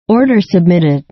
Order submitted.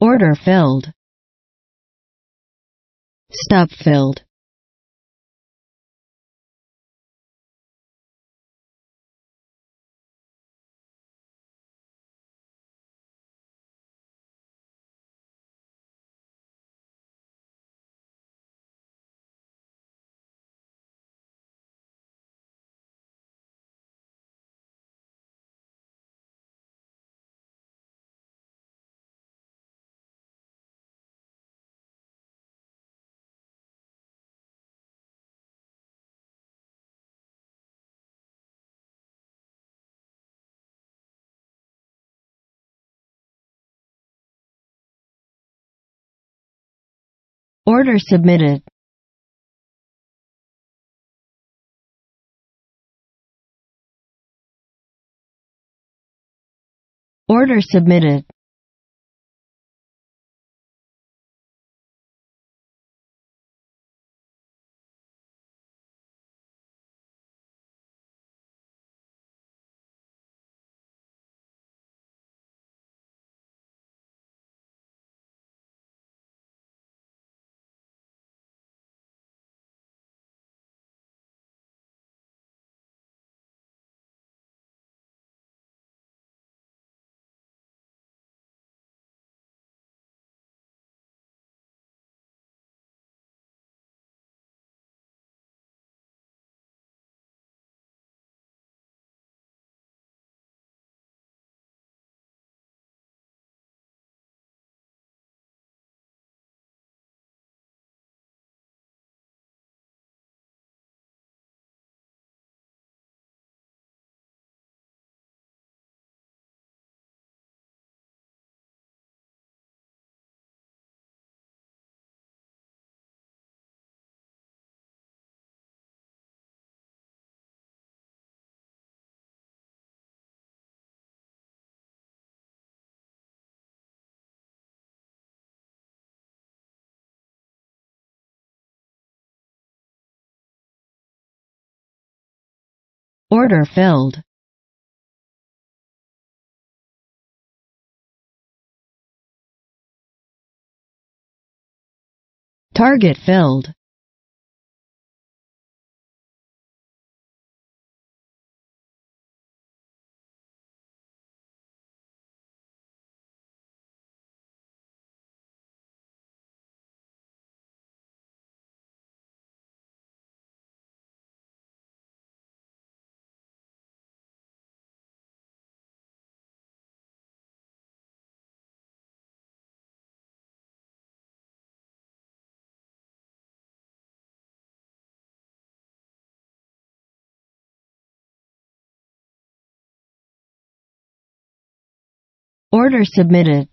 Order filled. Stop filled. Order submitted. Order submitted. Order filled. Target filled. Order submitted.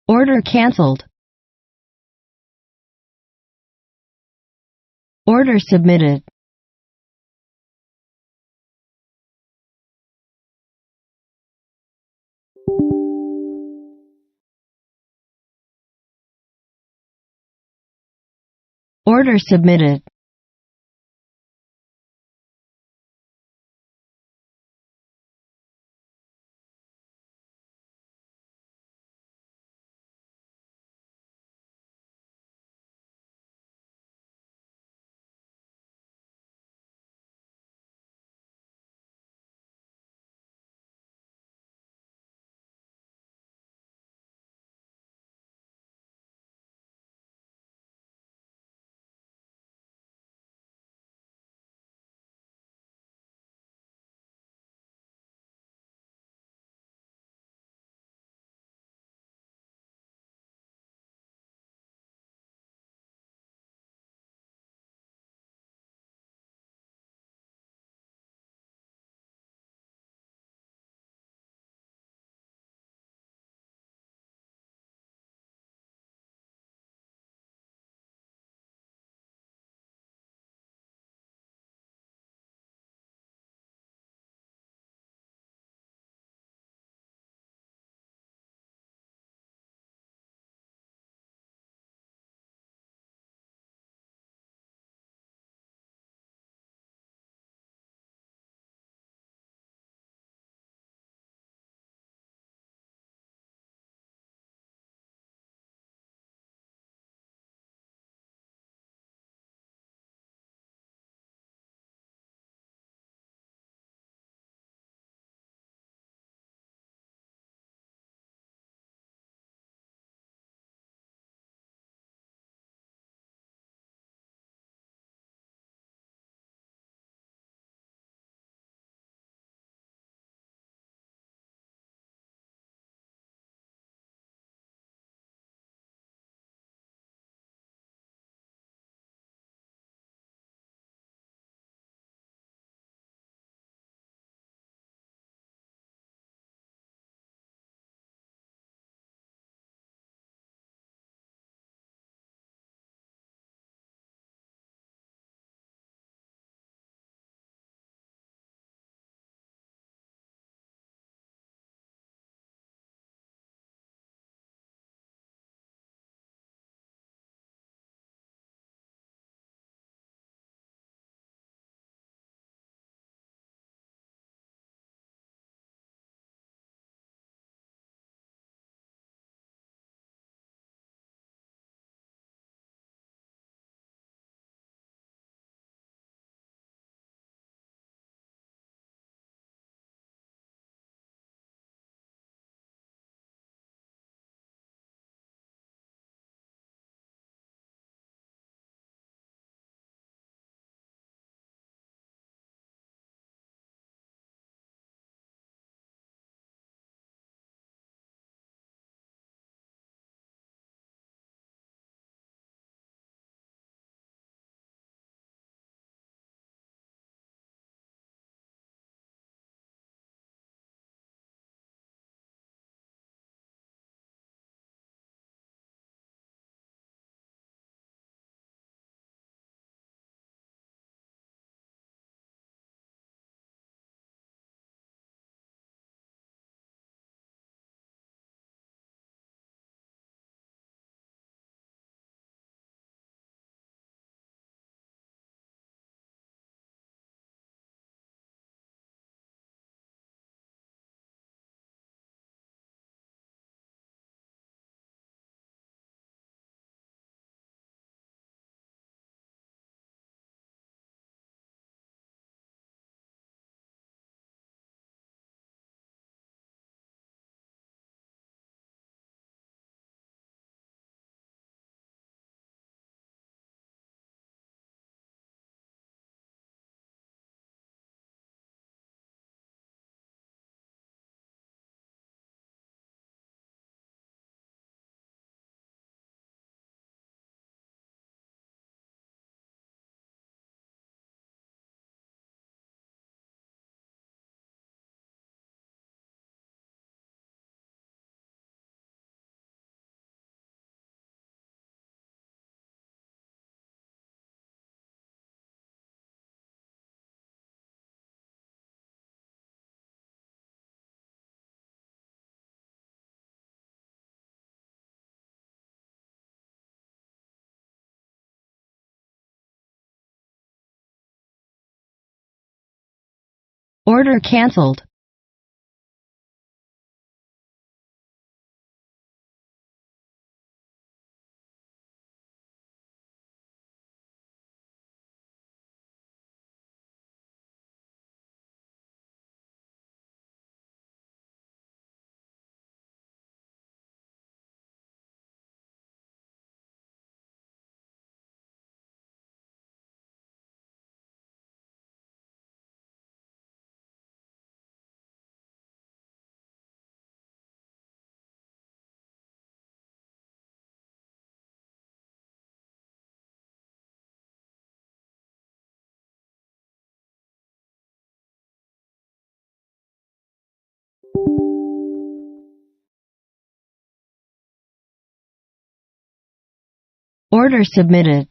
Order cancelled. Order submitted. Order submitted. Order cancelled. Order submitted.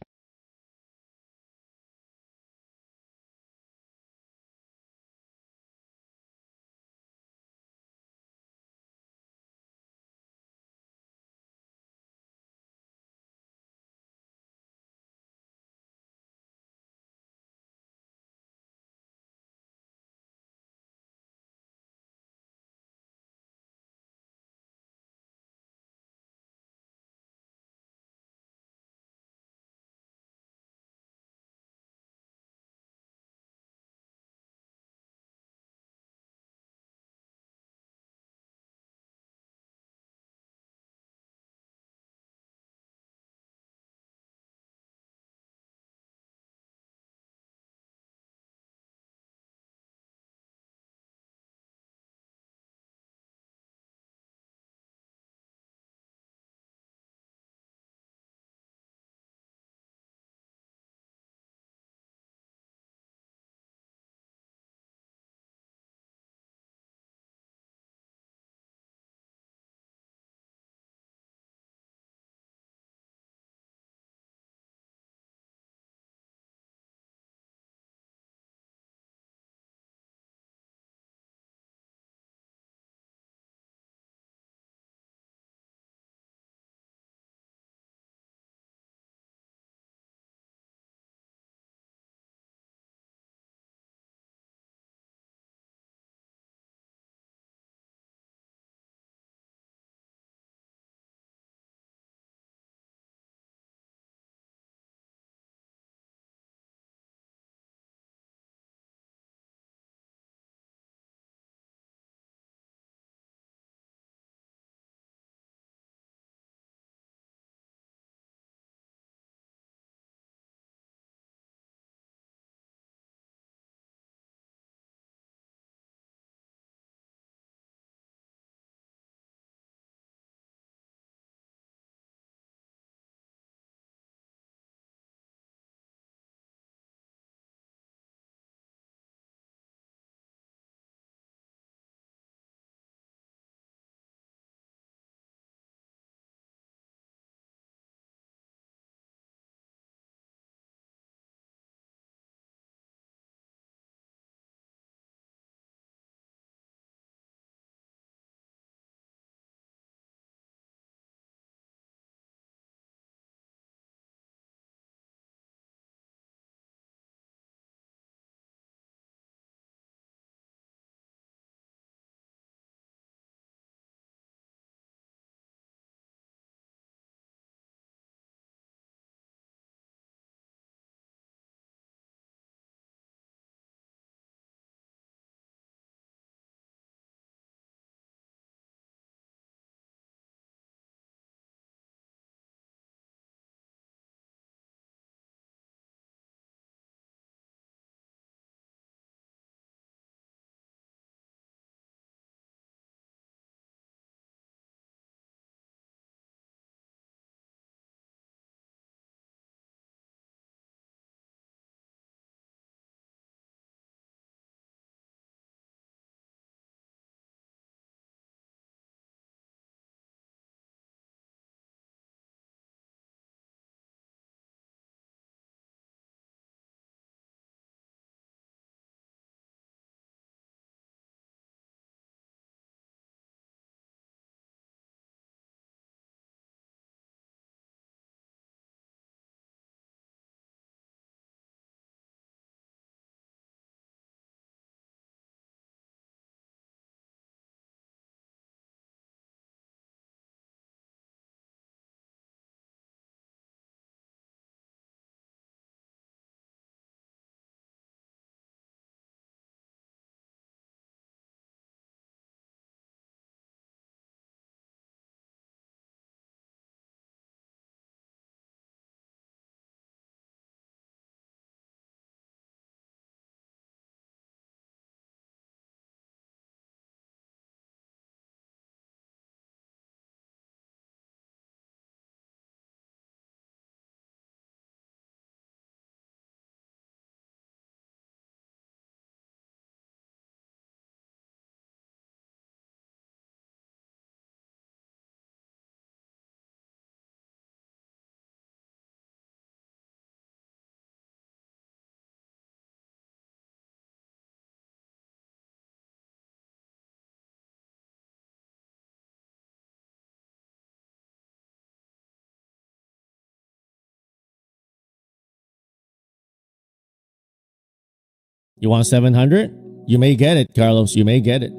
You want 700? You may get it, Carlos. You may get it.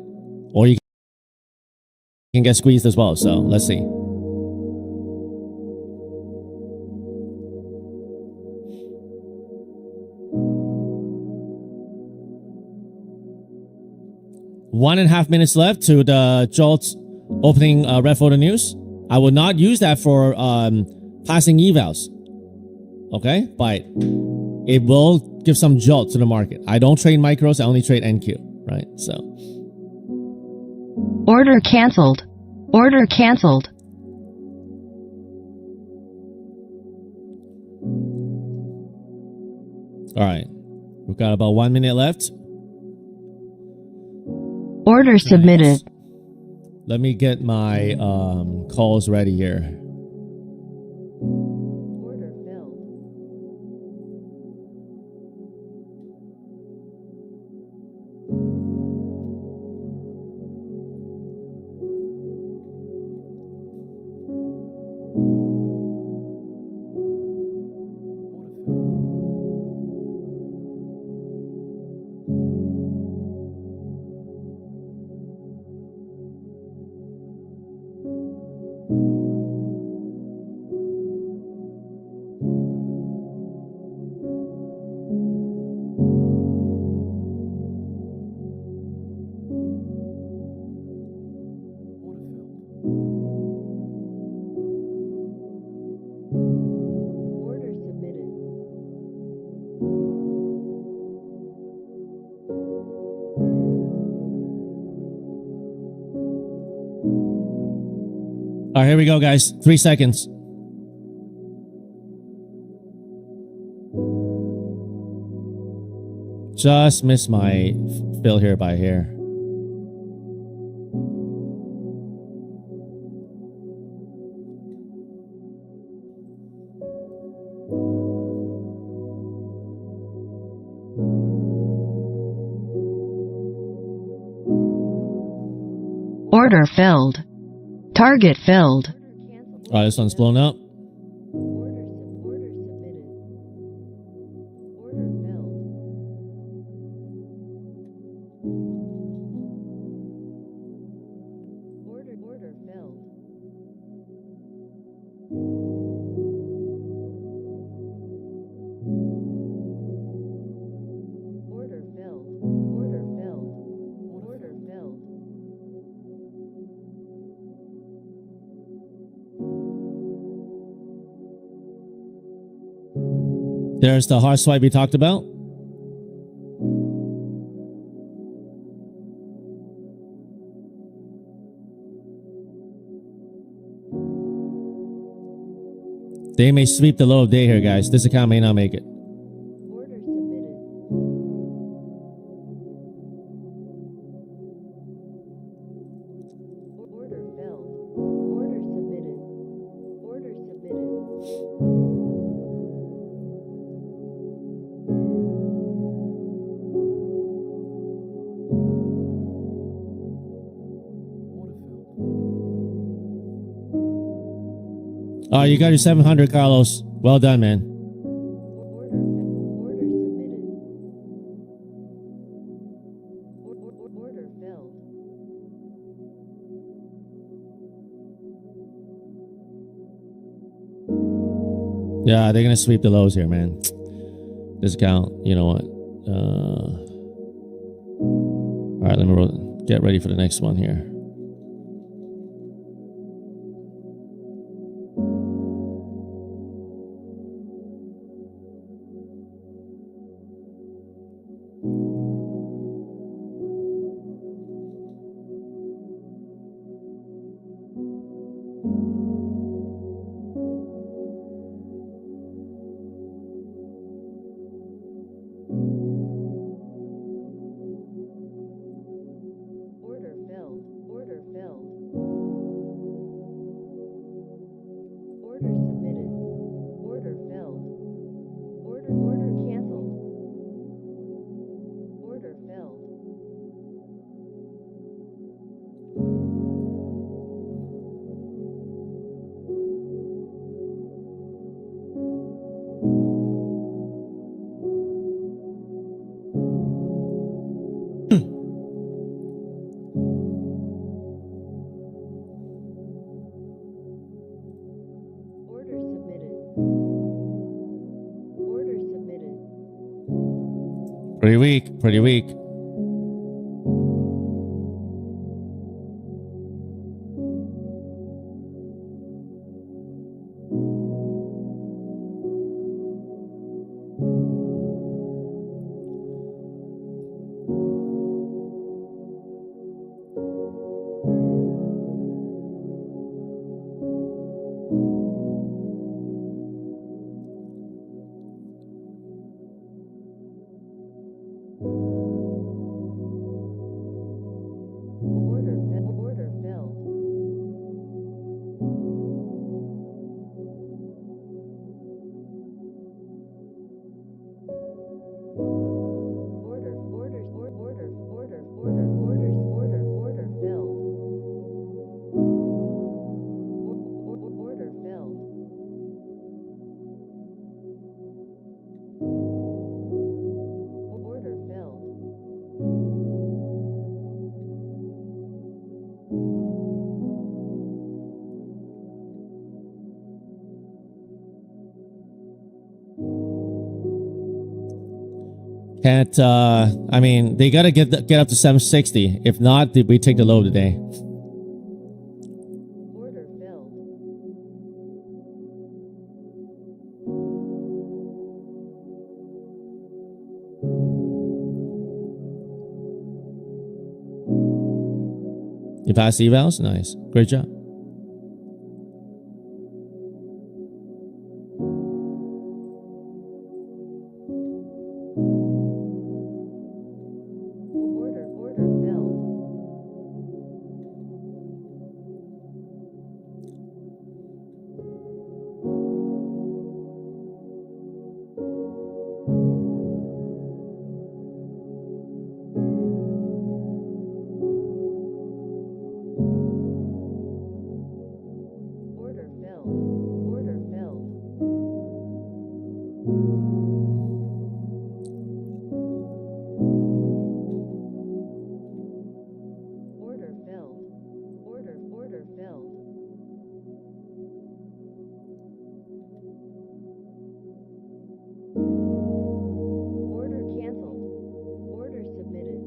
Or you can get squeezed as well. So let's see. One and a half minutes left to the JOLTS opening red photo news. I will not use that for passing evals. Okay? But it will give some jolt to the market. I don't trade micros. I only trade NQ. Right? So. Order canceled. Order canceled. All right. We've got about 1 minute left. Order submitted. Let me get my calls ready here. Order filled. All right, here we go, guys. 3 seconds. Just missed my fill here by hair. Order filled. Target filled. All right, this one's blown up. There's the hard swipe we talked about. They may sweep the low of day here, guys. This account may not make it. Order submitted. Order filled. Order submitted. Order submitted. You got your 700, Carlos. Well done, man. Order submitted. Order filled. Yeah, they're gonna sweep the lows here, man. This account, you know what? All right, let me get ready for the next one here. Pretty weak. Pretty weak. Order filled. Order filled. Order filled. Order filled. Can't, I mean, they gotta get up to 760. If not, we take the low today. Order filled. You passed the evals? Nice. Great job. Order filled. Order filled. Order filled. Order filled. Order filled. Order canceled. Order submitted.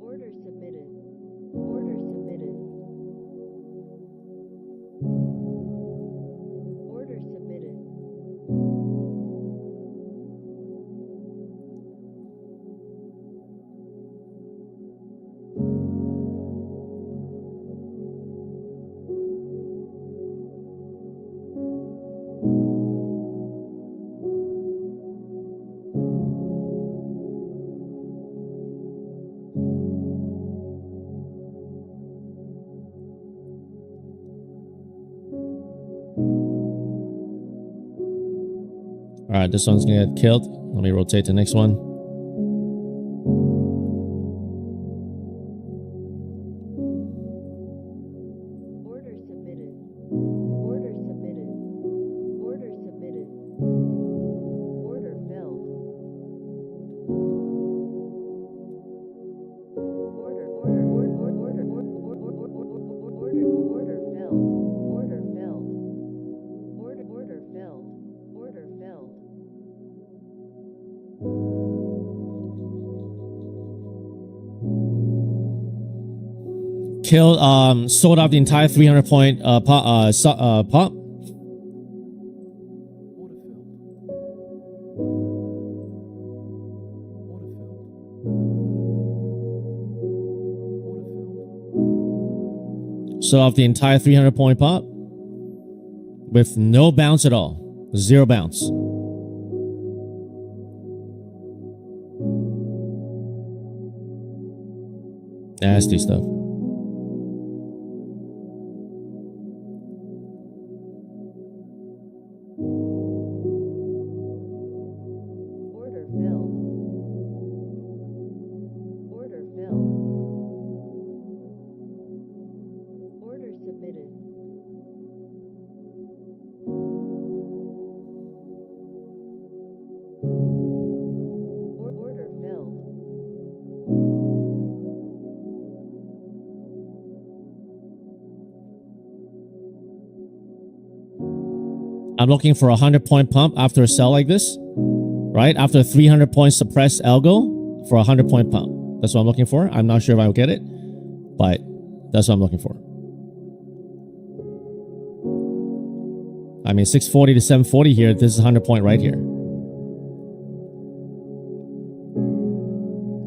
Order submitted. Order submitted. Order submitted. All right, this one's gonna get killed. Let me rotate the next one. Order submitted. Order submitted. Order submitted. Order filled. Order filled. Order filled. Order filled. Order filled. Killed, sold out the entire 300 point pop. Sold off the entire 300 point pop with no bounce at all. Zero bounce. Nasty stuff. I'm looking for a 100-point pump after a sell like this, right? After a 300-point suppressed algo for a 100-point pump. That's what I'm looking for. I'm not sure if I'll get it, but that's what I'm looking for. I mean, 640 to 740 here. This is 100-point right here.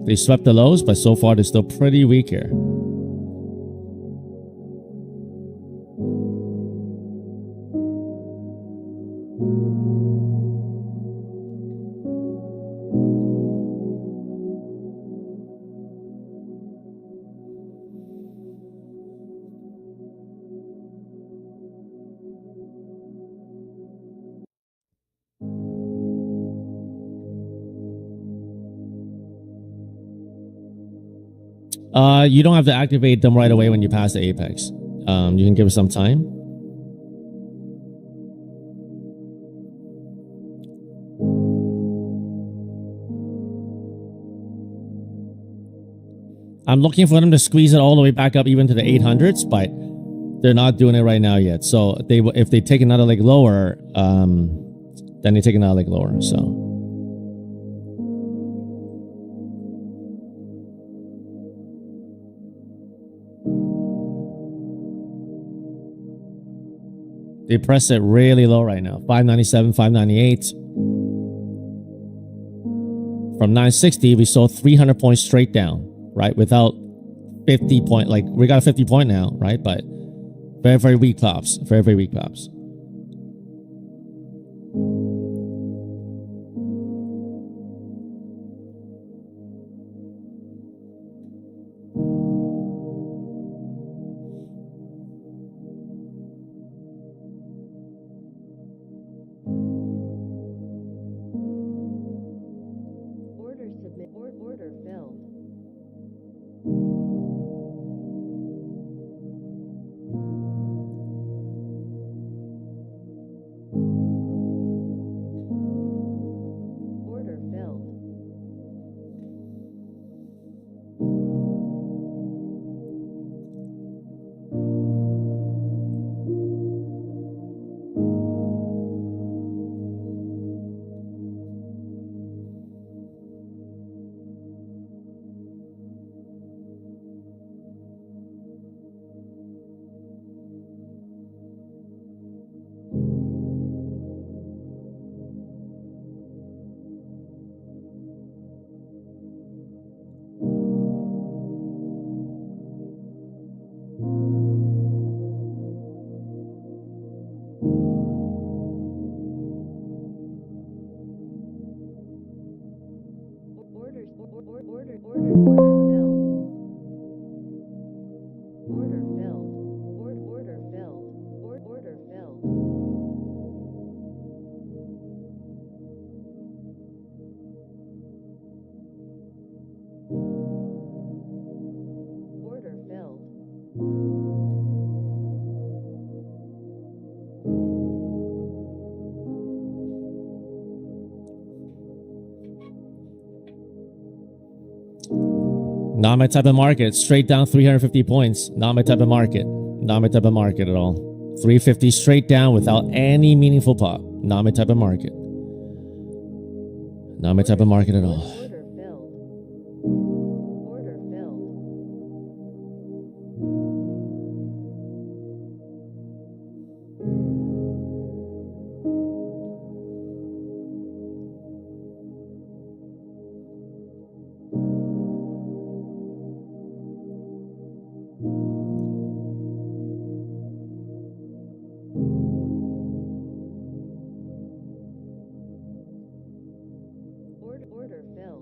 They swept the lows, but so far they're still pretty weak here. You don't have to activate them right away when you pass the apex. You can give it some time. I'm looking for them to squeeze it all the way back up even to the 800s, but they're not doing it right now yet. So if they take another leg lower, then they take another leg lower. So. They press it really low right now. 597, 598. From 960, we saw 300 points straight down, right? Without 50 point, like we got a 50 point now, right? But very, very weak pops. Very, very weak pops. Order filled. Order filled. Not my type of market. Straight down 350 points. Not my type of market. Not my type of market at all. 350 straight down without any meaningful pop. Not my type of market. Not my type of market at all. Order filled.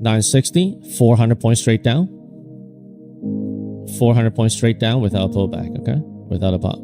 960, 400 points straight down. 400 points straight down without a pullback, okay? Without a pop.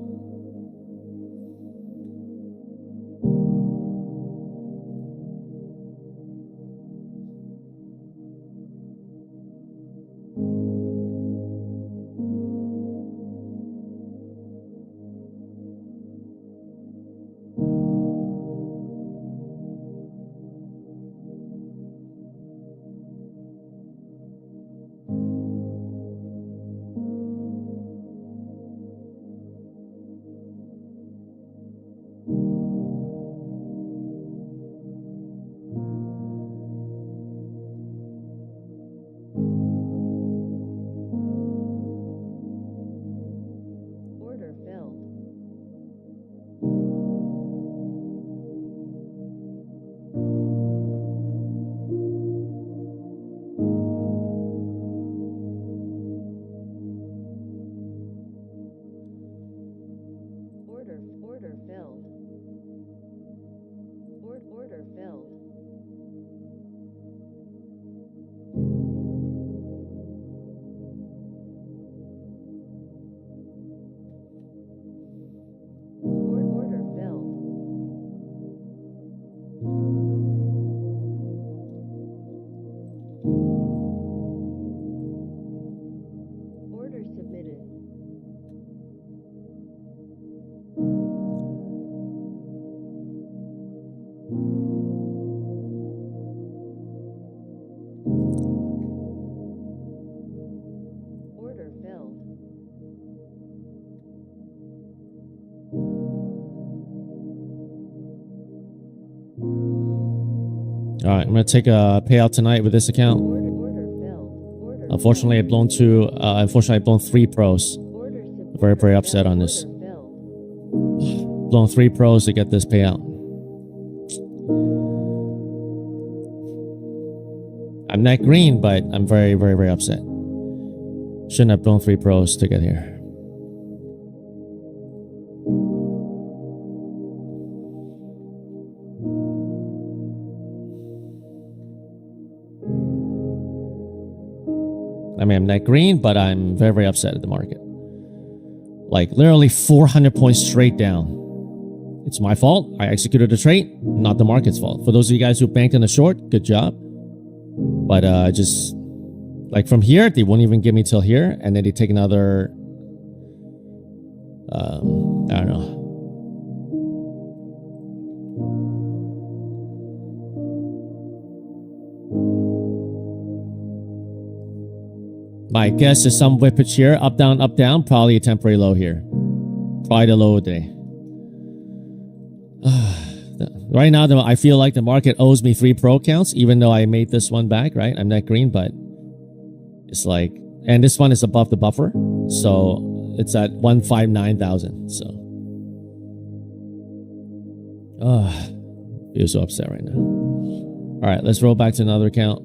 Order filled. Order filled. Order filled. Order filled. Order submitted. Order filled. All right, I'm gonna take a payout tonight with this account. Order filled. Order Unfortunately, I've blown three pros. Order submitted. Very, very upset on this. Order filled. Blown 3 pros to get this payout. I'm not green, but I'm very, very, very upset. Shouldn't have blown 3 pros to get here. I mean, I'm not green, but I'm very, very upset at the market. Like literally 400 points straight down. It's my fault. I executed a trade, not the market's fault. For those of you guys who banked in a short, good job. But just like from here, they won't even give me till here, and then they take another. I don't know. My guess is some whippage here, up, down, probably a temporary low here. Probably the low of the day. Right now, I feel like the market owes me 3 pro counts, even though I made this one back, right? I'm not green, but it's like, and this one is above the buffer. So it's at 159,000. So, feel so upset right now. All right, let's roll back to another account.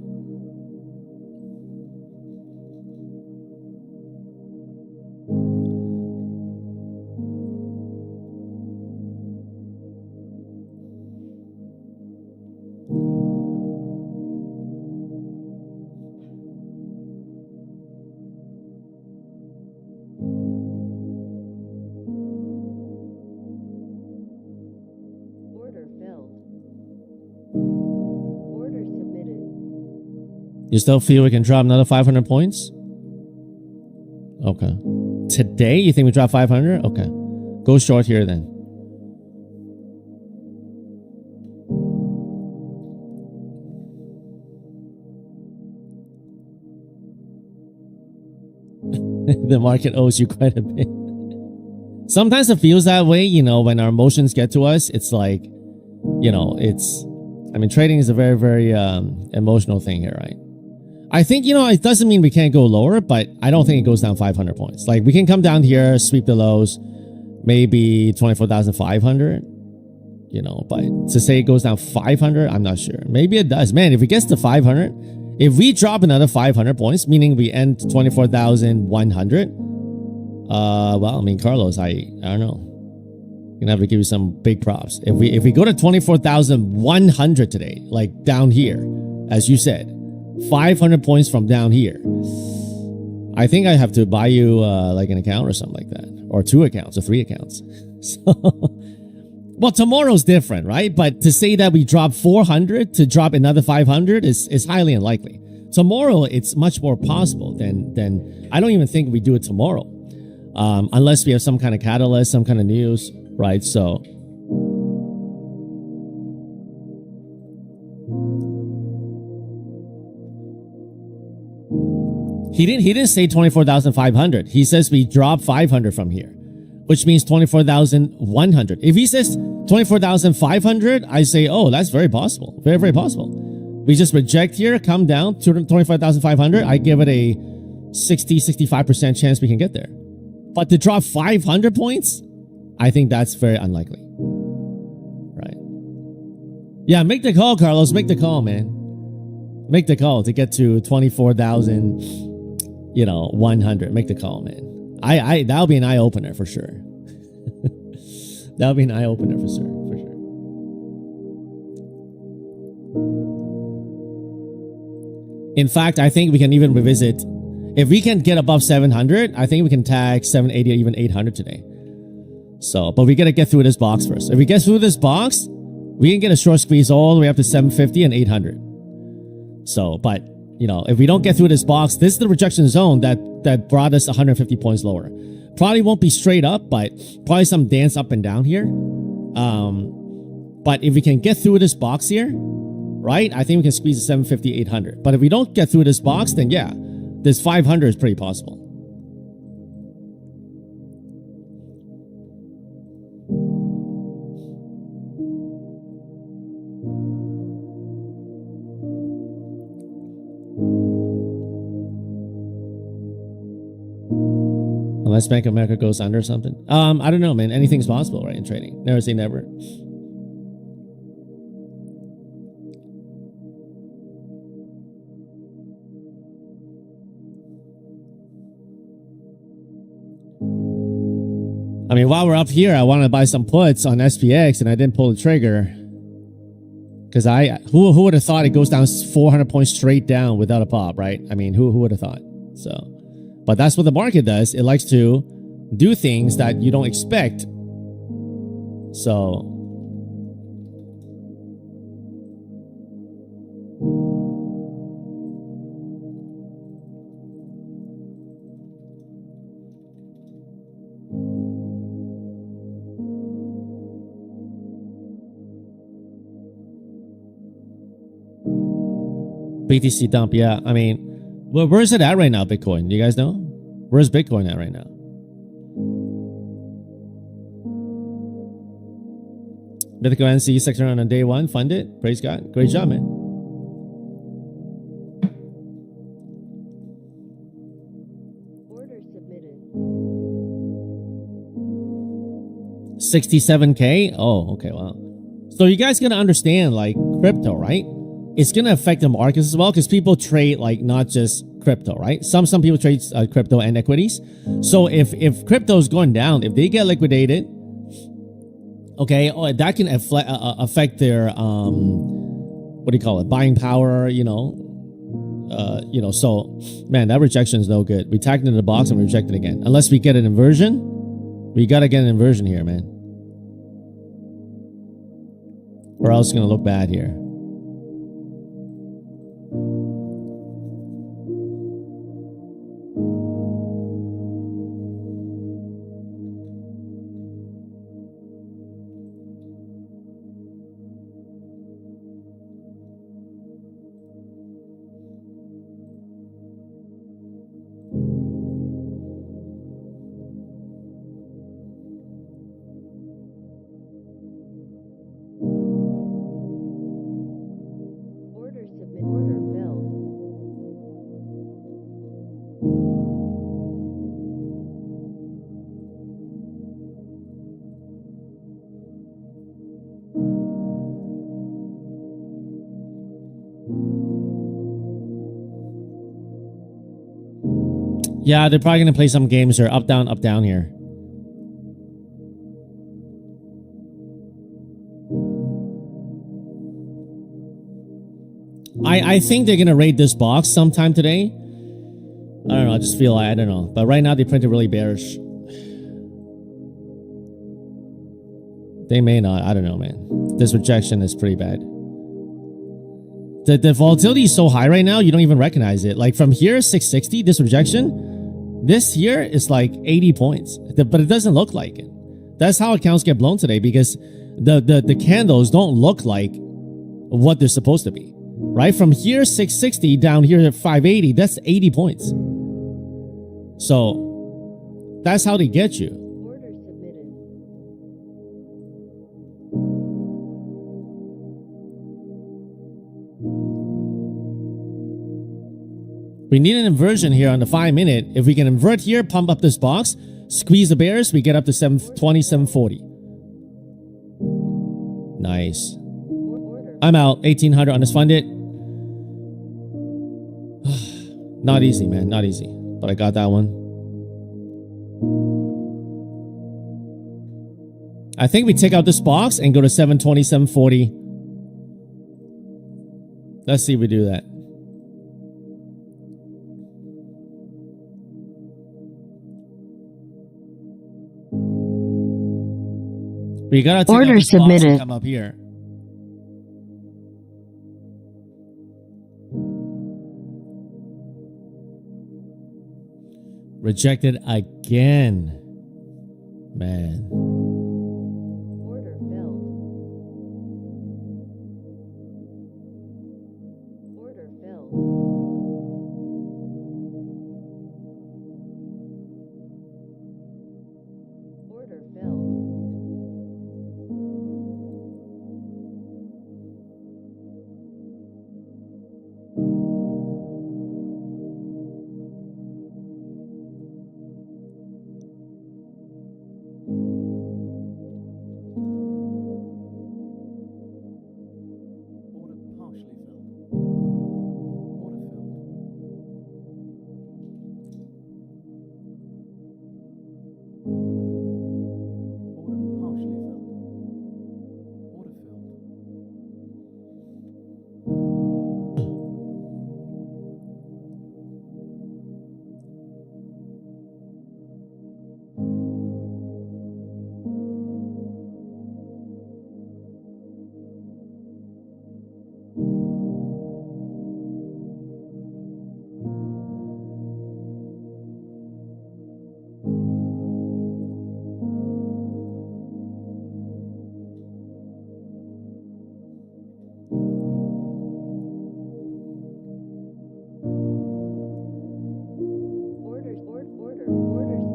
Order filled. Order submitted. You still feel we can drop another 500 points? Okay. Today, you think we drop 500? Okay. Go short here then. The market owes you quite a bit. Sometimes it feels that way, you know, when our emotions get to us. It's like, you know, I mean, trading is a very, very emotional thing here, right? I think, you know, it doesn't mean we can't go lower, but I don't think it goes down 500 points. Like, we can come down here, sweep the lows, maybe 24,500, you know, but to say it goes down 500, I'm not sure. Maybe it does. Man, if it gets to 500, if we drop another 500 points, meaning we end 24,100, well, I mean, Carlos, I don't know. I'm gonna have to give you some big props. If we go to 24,100 today, like down here, as you said, 500 points from down here. I think I have to buy you like an account or something like that, or 2 accounts or 3 accounts. So, well, tomorrow's different, right? But to say that we drop 400 to drop another 500 is highly unlikely. Tomorrow, it's much more possible than I don't even think we do it tomorrow, unless we have some kind of catalyst, some kind of news, right? So. He didn't say 24,500. He says we drop 500 from here, which means 24,100. If he says 24,500, I say, oh, that's very possible. Very, very possible. We just reject here, come down to 25,500. I give it a 65% chance we can get there. But to drop 500 points, I think that's very unlikely. Right? Yeah, make the call, Carlos. Make the call, man. Make the call to get to 24,000. 100. Make the call, man. That'll be an eye opener for sure. That'll be an eye opener for sure. In fact, I think we can even revisit. If we can get above 700, I think we can tag 780 or even 800 today. So, but we gotta get through this box first. If we get through this box, we can get a short squeeze all the way up to 750 and 800. So, but if we don't get through this box, this is the rejection zone that brought us 150 points lower. Probably won't be straight up, but probably some dance up and down here. But if we can get through this box here, right, I think we can squeeze the 750, 800. But if we don't get through this box, then yeah, this 500 is pretty possible. Unless Bank of America goes under or something. I don't know, man. Anything's possible, right, in trading. Never say never. I mean, while we're up here, I wanted to buy some puts on SPX, and I didn't pull the trigger. Because who would have thought it goes down 400 points straight down without a pop, right? I mean, who would have thought? So... But that's what the market does. It likes to do things that you don't expect. So. BTC dump, yeah. I mean, well, where is it at right now, Bitcoin? Do you guys know? Where's Bitcoin at right now? Bitcoin NC sector on day 1, fund it. Praise God. Great job, man. Order submitted. 67K? Oh, okay, wow. So you guys gonna understand, like, crypto, right? It's gonna affect the markets as well, because people trade, like, not just crypto, right? Some people trade crypto and equities. So if crypto is going down, if they get liquidated, okay, that can affect their what do you call it, buying power, so man, that rejection is no good. We tagged it in the box and we reject it again. Unless we get an inversion, we gotta get an inversion here, man, or else it's gonna look bad here. Yeah, they're probably going to play some games here. Up, down here. I think they're gonna raid this box sometime today. I don't know. I just feel I don't know. But right now they printed really bearish. They may not. I don't know, man. This rejection is pretty bad. The volatility is so high right now, you don't even recognize it. Like from here, 660, this rejection, this here is like 80 points. But it doesn't look like it. That's how accounts get blown today because the candles don't look like what they're supposed to be. Right? From here, 660, down here at 580, that's 80 points. So that's how they get you. Order submitted. We need an inversion here on the 5-minute. If we can invert here, pump up this box, squeeze the bears, we get up to 720, 740. Nice. I'm out. 1800 on this funded. Not easy, man. Not easy. But I got that one. I think we take out this box and go to 720, 740. Let's see if we do that. We gotta take Order out this box submitted. and come up here. Rejected again. Man. Order filled. Order filled. Order filled.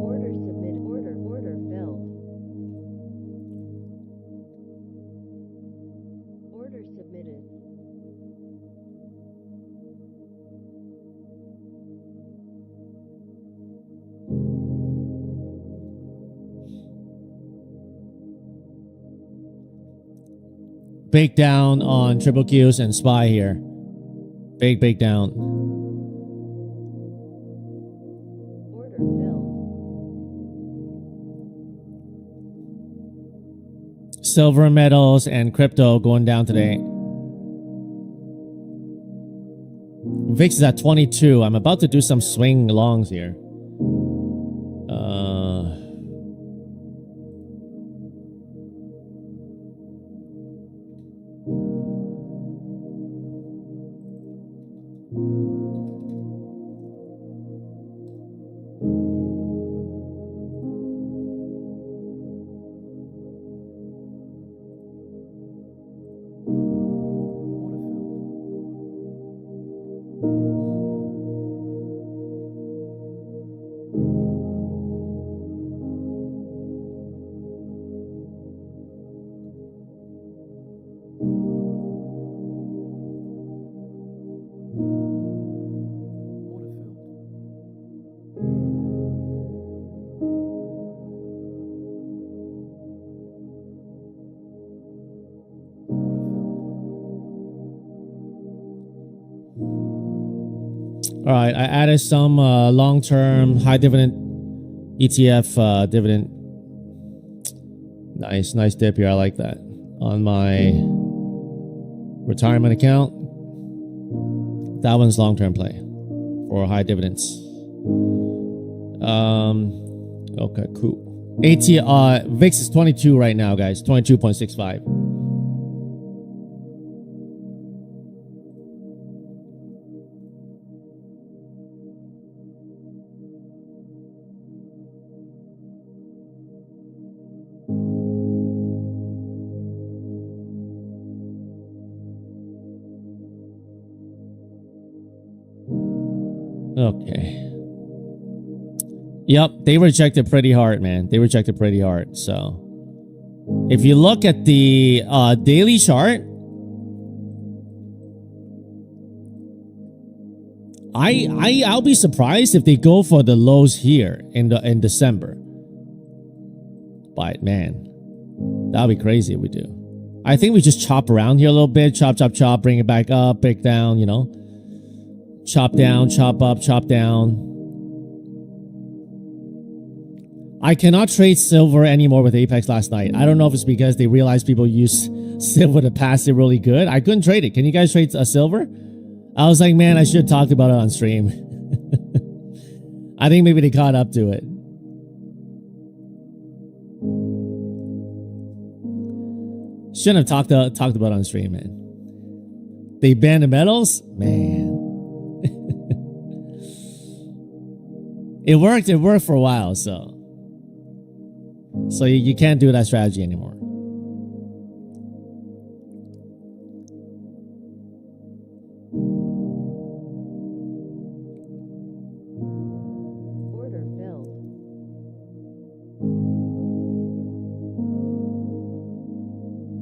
Order submitted. Order filled. Order submitted. Bake down on triple Qs and SPY here. Bake down. Order filled. Silver and metals and crypto going down today. VIX is at 22. I'm about to do some swing longs here. All right, I added some long-term high dividend ETF dividend. Nice dip here. I like that on my retirement account. That one's long-term play for high dividends. Okay, cool. VIX is 22 right now, guys. 22.65. Okay. Yep, they rejected pretty hard, man. They rejected pretty hard. So, if you look at the daily chart, I'll be surprised if they go for the lows here in December. But man, that'll be crazy if we do. I think we just chop around here a little bit, chop, bring it back up, break down, you know. Chop down, chop up, chop down. I cannot trade silver anymore with Apex last night. I don't know if it's because they realized people use silver to pass it really good. I couldn't trade it. Can you guys trade a silver? I was like, man, I should have talked about it on stream. I think maybe they caught up to it. Shouldn't have talked about it on stream, man. They banned the metals? Man. It worked for a while, so you can't do that strategy anymore. Order filled.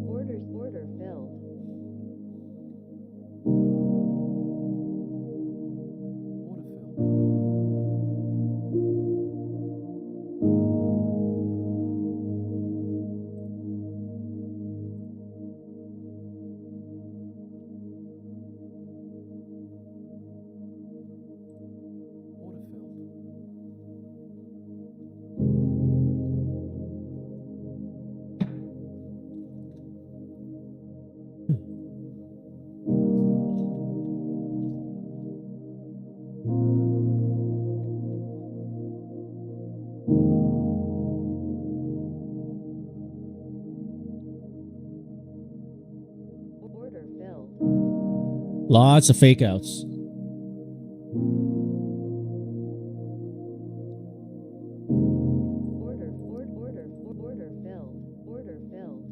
Order filled. Lots of fake outs. Order filled. Order filled. Order filled.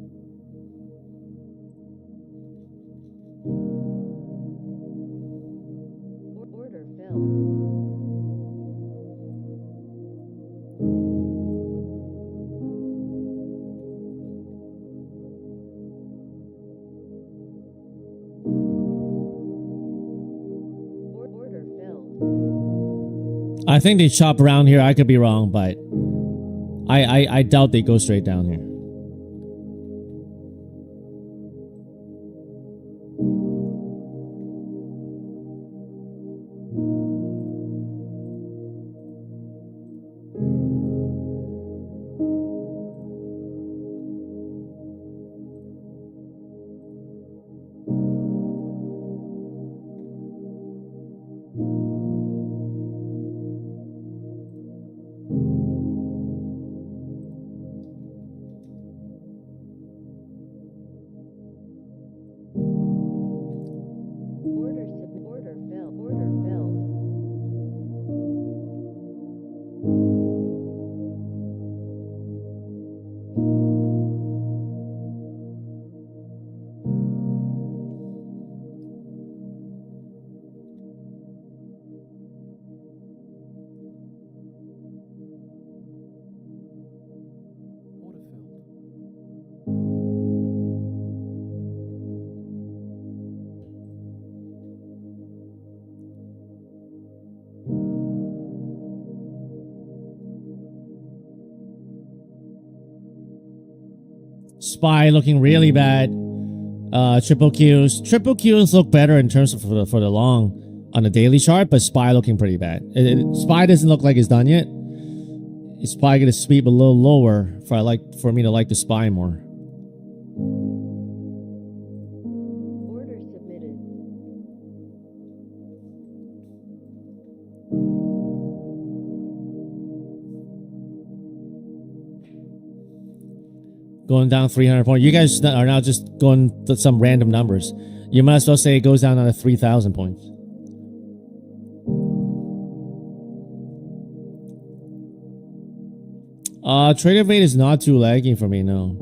I think they chop around here. I could be wrong, but I doubt they go straight down here. SPY looking really bad. Triple Qs look better in terms of for the long on the daily chart, but SPY looking pretty bad. SPY doesn't look like it's done yet. It's probably gonna sweep a little lower for me to like the SPY more. Order submitted. going down 300 points. You guys are now just going to some random numbers. You might as well say it goes down to 3,000 points. Trader Vade is not too lagging for me, no.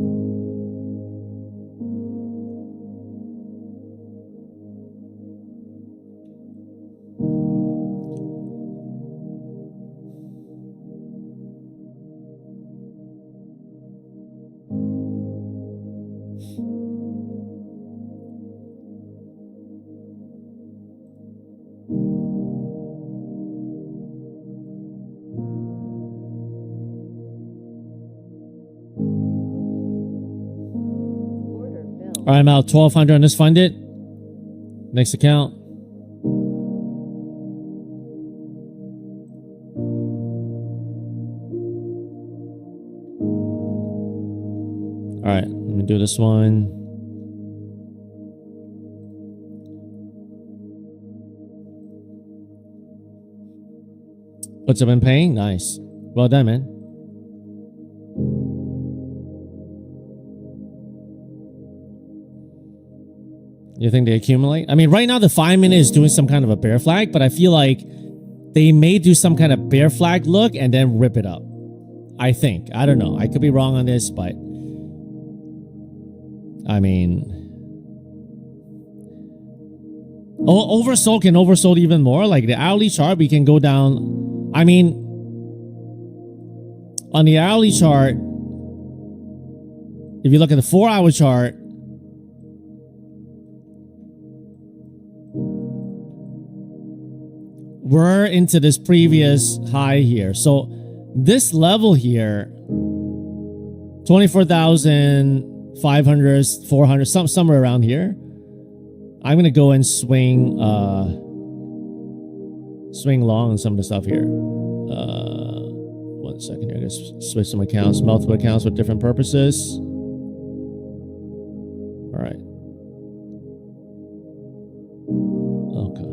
All right, I'm out 1,200 on this funded. Next account. All right, let me do this one. What's it been paying? Nice. Well done, man. You think they accumulate? I mean, right now the 5 minute is doing some kind of a bear flag, but I feel like they may do some kind of bear flag look and then rip it up. I think. I don't know. I could be wrong on this, but I mean, oversold can oversold even more. Like the hourly chart, we can go down. I mean, on the hourly chart, if you look at the 4-hour chart, we're into this previous high here. So this level here, 24,500, 400, somewhere around here. I'm gonna go and swing long on some of the stuff here. 1 second here. I guess switch some accounts, multiple accounts with different purposes. All right. Okay.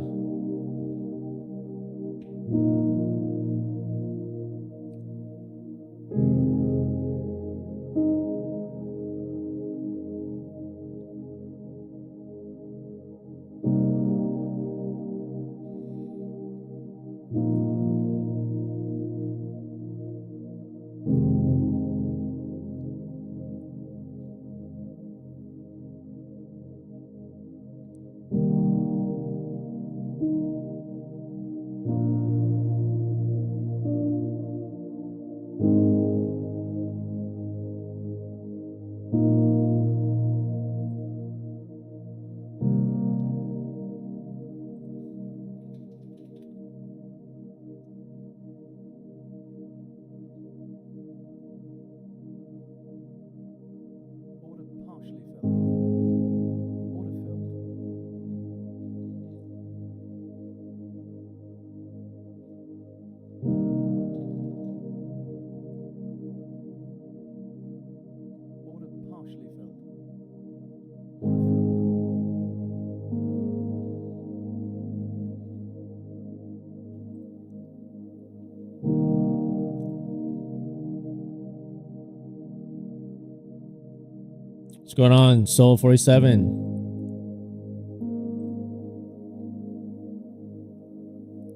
What's going on, Soul 47?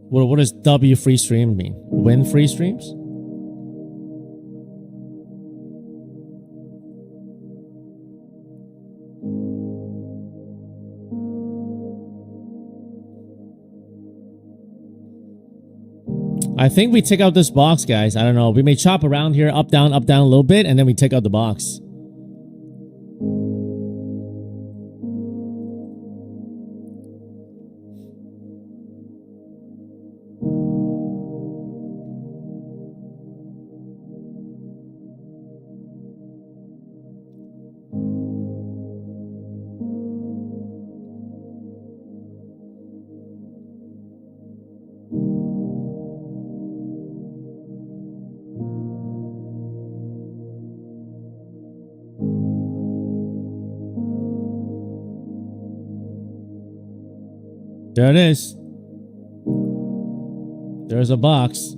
What does W free stream mean? Win free streams? I think we take out this box, guys. I don't know. We may chop around here, up, down a little bit, and then we take out the box. There it is. There's a box.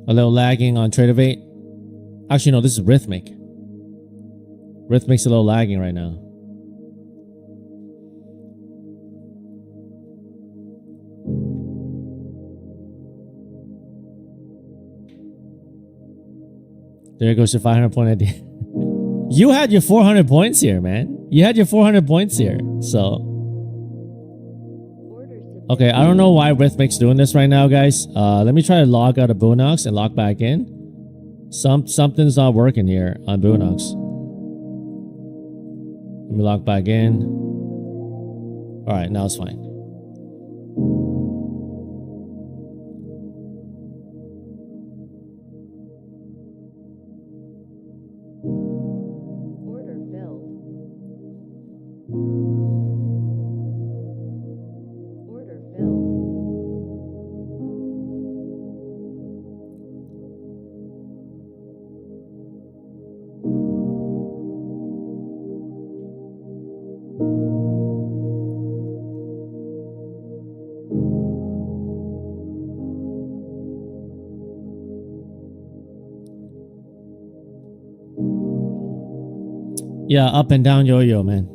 A little lagging on Trader 8. Actually, no, this is Rhythmic. Rhythmic's a little lagging right now. There goes your 500 point idea. You had your 400 points here, man. You had your 400 points here. So. Okay, I don't know why Rhythmic's doing this right now, guys. Let me try to log out of Boonocks and log back in. Something's not working here on Boonocks. Let me log back in. Alright, now it's fine. Order filled. Order filled. Yeah, up and down yo-yo, man.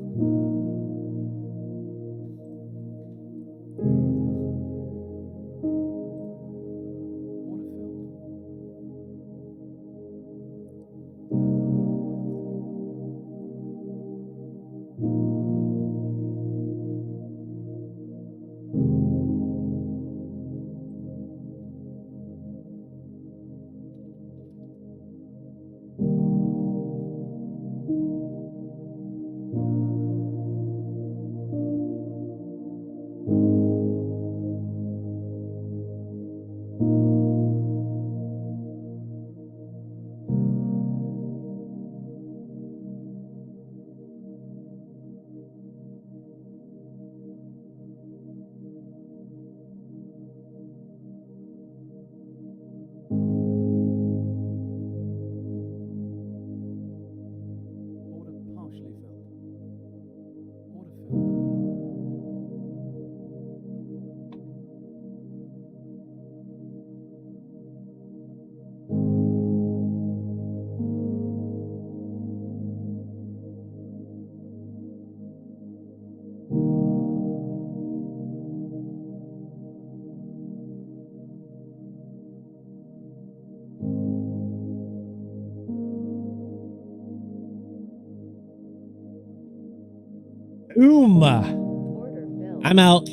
Order filled. I'm out.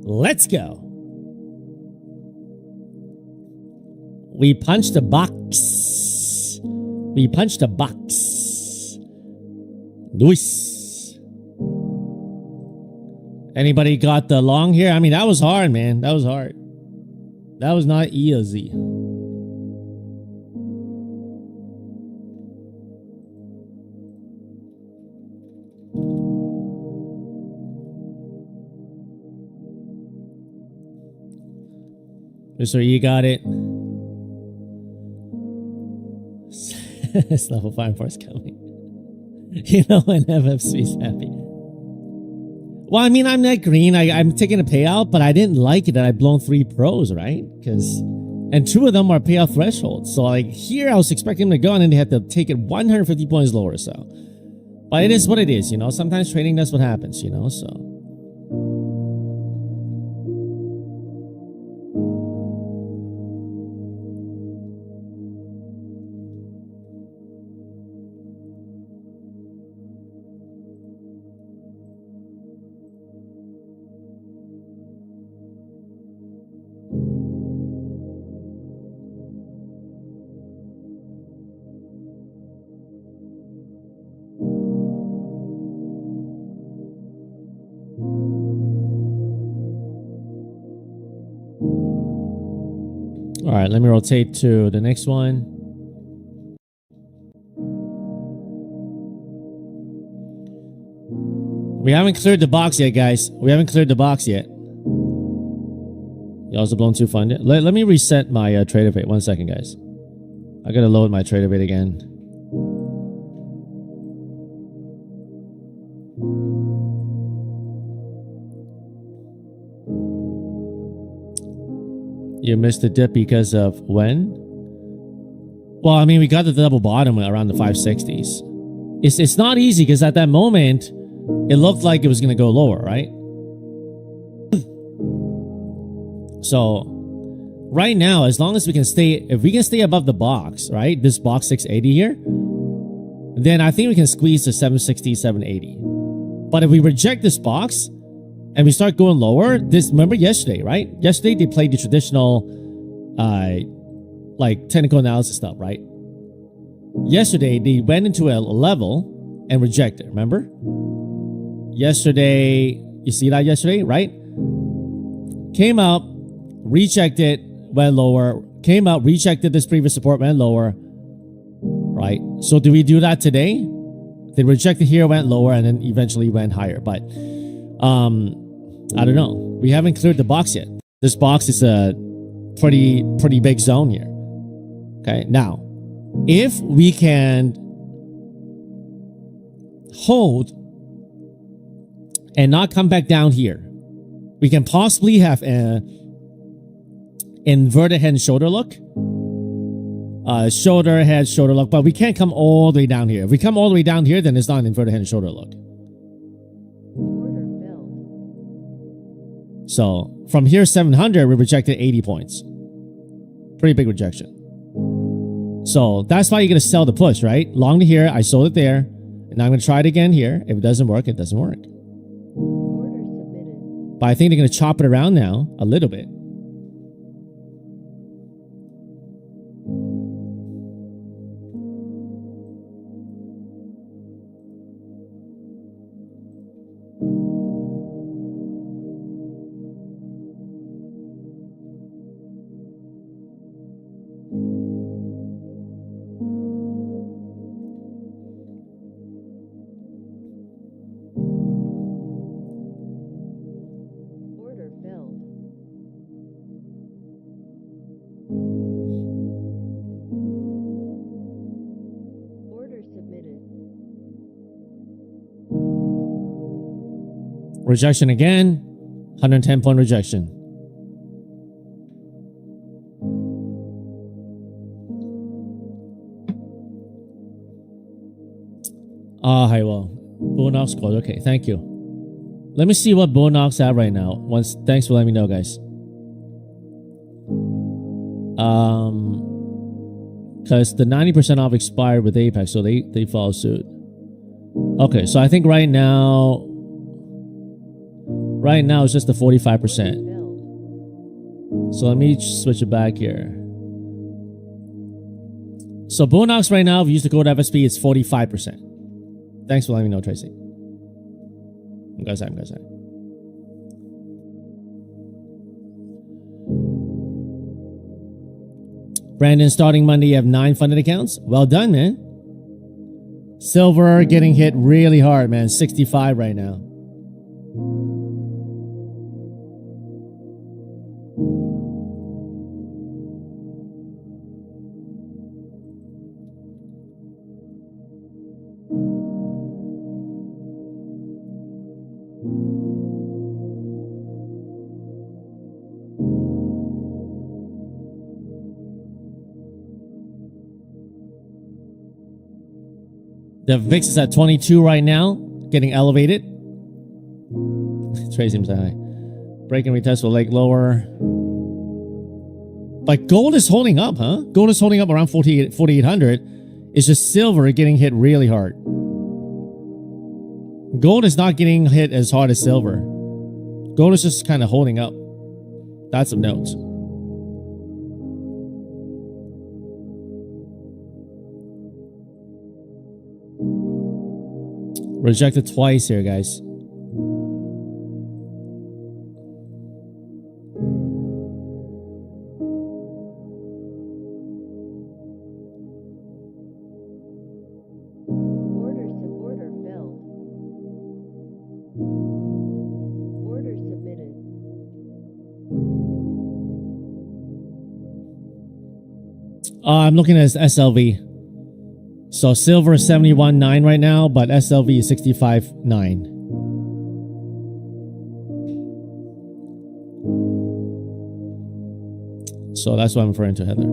Let's go. We punched a box. We punched a box. Nice. Anybody got the long here? I mean, that was hard, man. That was hard. That was not easy. Mr. E got it. It's level 5 force coming. You know when FFC's happy. Well, I mean, I'm not green. I'm taking a payout, but I didn't like it that I blown 3 pros, right? And 2 of them are payout thresholds. So like here I was expecting them to go and then they had to take it 150 points lower. So, but it is what it is, you know. Sometimes trading, that's what happens, you know. So. All right, let me rotate to the next one. We haven't cleared the box yet, guys. We haven't cleared the box yet. You also blown too funded. Let me reset my trader bait. 1 second, guys. I gotta load my trader bait again. You missed the dip because of when? Well, I mean, we got the double bottom around the 560s. It's not easy because at that moment, it looked like it was going to go lower, right? So right now, as long as we can stay, if we can stay above the box, right? This box 680 here, then I think we can squeeze to 760, 780. But if we reject this box and we start going lower, remember yesterday, right? Yesterday, they played the traditional, like technical analysis stuff, right? Yesterday, they went into a level and rejected, remember? Yesterday, you see that yesterday, right? Came out, rejected, went lower, came out, rejected this previous support, went lower, right? So do we do that today? They rejected here, went lower, and then eventually went higher. But I don't know. We haven't cleared the box yet. This box is a pretty big zone here. Okay, now, if we can hold and not come back down here, we can possibly have an inverted head and shoulder look. Shoulder, head, shoulder look, but we can't come all the way down here. If we come all the way down here, then it's not an inverted head and shoulder look. Order filled. So from here, 700, we rejected 80 points. Pretty big rejection. So that's why you're going to sell the push, right? Long to here, I sold it there, and I'm going to try it again here. If it doesn't work, it doesn't work. Order submitted. But I think they're going to chop it around now a little bit. Order filled. Order submitted. Rejection again. 110 point rejection. Hi, well, Bonox code. Okay, thank you. Let me see what Bonox at right now. Thanks for letting me know, guys. Because the 90% off expired with Apex, so they follow suit. Okay, so I think right now it's just the 45%. Filled. So let me switch it back here. So Bonox right now, if you use the code FSP, it's 45%. Thanks for letting me know, Tracy. I'm going to Brandon, starting Monday, you have 9 funded accounts. Well done, man. Silver getting hit really hard, man. 65 right now. The VIX is at 22 right now, getting elevated. Tracy seems high. Break and retest will leg lower. But gold is holding up, huh? Gold is holding up around 4,800. It's just silver getting hit really hard. Gold is not getting hit as hard as silver. Gold is just kind of holding up. That's of note. Rejected twice here, guys. Order filled. Order submitted. I'm looking at SLV. So silver is 71.9 right now, but SLV is 65.9. So that's what I'm referring to, Heather.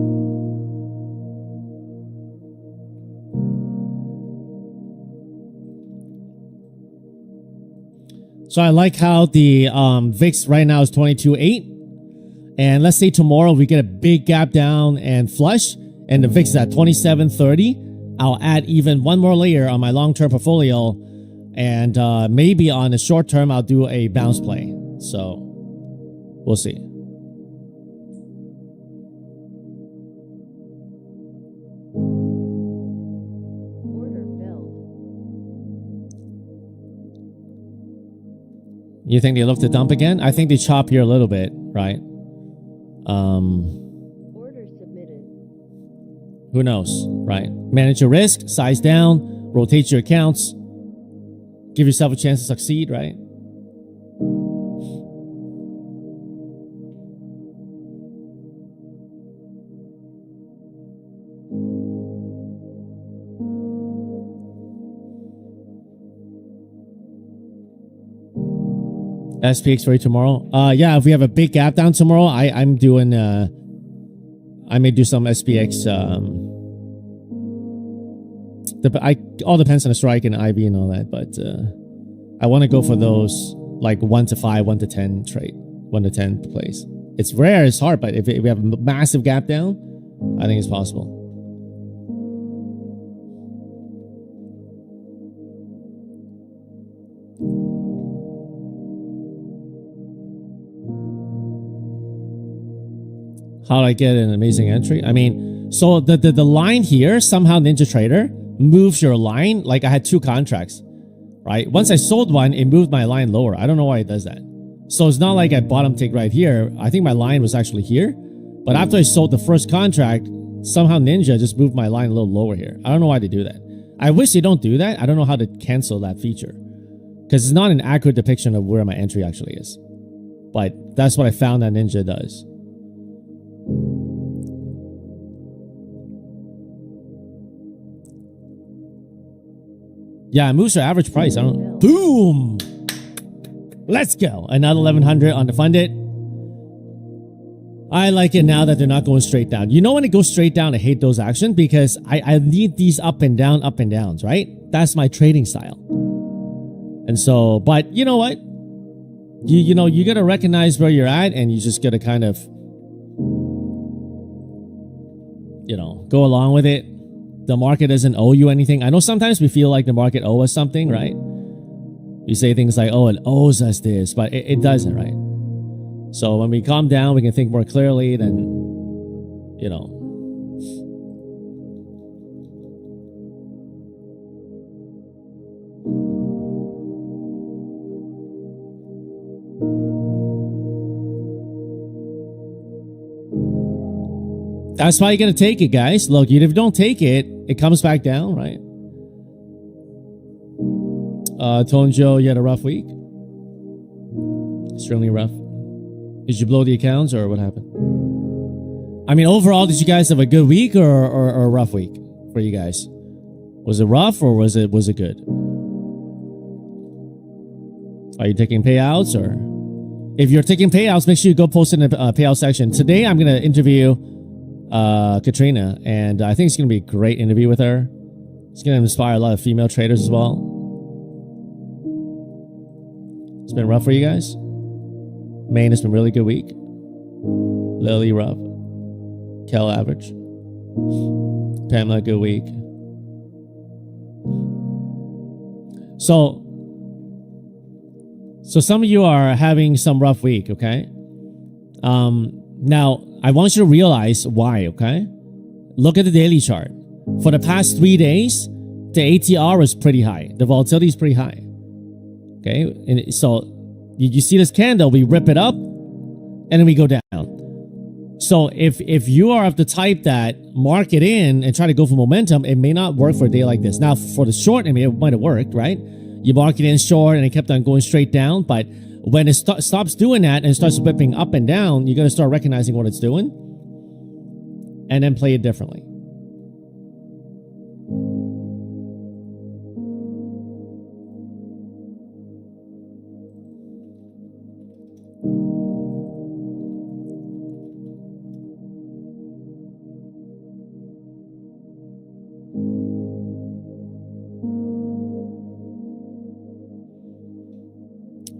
So I like how the VIX right now is 22.8. And let's say tomorrow we get a big gap down and flush, and the VIX is at 27.30. I'll add even one more layer on my long-term portfolio, and maybe on the short term I'll do a bounce play. So we'll see. Order filled. You think they look to dump again? I think they chop here a little bit, right? Order submitted. Who knows, right? Manage your risk, size down, rotate your accounts, give yourself a chance to succeed, right? SPX for tomorrow. Yeah, if we have a big gap down tomorrow, I'm doing I may do some SPX. All depends on the strike and IV and all that, but I want to go for those like 1 to 5, 1 to 10 trade, 1 to 10 plays. It's rare, it's hard, but if we have a massive gap down, I think it's possible. How do I get an amazing entry? I mean, so the line here, somehow Ninja Trader moves your line. Like I had 2 contracts, right? Once I sold one, it moved my line lower. I don't know why it does that. So it's not like I bottom tick right here. I think my line was actually here. But after I sold the first contract, somehow Ninja just moved my line a little lower here. I don't know why they do that. I wish they don't do that. I don't know how to cancel that feature, because it's not an accurate depiction of where my entry actually is. But that's what I found that Ninja does. Yeah, it moves your average price. I don't. Boom! Let's go. Another 1100 on the funded. I like it now that they're not going straight down. You know, when it goes straight down, I hate those actions because I need these up and downs, right? That's my trading style. And so, but you know what? You know, you got to recognize where you're at, and you just got to kind of, you know, go along with it. The market doesn't owe you anything. I know sometimes we feel like the market owes us something, right? We say things like, oh, it owes us this, but it doesn't, right? So when we calm down, we can think more clearly, then, you know. That's why you got to take it, guys. Look, if you don't take it, it comes back down, right? Tonjo, you had a rough week? Extremely rough. Did you blow the accounts or what happened? I mean, overall, did you guys have a good week or a rough week for you guys? Was it rough or was it good? Are you taking payouts or? If you're taking payouts, make sure you go post in the payout section. Today, I'm going to interview Katrina, and I think it's going to be a great interview with her. It's going to inspire a lot of female traders as well. It's been rough for you guys. Maine has been a really good week. Lily rough. Kel average. Pamela good week. So some of you are having some rough week, okay? Now I want you to realize why, okay? Look at the daily chart. For the past 3 days, the ATR is pretty high. The volatility is pretty high. Okay, and so you see this candle, we rip it up, and then we go down. So if you are of the type that mark it in and try to go for momentum, it may not work for a day like this. Now, for the short, I mean, it might have worked, right? You mark it in short, and it kept on going straight down. But when it stops doing that and it starts whipping up and down, you got to start recognizing what it's doing, and then play it differently.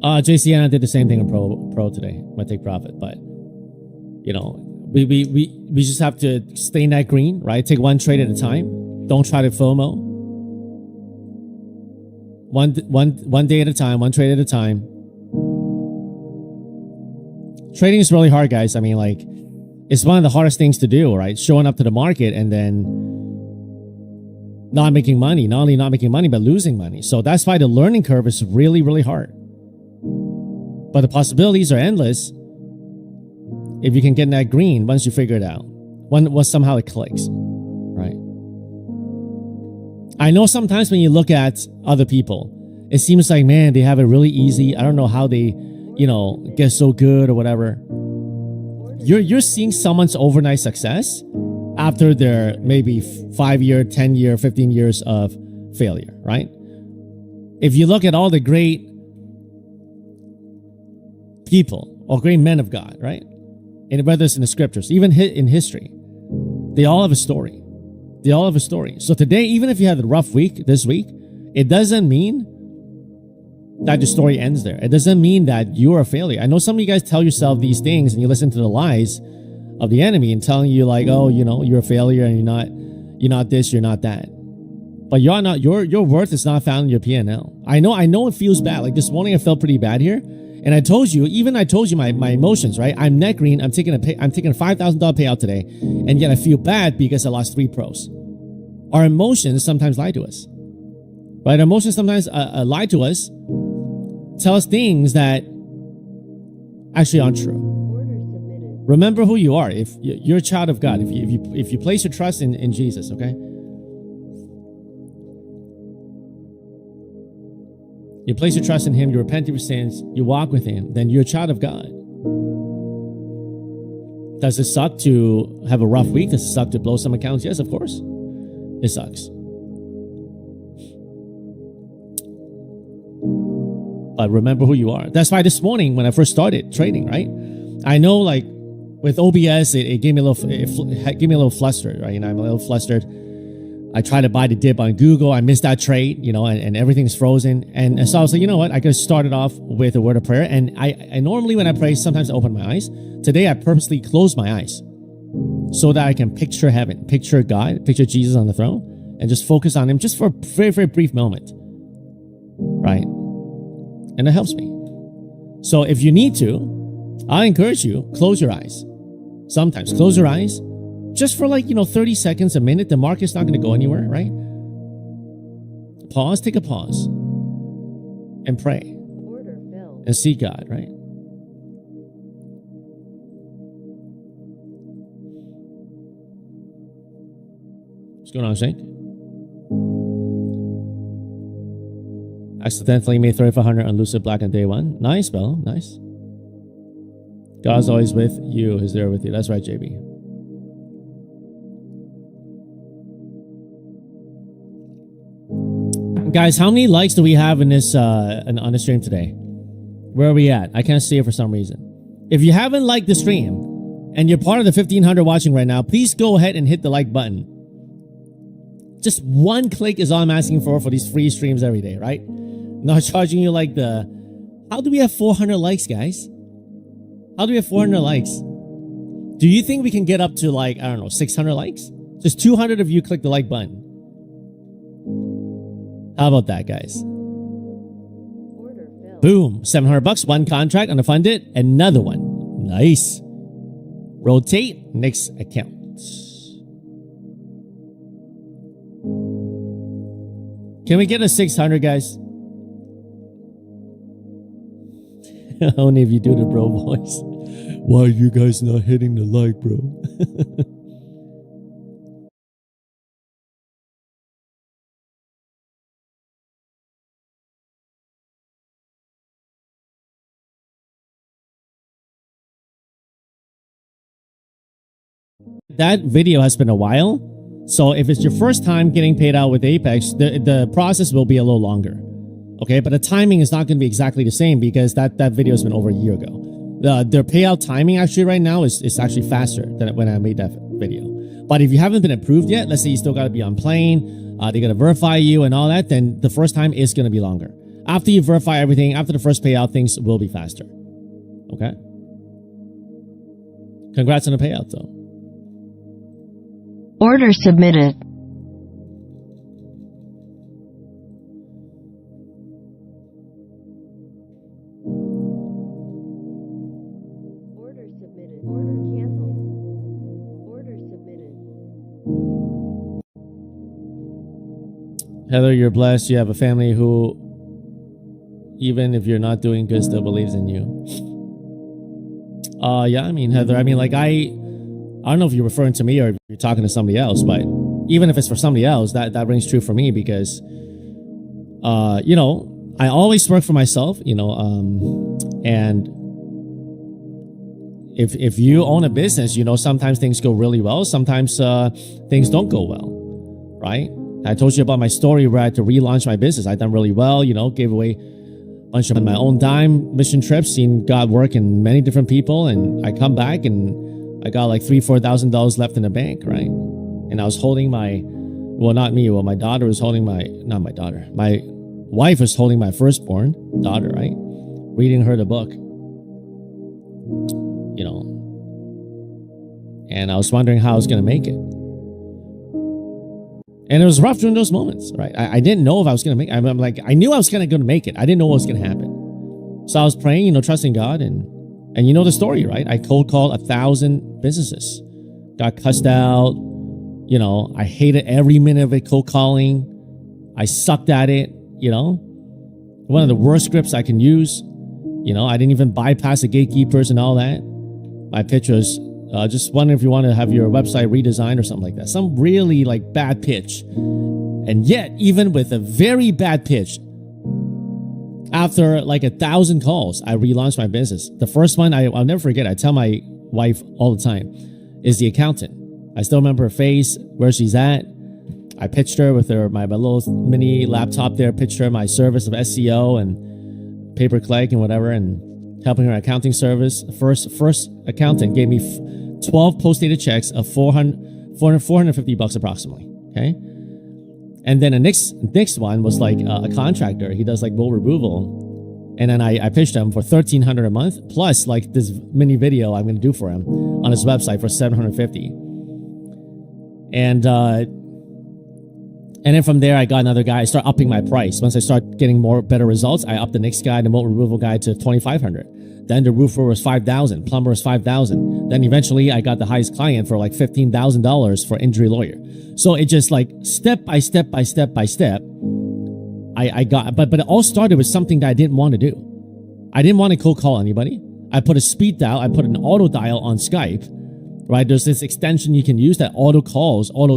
JCN did the same thing in Pro today. Might take profit, but you know, we just have to stay in that green, right? Take one trade at a time. Don't try to FOMO. One day at a time, one trade at a time. Trading is really hard, guys. I mean, like, it's one of the hardest things to do, right? Showing up to the market and then not making money. Not only not making money, but losing money. So that's why the learning curve is really, really hard. But the possibilities are endless if you can get in that green once you figure it out. Once somehow it clicks, right? I know sometimes when you look at other people, it seems like, man, they have it really easy. I don't know how they, you know, get so good or whatever. You're seeing someone's overnight success after their maybe 5-year, 10-year, 15 years of failure, right? If you look at all the great people or great men of God, right? And whether it's in the scriptures, even in history, they all have a story. They all have a story. So today, even if you had a rough week this week, it doesn't mean that the story ends there. It doesn't mean that you're a failure. I know some of you guys tell yourself these things and you listen to the lies of the enemy and telling you like, oh, you know, you're a failure and you're not this, you're not that. But you're not, your worth is not found in your P&L. I know it feels bad. Like this morning I felt pretty bad here. And I told you my emotions, right? I'm net green. I'm taking a $5,000 payout today. And yet I feel bad because I lost 3 pros. Our emotions sometimes lie to us, right? Our emotions sometimes lie to us, tell us things that actually aren't true. Remember who you are. If you're a child of God, if you place your trust in Jesus, okay? You place your trust in Him, you repent of your sins, you walk with Him, then you're a child of God. Does it suck to have a rough week? Does it suck to blow some accounts? Yes, of course. It sucks. But remember who you are. That's why this morning when I first started trading, right? I know like with OBS, it gave me a little flustered, right? And I'm a little flustered. I tried to buy the dip on Google. I missed that trade, you know, and everything's frozen. And so I was like, you know what? I could start it off with a word of prayer. And I normally when I pray, sometimes I open my eyes. Today, I purposely close my eyes so that I can picture heaven, picture God, picture Jesus on the throne, and just focus on Him just for a very, very brief moment, right? And it helps me. So if you need to, I encourage you, close your eyes. Sometimes close your eyes. Just for like, 30 seconds, a minute, the market's not going to go anywhere, right? Pause, take a pause, and pray. And see God, right? What's going on, Shank? Accidentally made 3,500 on Lucid Black on day 1. Nice, Bella, nice. God's always with you. He's there with you. That's right, JB. Guys, how many likes do we have in this on the stream today? Where are we at? I can't see it for some reason. If you haven't liked the stream and you're part of the 1,500 watching right now, please go ahead and hit the like button. Just one click is all I'm asking for these free streams every day, right? Not charging you like how do we have 400 likes, guys? How do we have 400 likes? Do you think we can get up to 600 likes? Just 200 of you click the like button. How about that, guys? Boom. $700, one contract unfunded, another one. Nice. Rotate, next account. Can we get a 600, guys? Only if you do the bro voice. Why are you guys not hitting the like, bro? That video has been a while, so if it's your first time getting paid out with Apex, the process will be a little longer. Okay, but the timing is not going to be exactly the same because that video has been over a year ago. Their payout timing actually right now is actually faster than when I made that video. But if you haven't been approved yet, let's say you still got to be on plane, they got to verify you and all that, then the first time is going to be longer. After you verify everything, after the first payout, things will be faster. Okay? Congrats on the payout, though. Order submitted. Order submitted. Order canceled. Order submitted. Heather, you're blessed. You have a family who, even if you're not doing good, still believes in you. Yeah, I mean, Heather, I mean, like, I don't know if you're referring to me or if you're talking to somebody else, but even if it's for somebody else, that rings true for me because, you know, I always work for myself, you know, and if you own a business, you know, sometimes things go really well, sometimes things don't go well, right? I told you about my story where I had to relaunch my business. I done really well, you know, gave away a bunch of my own dime mission trips, seen God work in many different people, and I come back and I got like $3,000-$4,000 left in the bank, right? And I was holding my, well, not me, well, my daughter was holding my wife was holding my firstborn daughter, right? Reading her the book, you know, and I was wondering how I was going to make it. And it was rough during those moments, right? I didn't know if I was going to make it. I'm like, I knew I was going to make it. I didn't know what was going to happen. So I was praying, you know, trusting God, and you know the story, right? I cold called 1,000 businesses, got cussed out. You know, I hated every minute of it, cold calling. I sucked at it, you know. One of the worst scripts I can use. You know, I didn't even bypass the gatekeepers and all that. My pitch was, just wondering if you want to have your website redesigned or something like that. Some really like bad pitch. And yet, even with a very bad pitch, after like 1,000 calls, I relaunched my business. The first one, I'll never forget. I tell my wife all the time, is the accountant. I still remember her face, where she's at. I pitched her with my little mini laptop there, pitched her my service of SEO and pay-per-click and whatever, and helping her accounting service. First accountant gave me 12 post-dated checks of $450 approximately. Okay. And then the next one was like a contractor. He does like mold removal. And then I pitched him for $1,300 a month, plus like this mini video I'm going to do for him on his website for $750. And then from there, I got another guy. I started upping my price. Once I start getting better results, I upped the next guy, the mold removal guy, to $2,500. Then the roofer was $5,000, plumber was $5,000. Then eventually I got the highest client for like $15,000 for injury lawyer. So it just like step by step by step by step, I got, but it all started with something that I didn't want to do. I didn't want to cold call anybody. I put a speed dial, I put an auto dial on Skype, right? There's this extension you can use that auto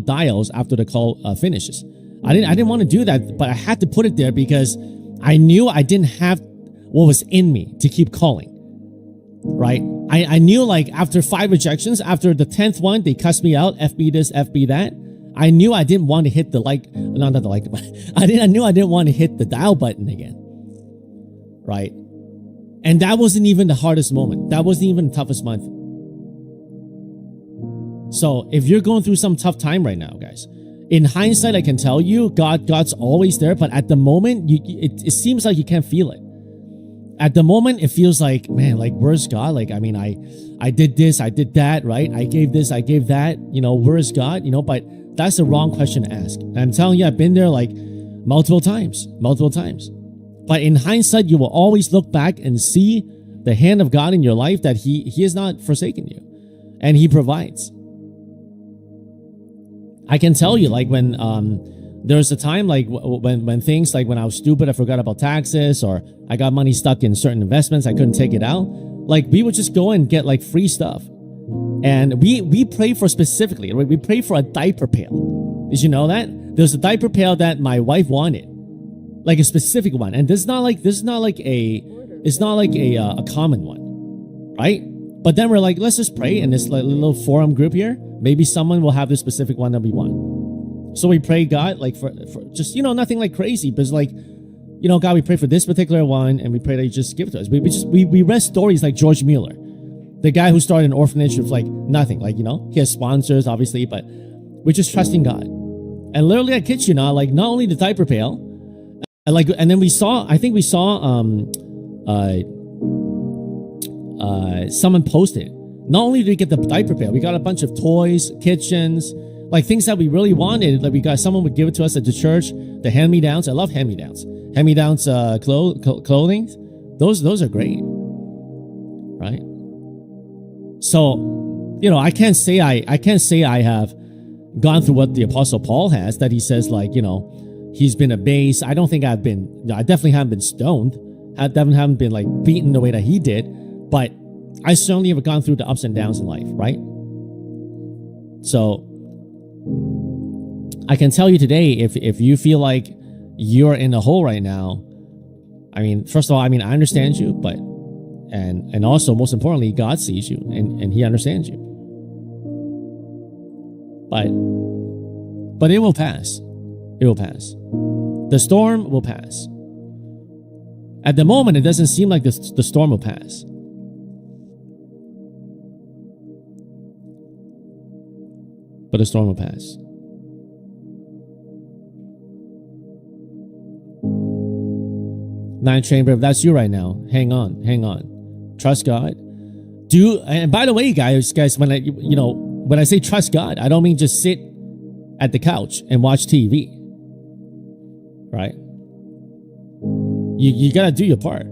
dials after the call finishes. I didn't want to do that, but I had to put it there because I knew I didn't have what was in me to keep calling. Right? I knew like after 5 rejections, after the 10th one, they cussed me out, FB this, FB that. I knew I didn't want to hit the I knew I didn't want to hit the dial button again. Right? And that wasn't even the hardest moment. That wasn't even the toughest month. So if you're going through some tough time right now, guys, in hindsight, I can tell you, God's always there, but at the moment, it seems like you can't feel it. At the moment, it feels like, man, like, where's God? Like, I mean, I did this, I did that, right? I gave this, I gave that, you know, where is God? You know, but that's the wrong question to ask. And I'm telling you, I've been there like multiple times. But in hindsight, you will always look back and see the hand of God in your life, that He has not forsaken you, and He provides. I can tell you, like, when there was a time like when things like when I was stupid, I forgot about taxes, or I got money stuck in certain investments, I couldn't take it out. Like, we would just go and get like free stuff, and we pray for specifically. Right? We pray for a diaper pail. Did you know that there's a diaper pail that my wife wanted, like a specific one, and this is not like a common one, right? But then we're like, let's just pray in this like little forum group here. Maybe someone will have this specific one that we want. So we pray God, like for just, you know, nothing like crazy, but it's like, you know, God, we pray for this particular one, and we pray that you just give it to us. We read stories like George Mueller, the guy who started an orphanage with like nothing, like, you know, he has sponsors obviously, but we're just trusting God. And literally, I kid you not, like not only the diaper pail, and then we saw, I think we saw someone posted. Not only did we get the diaper pail, we got a bunch of toys, kitchens, like things that we really wanted. Like we got, someone would give it to us at the church. The hand-me-downs. I love hand-me-downs. Hand-me-downs clothing. Those are great, right? So, you know, I can't say I have gone through what the Apostle Paul has, that he says, like, you know, he's been abased. I don't think I definitely haven't been stoned. I definitely haven't been like beaten the way that he did, but I certainly have gone through the ups and downs in life, right? So I can tell you today, if you feel like you're in a hole right now, I mean, first of all, I mean, I understand you, but and also most importantly, God sees you and he understands you. But it will pass. It will pass. The storm will pass. At the moment, it doesn't seem like the storm will pass. But the storm will pass. Nine Chamber, if that's you right now, hang on. Trust God. And by the way, guys, when I say trust God, I don't mean just sit at the couch and watch TV. Right? You gotta do your part.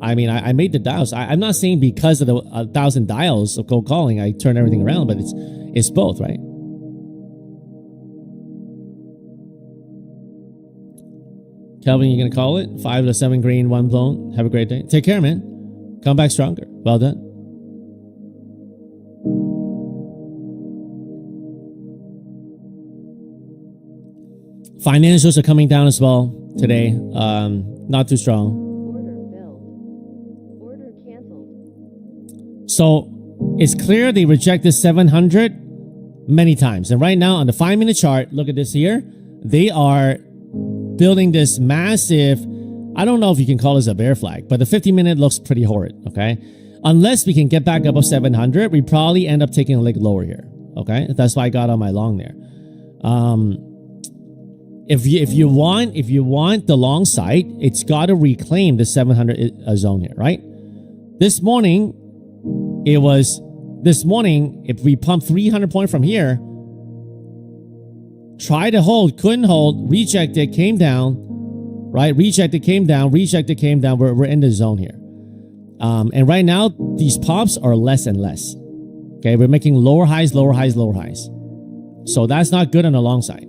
I mean, I made the dials. I'm not saying because of the 1,000 dials of cold calling, I turn everything around, but it's both, right? Kelvin, you gonna call it? 5 to 7 green, 1 blown. Have a great day. Take care, man. Come back stronger. Well done. Financials are coming down as well today. Not too strong. Order filled. Order canceled. So it's clear they rejected 700 many times. And right now on the 5-minute chart, look at this here. They are building this massive, I don't know if you can call this a bear flag, but the 50-minute looks pretty horrid, okay? Unless we can get back up of 700, we probably end up taking a leg lower here, okay? That's why I got on my long there. If you want the long side, it's got to reclaim the 700 zone here, right? This morning, if we pump 300 point from here, try to hold, couldn't hold, rejected, came down, right? Rejected, came down, rejected, came down. We're in the zone here. And right now, these pops are less and less. Okay, we're making lower highs, lower highs, lower highs. So that's not good on the long side.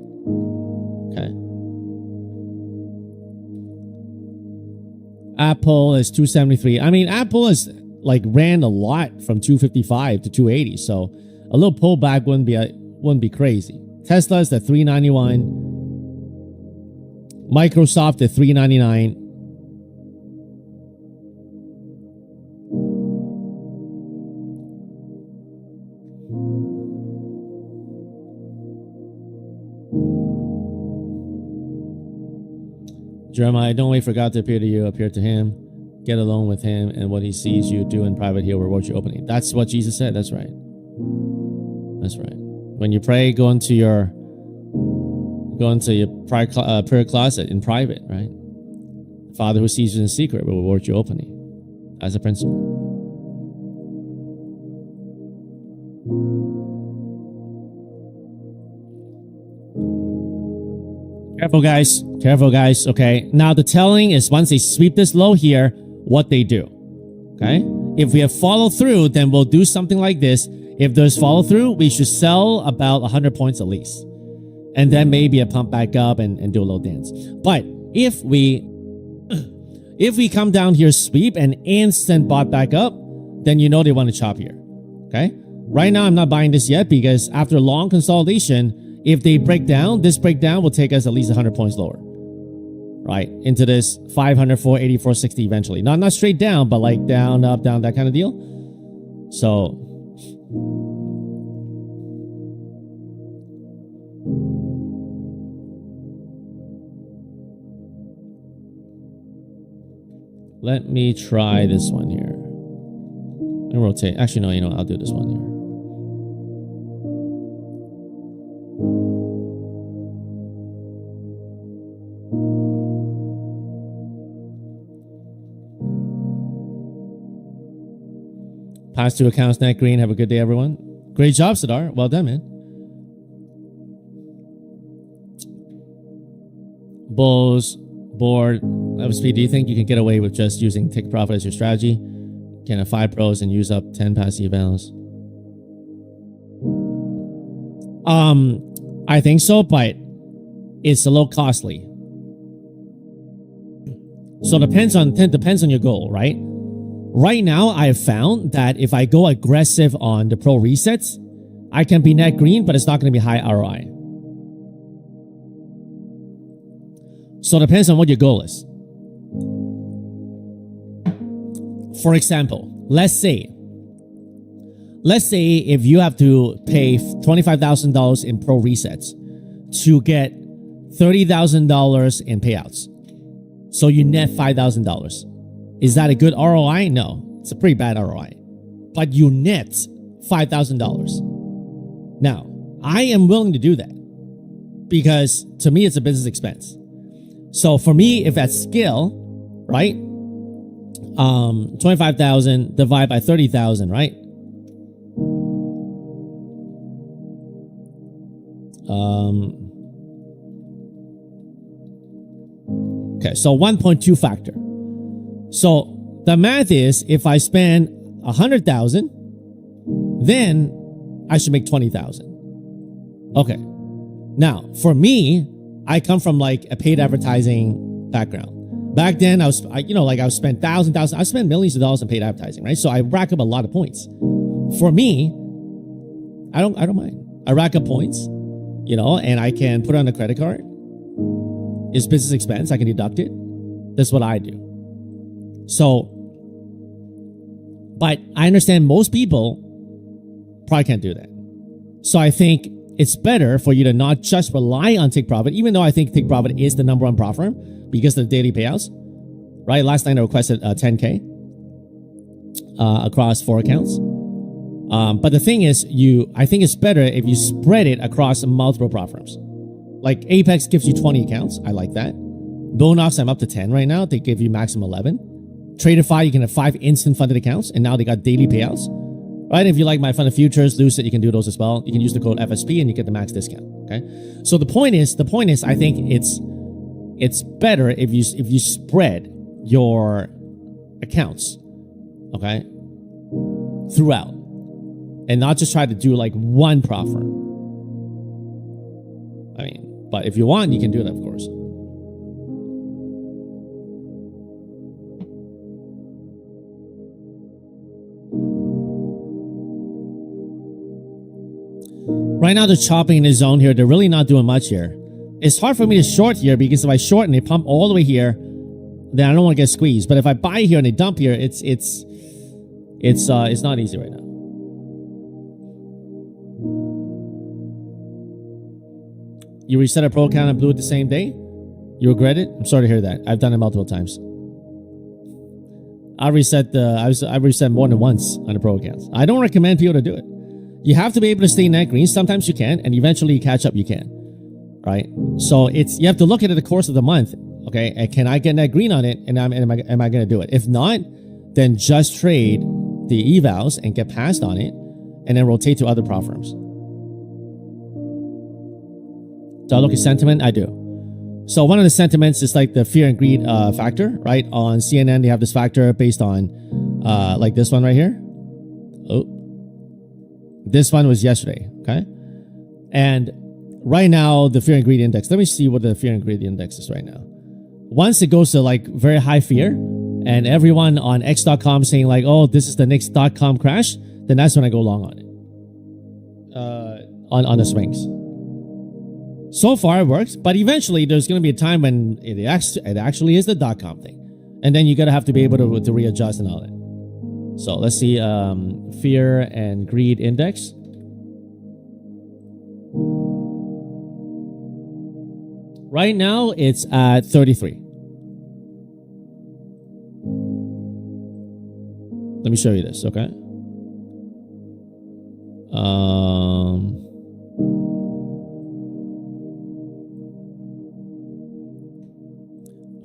Okay. Apple is 273. I mean, Apple is like ran a lot from 255 to 280. So a little pullback wouldn't be crazy. Tesla is at 391. Microsoft at 399. Jeremiah, don't wait for God to appear to you, appear to him. Get alone with him, and what he sees you do in private, he'll reward you openly. That's what Jesus said. That's right. That's right. When you pray, go into your prayer closet in private, right? Father who sees you in secret will reward you openly. As a principle. Careful, guys. Careful, guys. Okay. Now, the telling is once they sweep this low here, what they do. Okay. If we have follow through, then we'll do something like this. If there's follow through, we should sell about 100 points at least. And then maybe a pump back up and do a little dance. But if we come down here, sweep, and instant bought back up, then you know they want to chop here. Okay. Right now, I'm not buying this yet because after long consolidation, if they break down, this breakdown will take us at least 100 points lower, right? Into this 500, 480, 460 eventually. Not straight down, but like down, up, down, that kind of deal. So, let me try this one here. And rotate. Actually, no, I'll do this one here. Past 2 accounts, net green. Have a good day, everyone. Great job, Sadar. Well done, man. Bulls, board, FSP. Do you think you can get away with just using take profit as your strategy? Can have 5 pros and use up 10 passive evals? I think so, but it's a little costly. So depends on your goal, right? Right now, I have found that if I go aggressive on the pro resets, I can be net green, but it's not going to be high ROI. So it depends on what your goal is. For example, let's say if you have to pay $25,000 in pro resets to get $30,000 in payouts. So you net $5,000. Is that a good ROI? No, it's a pretty bad ROI. But you net $5,000. Now, I am willing to do that because to me, it's a business expense. So for me, if at scale, right? 25,000 divided by 30,000, right? Okay, so 1.2 factor. So the math is if I spend 100,000, then I should make 20,000. Okay. Now, for me, I come from like a paid advertising background. Back then, I spent thousands, I spent millions of dollars in paid advertising, right? So I rack up a lot of points. For me, I don't mind. I rack up points, and I can put it on a credit card. It's business expense. I can deduct it. That's what I do. So, but I understand most people probably can't do that. So I think it's better for you to not just rely on Take Profit, even though I think Take Profit is the number one prop firm because of the daily payouts. Right? Last night I requested 10K across 4 accounts. But the thing is, I think it's better if you spread it across multiple prop firms. Like Apex gives you 20 accounts. I like that. Bonox, I'm up to 10 right now. They give you maximum 11. Traderify, you can have 5 instant funded accounts, and now they got daily payouts. Right? If you like my funded futures, Lucid, you can do those as well. You can use the code FSP and you get the max discount. Okay. So the point is, I think it's better if you spread your accounts, okay, throughout, and not just try to do like one prop firm. I mean, but if you want, you can do that, of course. Right now, they're chopping in the zone here. They're really not doing much here. It's hard for me to short here because if I short and they pump all the way here, then I don't want to get squeezed. But if I buy here and they dump here, it's not easy right now. You reset a pro account and blew it the same day? You regret it? I'm sorry to hear that. I've done it multiple times. I reset more than once on the pro accounts. I don't recommend people to do it. You have to be able to stay net green. Sometimes you can, and eventually you catch up, you can. Right? So you have to look at it the course of the month. Okay, and can I get net green on it? And am I going to do it? If not, then just trade the evals and get passed on it, and then rotate to other prop firms. Do I look at sentiment? I do. So one of the sentiments is like the fear and greed factor, right? On CNN, they have this factor based on like this one right here. Oh, this one was yesterday, okay? And right now, the fear and greed index, let me see what the fear and greed index is right now. Once it goes to like very high fear, and everyone on X.com saying like, oh, this is the next .com crash, then that's when I go long on it. On the swings. So far it works, but eventually there's going to be a time when it actually is the .com thing. And then you got to have to be able to readjust and all that. So let's see, fear and greed index. Right now it's at 33. Let me show you this, okay?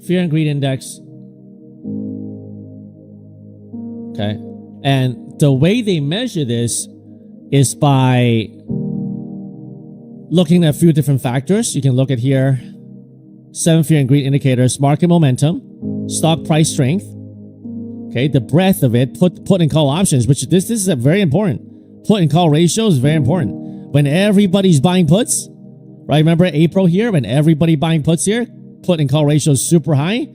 Fear and greed index. Okay. And the way they measure this is by looking at a few different factors. You can look at here, 7 fear and greed indicators, market momentum, stock price strength, okay, the breadth of it, put and call options, which this is a very important. Put and call ratio is very important. When everybody's buying puts, right? Remember April here, when everybody buying puts here, put and call ratio is super high.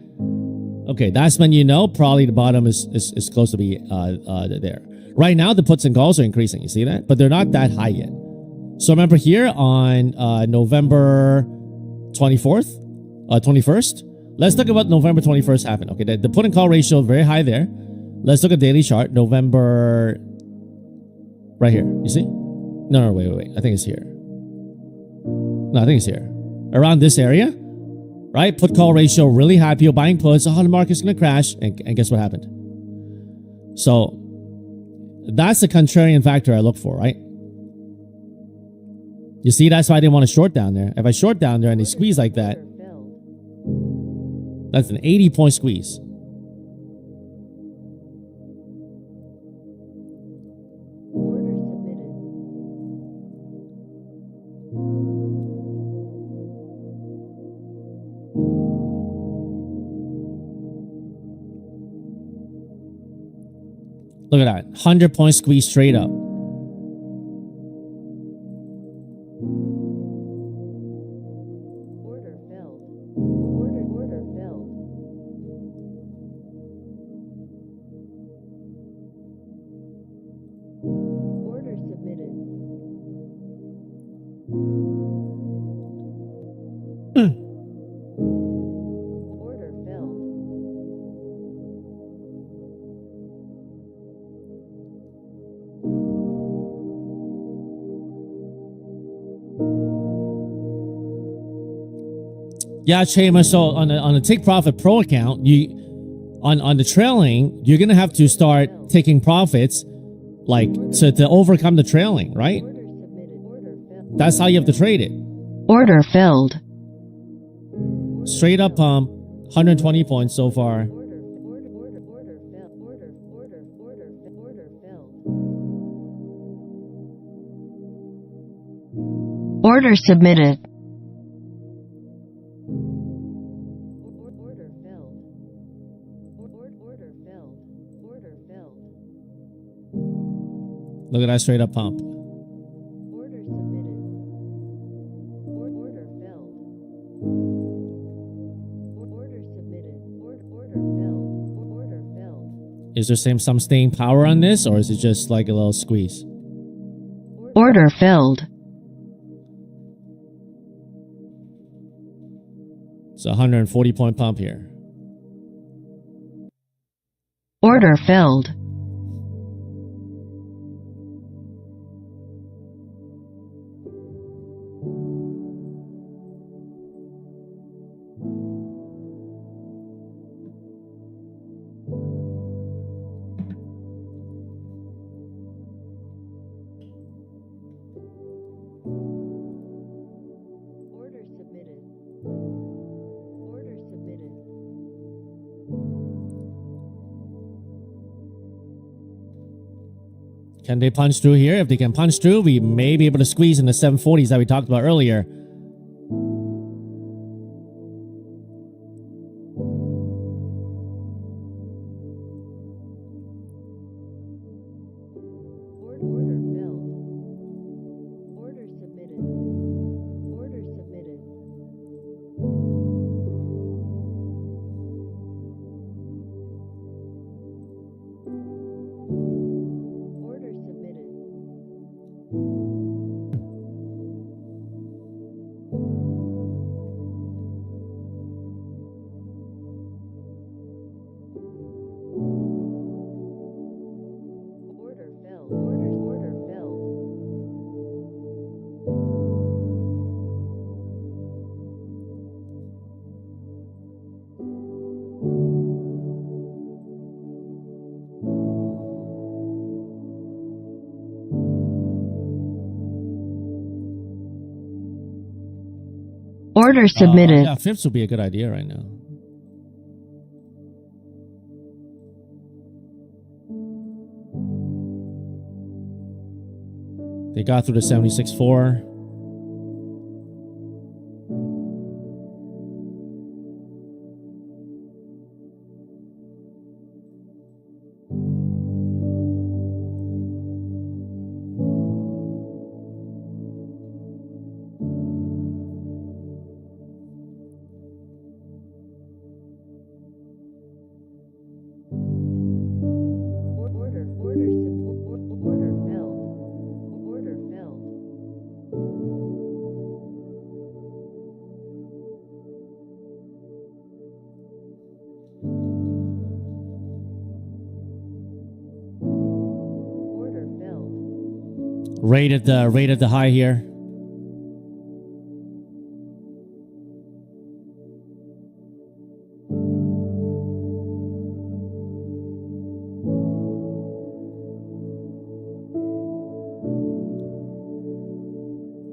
Okay, that's when you know probably the bottom is close to be there. Right now, the puts and calls are increasing. You see that? But they're not that high yet. So remember here on November 24th, 21st. Let's look at what November 21st happened. Okay, the put and call ratio very high there. Let's look at daily chart. November, right here. You see? No, wait. I think it's here. No, I think it's here. Around this area, right? Put call ratio really high. People buying puts. Oh, the market's going to crash. And guess what happened? So that's the contrarian factor I look for, right? You see, that's why I didn't want to short down there. If I short down there and they squeeze like that, that's an 80-point squeeze. Look at that, 100-point squeeze straight up. Order filled. Order filled. Order submitted. Order filled. Yeah, Chema. So on the Take Profit Pro account, on the trailing, you're gonna have to start taking profits, like to overcome the trailing, right? Order submitted. Order filled. That's how you have to trade it. Order filled. Straight up pump, 120 points so far. Order filled. Order filled. Order submitted. Order filled. Order filled. Order filled. Look at that straight up pump. Order submitted. Order filled. Order submitted. Order filled. Order filled. Is there some staying power on this, or is it just like a little squeeze? Order filled. It's a 140-point pump here. Order filled. Order submitted. Order submitted. Can they punch through here? If they can punch through, we may be able to squeeze in the 740s that we talked about earlier. Order filled. Order submitted. Order submitted. Order submitted. Order filled. Order filled. Order submitted. Yeah, flips would be a good idea right now. They got through the 76.4. Order filled. 'Rated the high here.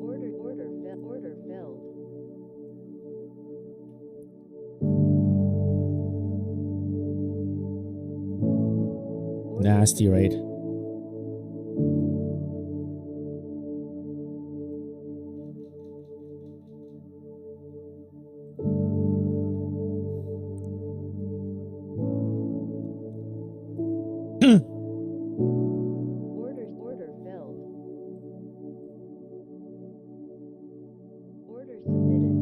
Order filled. Nasty rate. Order filled. Order submitted.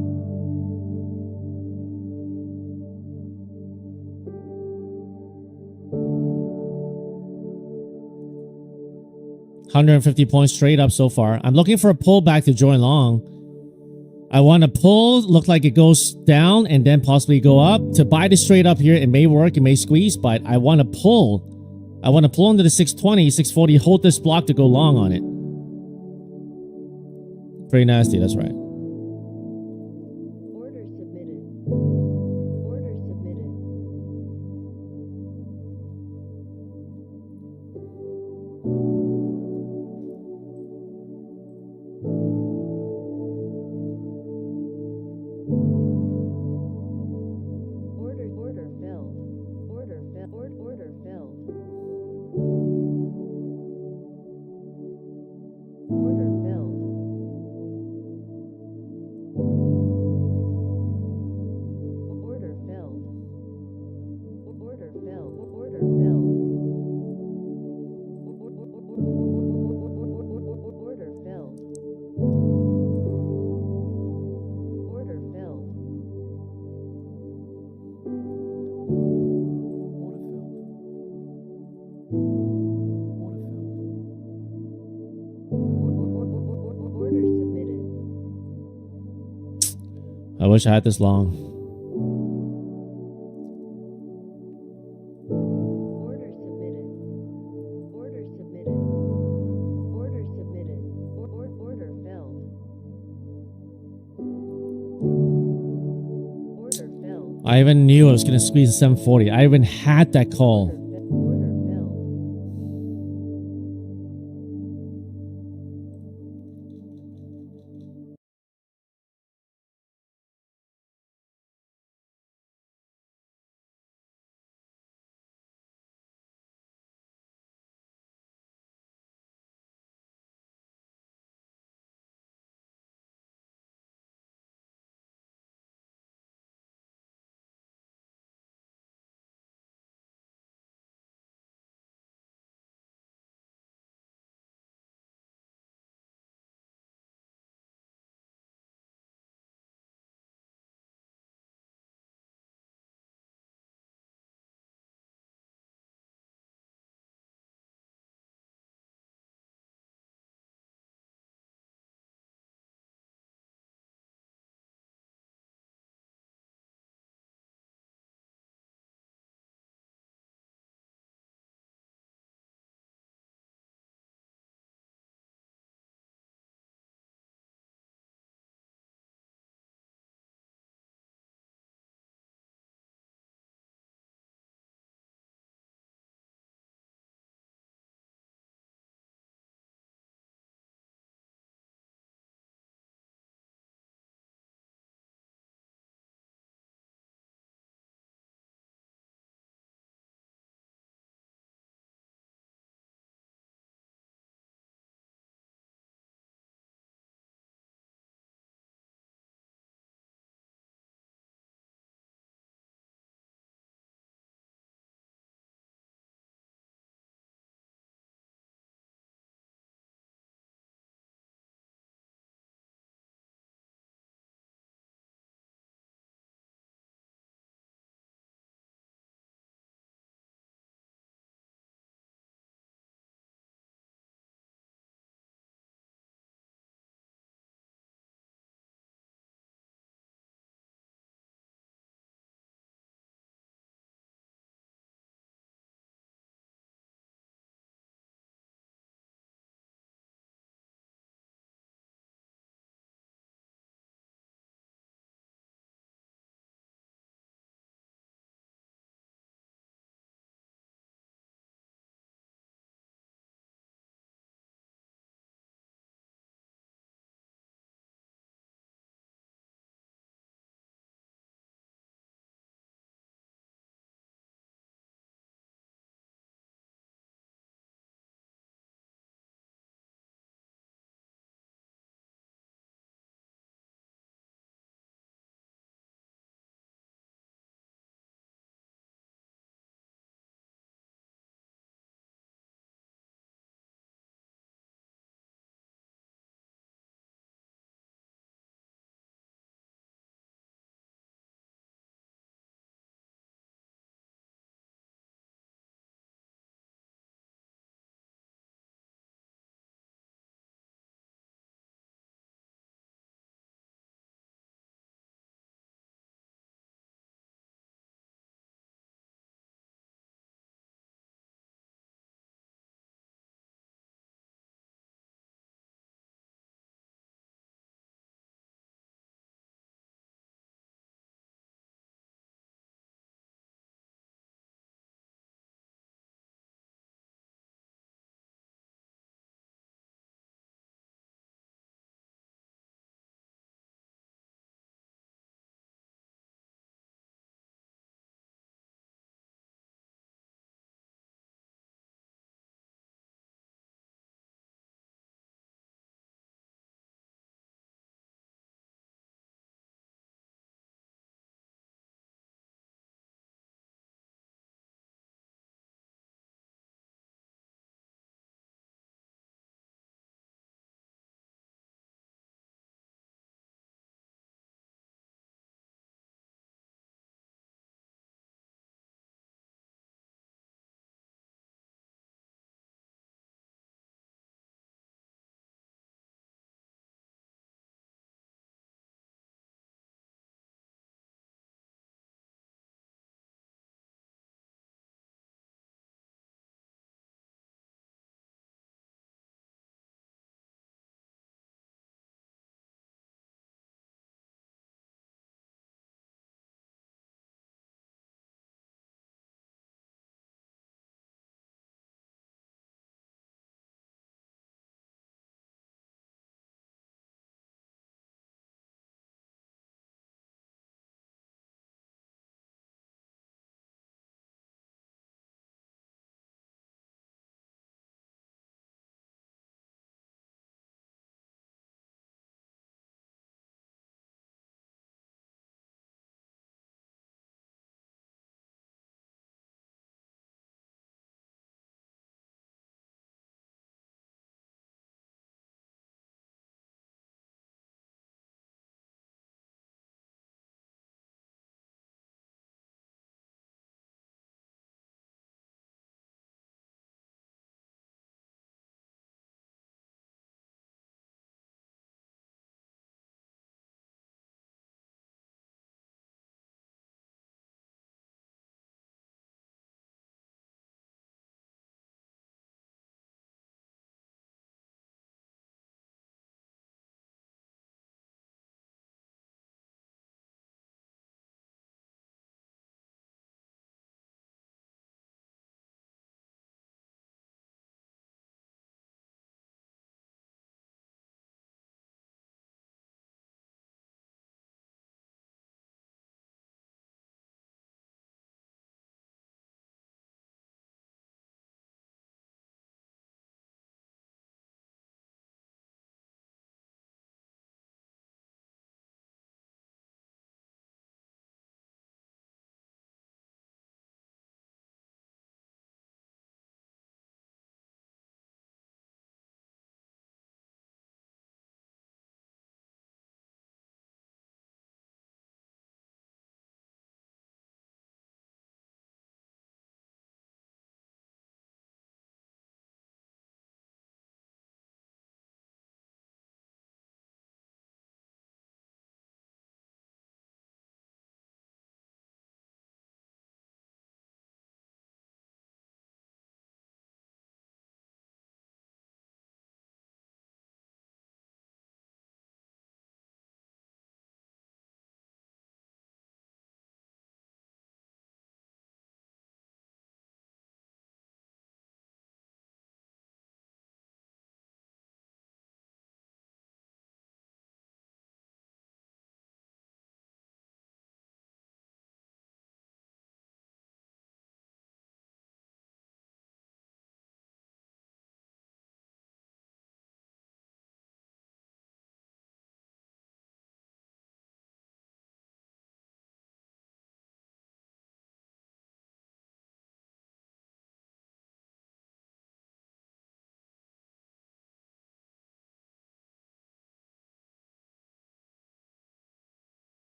$150 straight up so far. I'm looking for a pullback to join long. I want to pull, look like it goes down and then possibly go up. To buy the straight up here, it may work, it may squeeze, but I want to pull. I want to pull into the 620, 640, hold this block to go long on it. Pretty nasty, that's right. Order submitted. Order submitted. Order filled. Order filled. Order filled. Order filled. Order filled. Order filled. Order filled. Order filled. Order filled. Order submitted. I wish I had this long. Order submitted. Order submitted. Order submitted. Order filled. Order filled. I even knew I was going to squeeze a 740. I even had that call.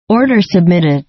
Order submitted.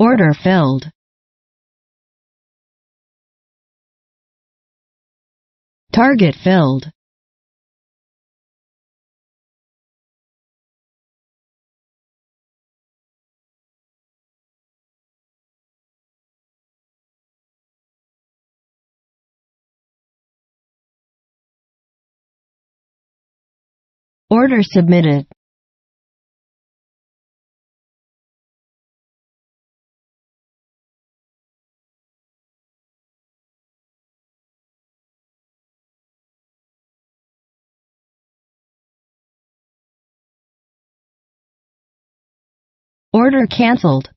Order filled. Target filled. Order submitted. Order cancelled.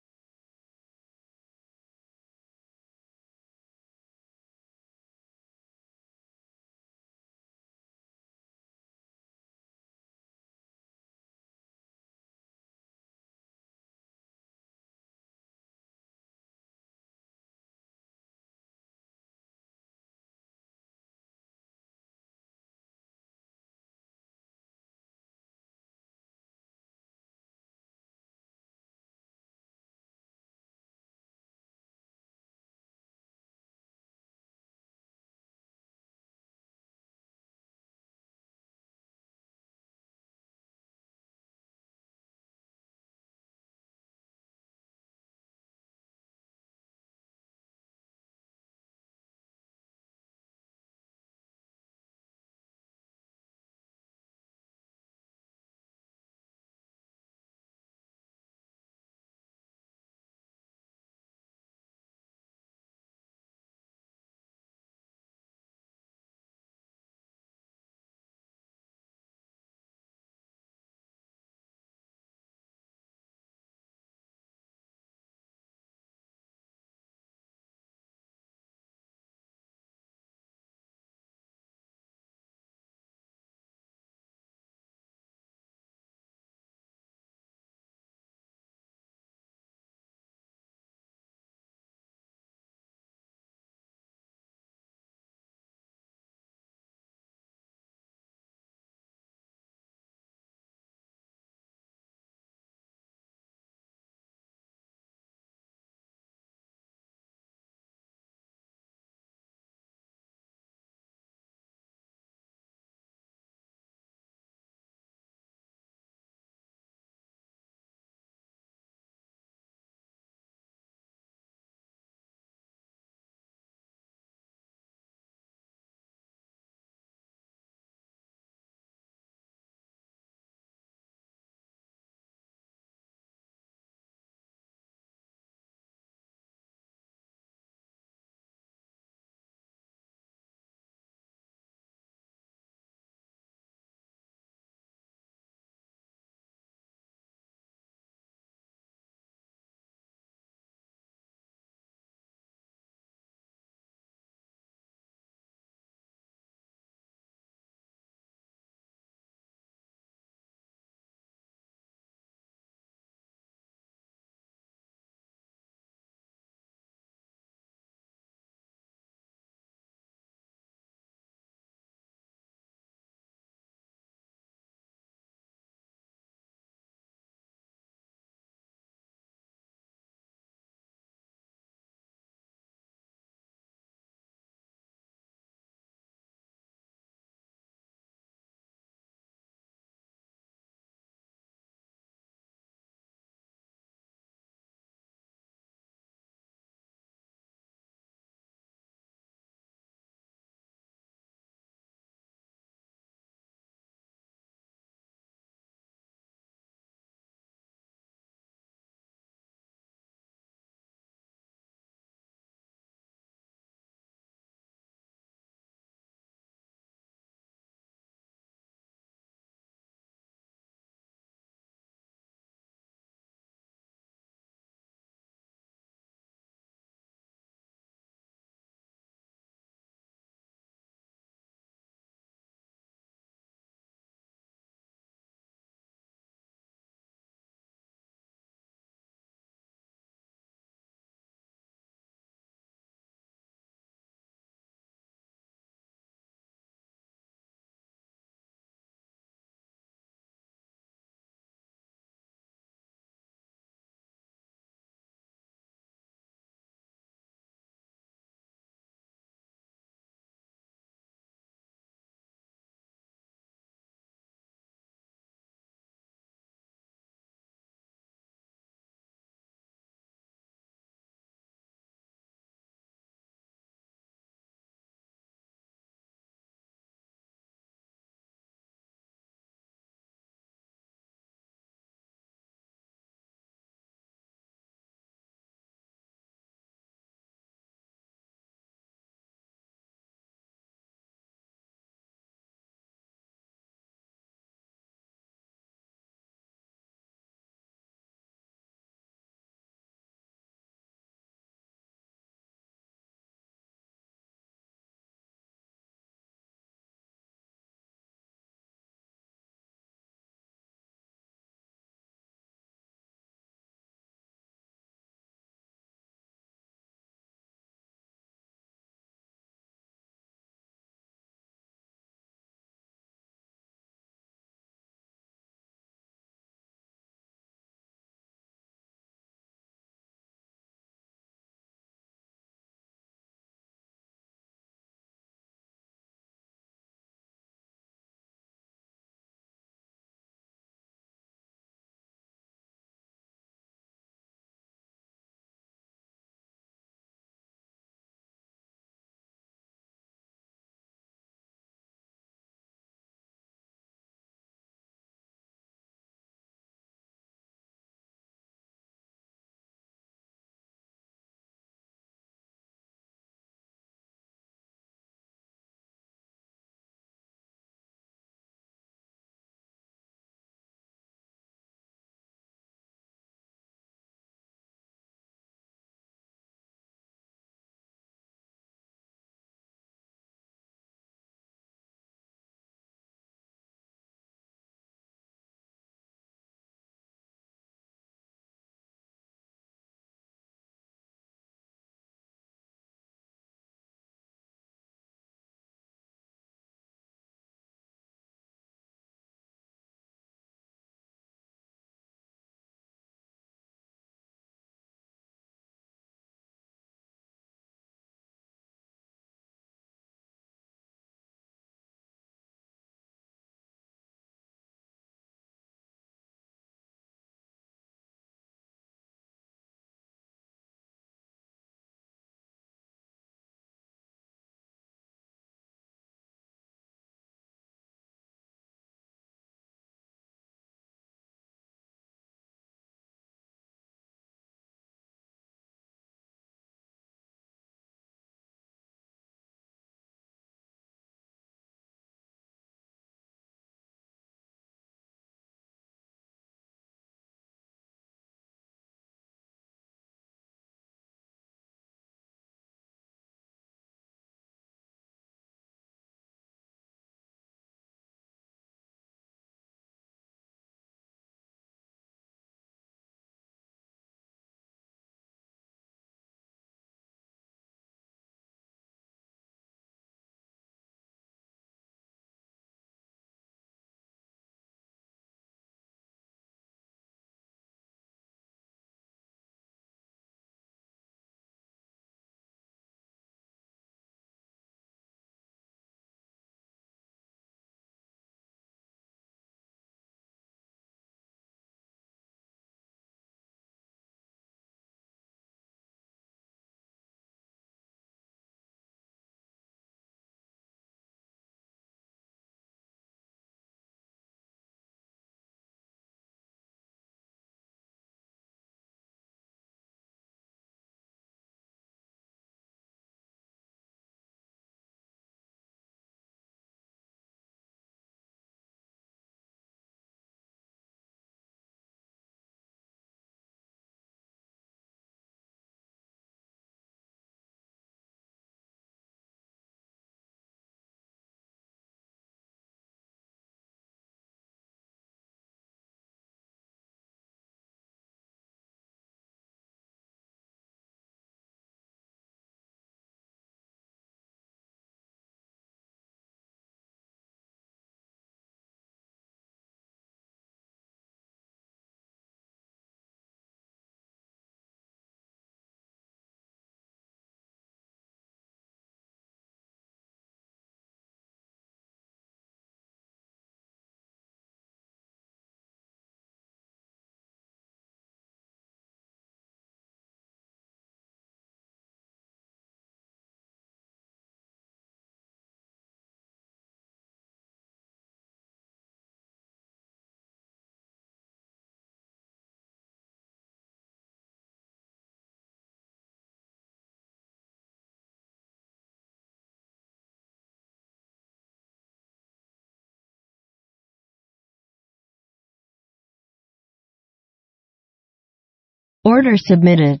Order submitted.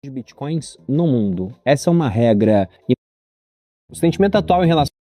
De bitcoins no mundo. Essa é uma regra. O sentimento atual em relação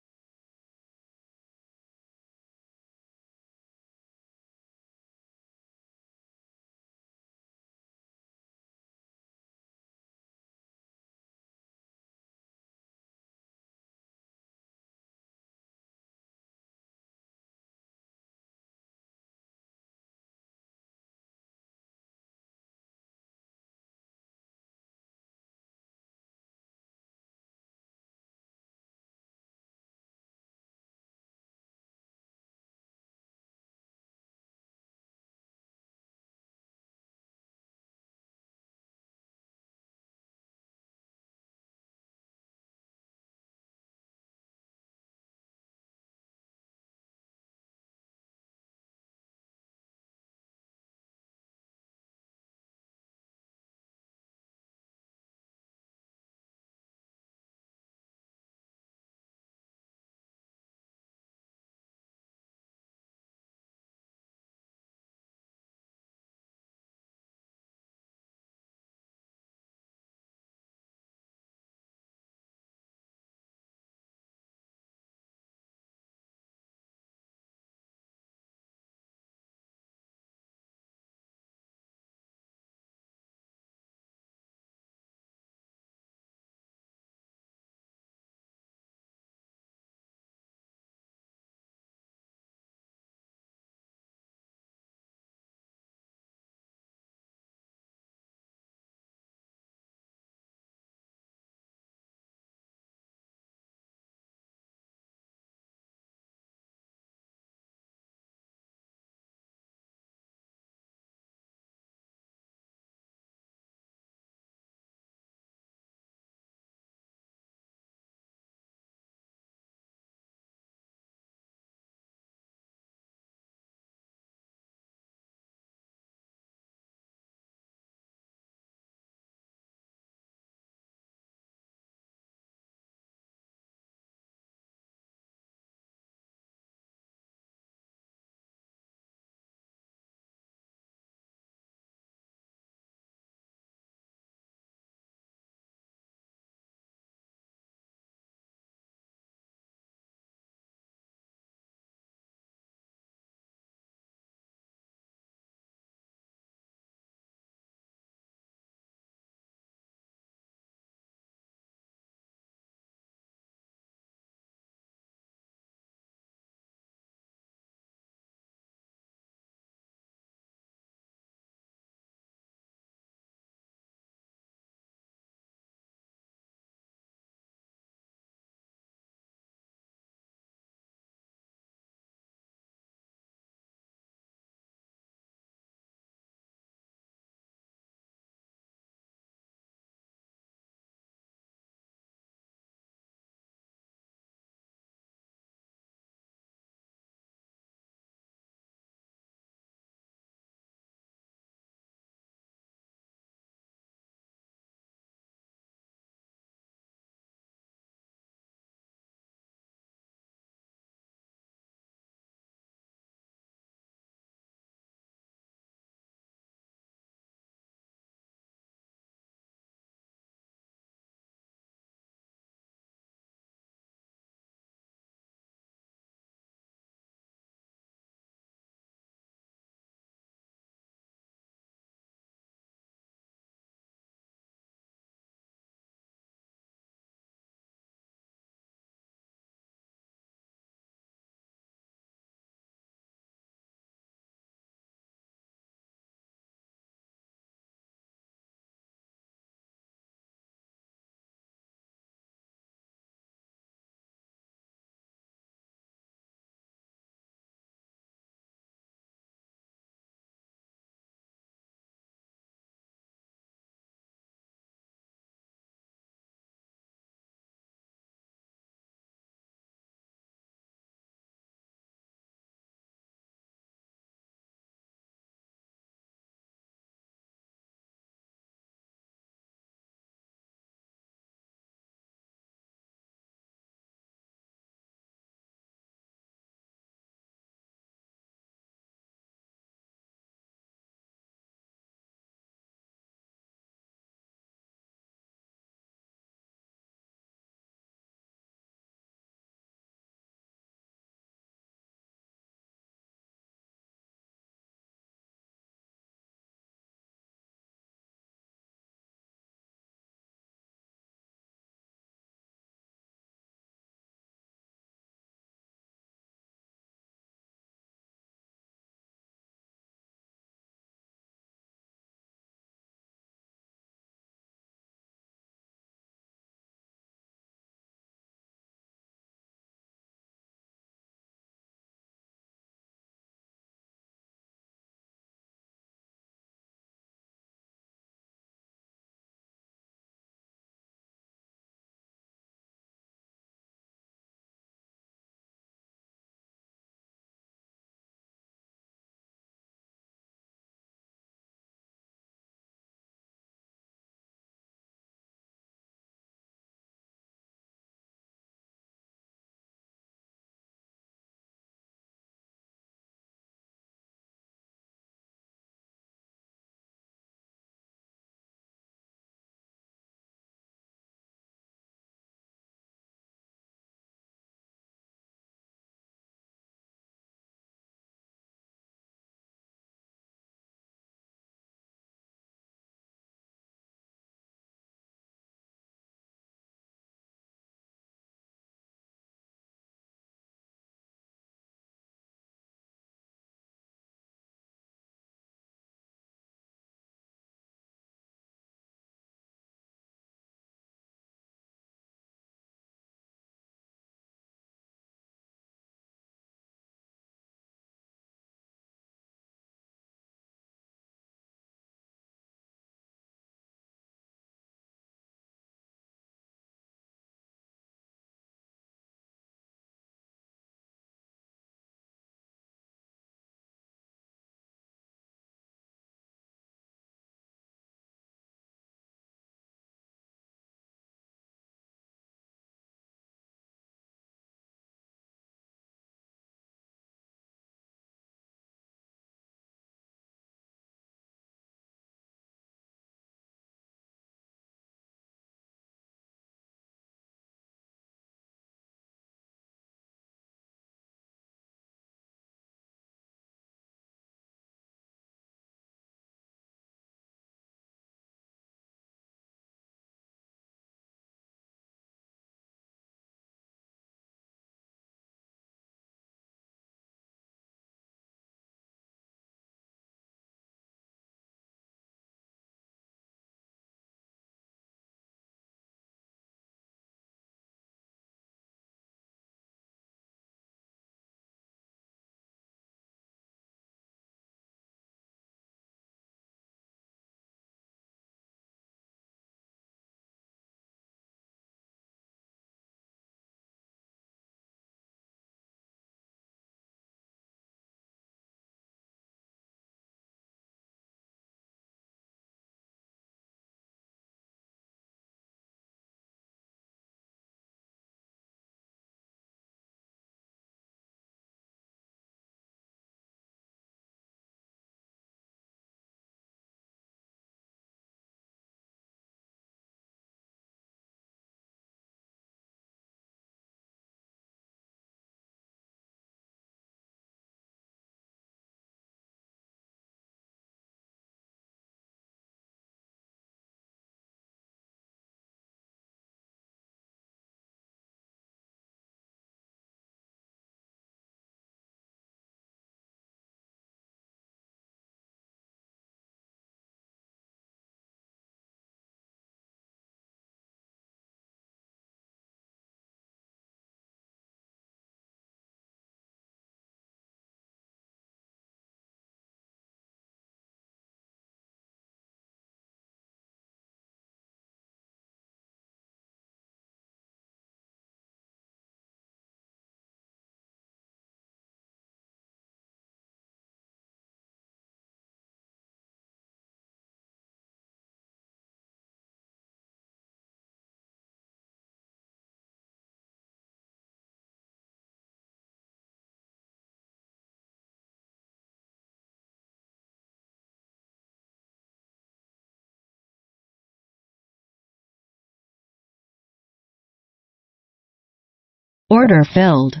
Order filled.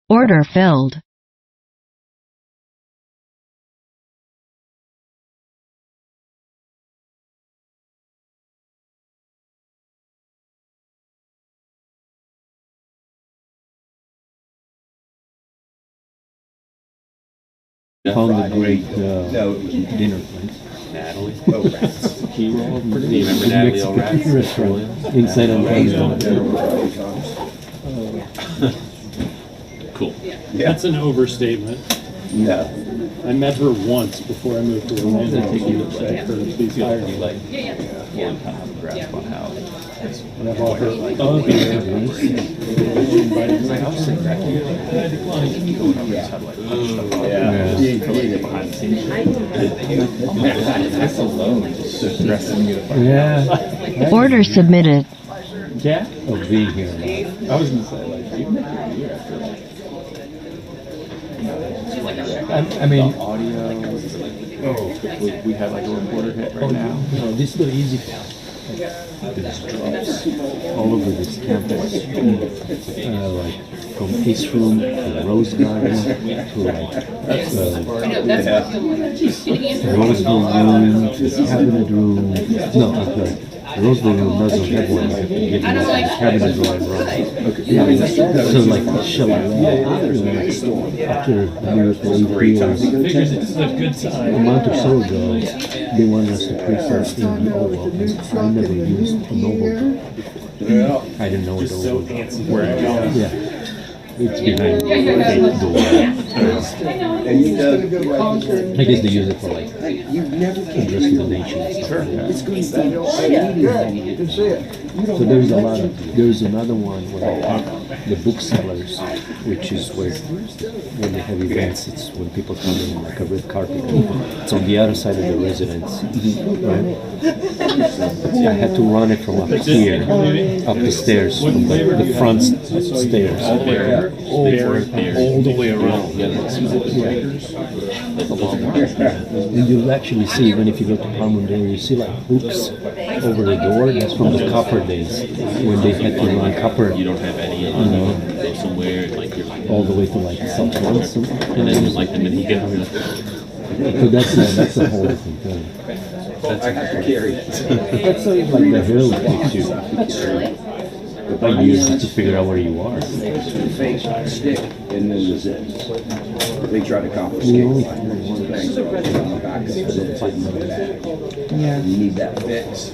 Order filled. Found a great dinner place. Natalie. Oh, rats. Kilo, pretty remember Natalie Mexican restaurant inside of Cool. That's an overstatement. No. I met her once before I moved to Orlando. She was like, for the please hire me. Like, fully kind of have a grasp on how. And I bought her a beer. Like, I was sitting back here, and I declined. Going over his head, like, punched up. Behind the scenes. That's alone just stressing me the fuck out. Yeah. Order submitted. Yeah? Of being here. I was going to say, like, you make a beer after like. I mean, Audio. We have like a reporter hit right now. this is the easy part. There's drops all over this campus. Like from East Room to Rose Garden to like Roseville Room to Cabinet Room. No, okay. Roseville Room doesn't have one. I have to get the Cabinet Room wrong. Okay. So like shall I after New York for 8 years, Figures it's a good a sign. month or so ago, they wanted us to pre-sell in the Oval, and I never used an Oval. I didn't know what the Oval was. Where it goes. Yeah. It's behind the door. I guess they use it for like address to the nation and stuff like that. So there's a lot of, there's another one where the booksellers, which is where when they have events, it's when people come in like a red carpet. It's on the other side of the residence, right? I had to run it from up here, up the stairs, from the front stairs. All the way around. And you'll actually see, even if you go to Palm Door, you see like hooks over the door. That's from the copper days, when they had to run copper, You don't have any, go somewhere, like, you're like, all the way to like South Bronson. and then like, and then you get over So that's a whole different thing. That's like the hill takes you like years to figure out where you are. Face on a stick, and then the zips. They try to We confiscate only like things on the back of the zips and the back. You need that fix.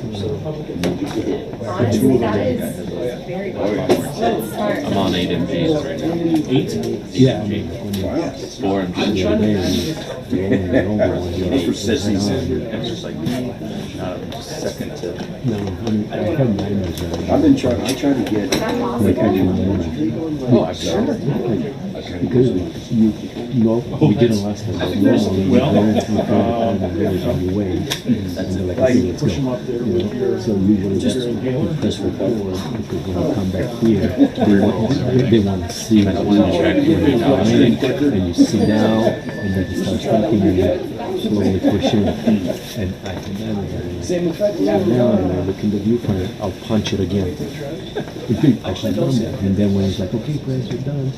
I'm on 8 MGs right now. 8? Yeah, I mean, when you 4 MGs. you're there, you're over when you're Those for sissies. It's just like, not a second to. No, I mean, I have nightmares already. I've been trying, I try to get, Like actual nightmares. Oh, I'm sure. Because you know, we didn't last time, but normally you go and you find the village on your way, and they're like, okay, let's go. You know? So usually that's you press record, because when you come back here, they want to see when you're and you sit down, and then you start talking, and you slowly push in. And I can never get it. Now when I look in the viewfinder, I'll punch it again. I should have done that. And then when it's like, okay, guys, you're done,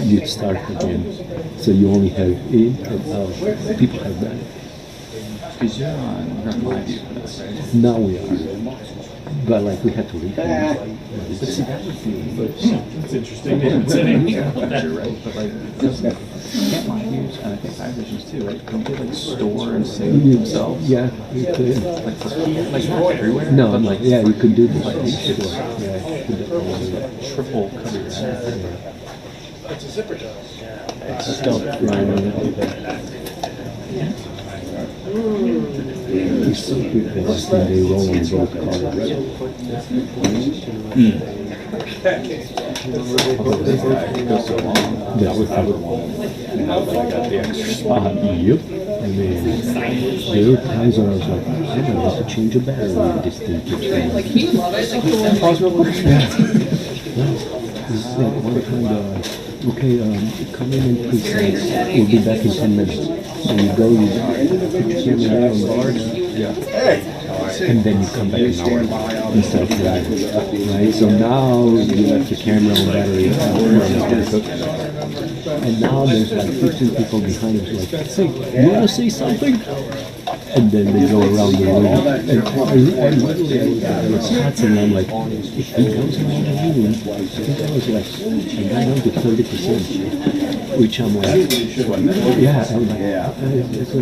you start again. So you only have in and out. People have done it. Because you're on live view for this, right? Now we are. But like we had to read. But see, that would be. It's interesting. They haven't said anything about that. You're right, but like, because you can't live views, and I think live visions too, right? Don't they like store and save themselves? Yeah, you could. Like not everywhere. No, but like yeah, you could do this. Like, Sure. it's Yeah, you could definitely. triple cover your head. It's just don't. It's so good that they roll on both cars. That was the one. Now that I got the extra spot. Yep. And then there were times when I was like, I'm gonna have to change a battery with this thing. Pause real quick. Yeah. This is like one time okay, come in and precise. We'll be back in 10 minutes. So you go, you put your camera there on guard, and then you come back an hour instead of 10 minutes. Right? So now you left the camera on battery and now there's like 15 people behind us like, hey, you want to say something? And then they go around the room. And I was touching them like, if he goes around the room, I think I was like, I got down to 30%, which I'm like, yeah, I'm like, it's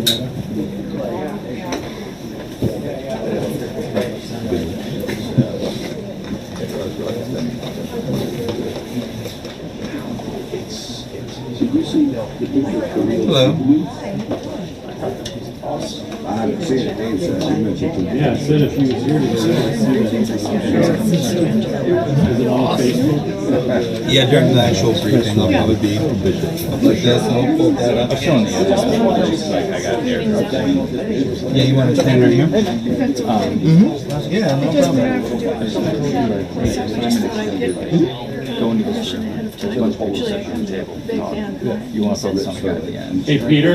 Hello. I haven't seen it. Dave said you mentioned to me. Yeah, I said if he was here today, is it on Facebook? Yeah, during the actual briefing, I'll probably be like this, and I'll pull that up. I'm showing the other stuff. I got here. Yeah, you want to stand right here? Yeah, no problem. Go into this room. There's a bunch of people sitting at the table. You want to focus on the guy at the end. Hey, Peter,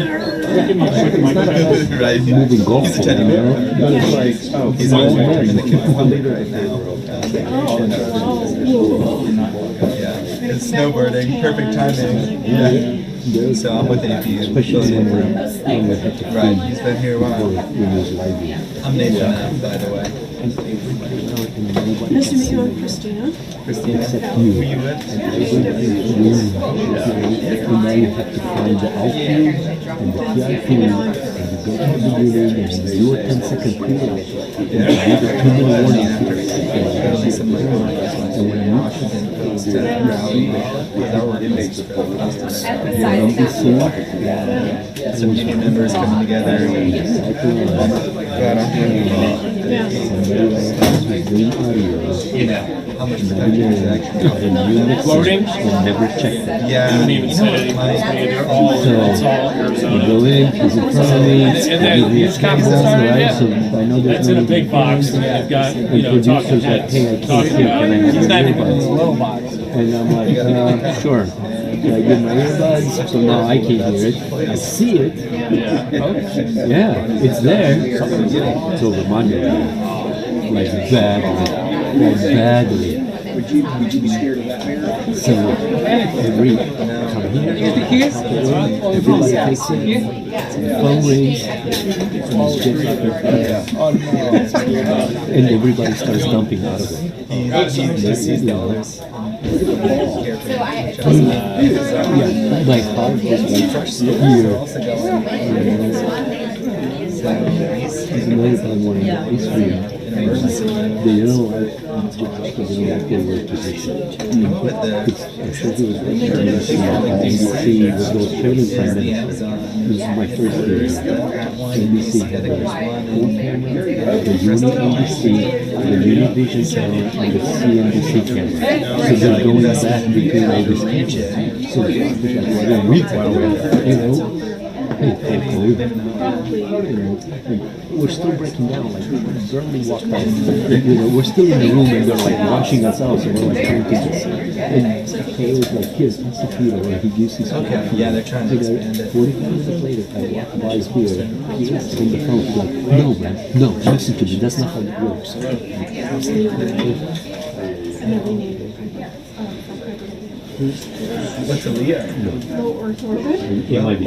give me a quick microphone. Right. moving golf He's a teddy bear. He's on in the community right now. Yeah, it's snowboarding. Perfect timing. Yeah. So I'm with AP. especially when we have to Right. He's been here a while. when there's live. I'm Nathan Knapp, by the way. Nice to meet you, I'm Christina. Christina. Except you. Who you with? And now you have to find the outfield and the PI field, and you go to the beginning and you do a 10-second pre-roll, and you do the 2-minute warning. And when you some union members coming together. You know, how much production is actually Floating? never check that. Yeah, I didn't even you say know anything. what, They're all, it's all You Arizona. go in, he's in front of me, And then give me a these camera, cops started, right? yeah. So I know there's That's in a no big box, and they've got, and talking producers like, heads. hey, I can't Talking hear, about can I it. have He's your not even in the earbuds? little box. And I'm like, sure. So I get my earbuds, so now I can hear it. I see it. Yeah, it's there. It's over Monday. Like badly. would you be scared of that mirror? So every come here, everybody takes it, phone rings, and everybody starts dumping out of it. He's dollars. Yeah, like hard was like There's another time when ice cream. They don't like their position. I think it was NBC with those training finance. This is my first day. NBC had the full camera, the Uni NBC, the Univision camera, and the CNBC camera. So they're going back between all these cameras. So we're still breaking down, like barely walked out. We're still in the room and they're like watching us out, so we're like trying to just. And Kay was like, here's the Peter, and he gives his coffee. Yeah, they're trying to expand it. 45 minutes later, I walk by his beer, he was on the phone, he's like, no man, no, listen to me, that's not how it works. What's a Leah? It might be.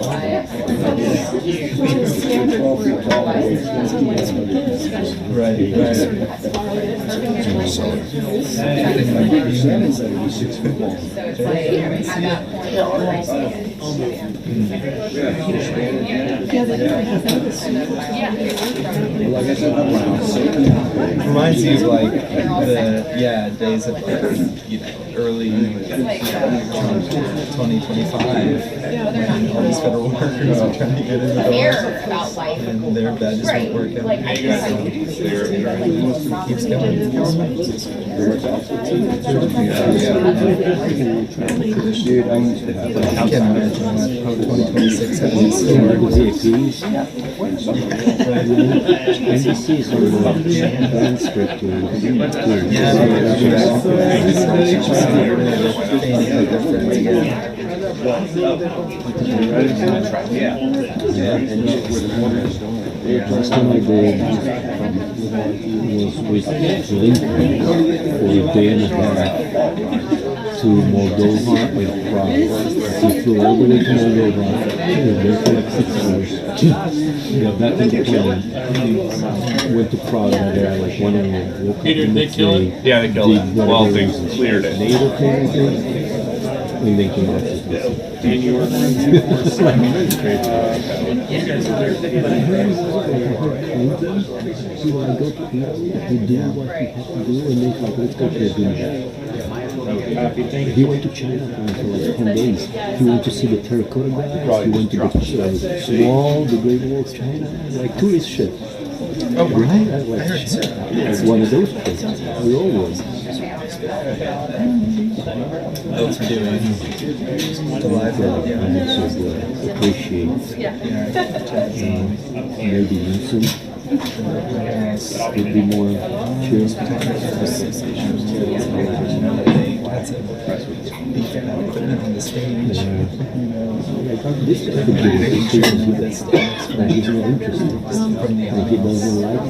Reminds you of like the days of like early 2025 when all these federal workers are trying to get in the doors and their badges weren't working. Keeps going. I can't imagine what 2026 has in store. NBC is one of the transcript Yeah, painting a difference again. Last time I did was with Lincoln for a day and a half to Moldova and Prague. We flew all the way to Moldova, we were there for like 6 hours. Got back in the plane, went to Prague, and there like 1 a.m. Woke up the next day, Yeah, they killed it. Well, things cleared it. NATO thing, I think. And then came back to this. He did what he had to do, and then like, let's go to a dinner. He went to China for like 10 days. He went to see the terracotta baths. He went to the wall, the Great Wall of China, like tourist shit. Oh, right? Like one of those places. We all was. Thanks for doing the live video. I also appreciate maybe listen. Would be more chill. On the stage. This could be the stage that he's not interested. Like he doesn't like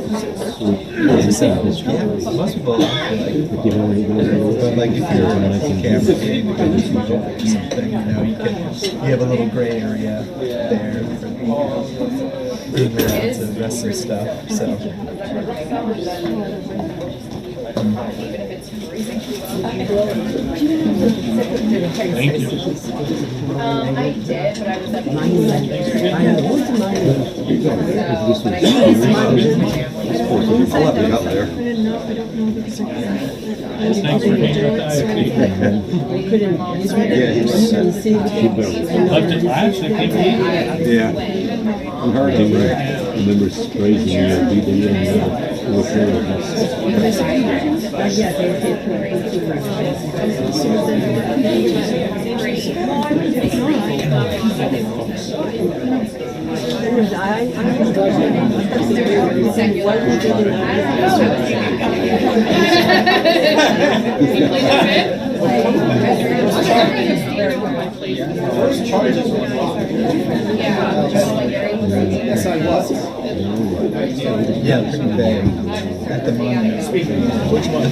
Most people like, but like if you're a full camera game, you can do or something, you know, you have a little gray area there for moving around to the rest of the stuff, so. Thank you. I did, but I was at I'll let you out there. Thanks for hanging out the I actually came here. Yeah. I heard him, right? I remember sprays and beat the Yeah, pretty big. At the moment. Which one?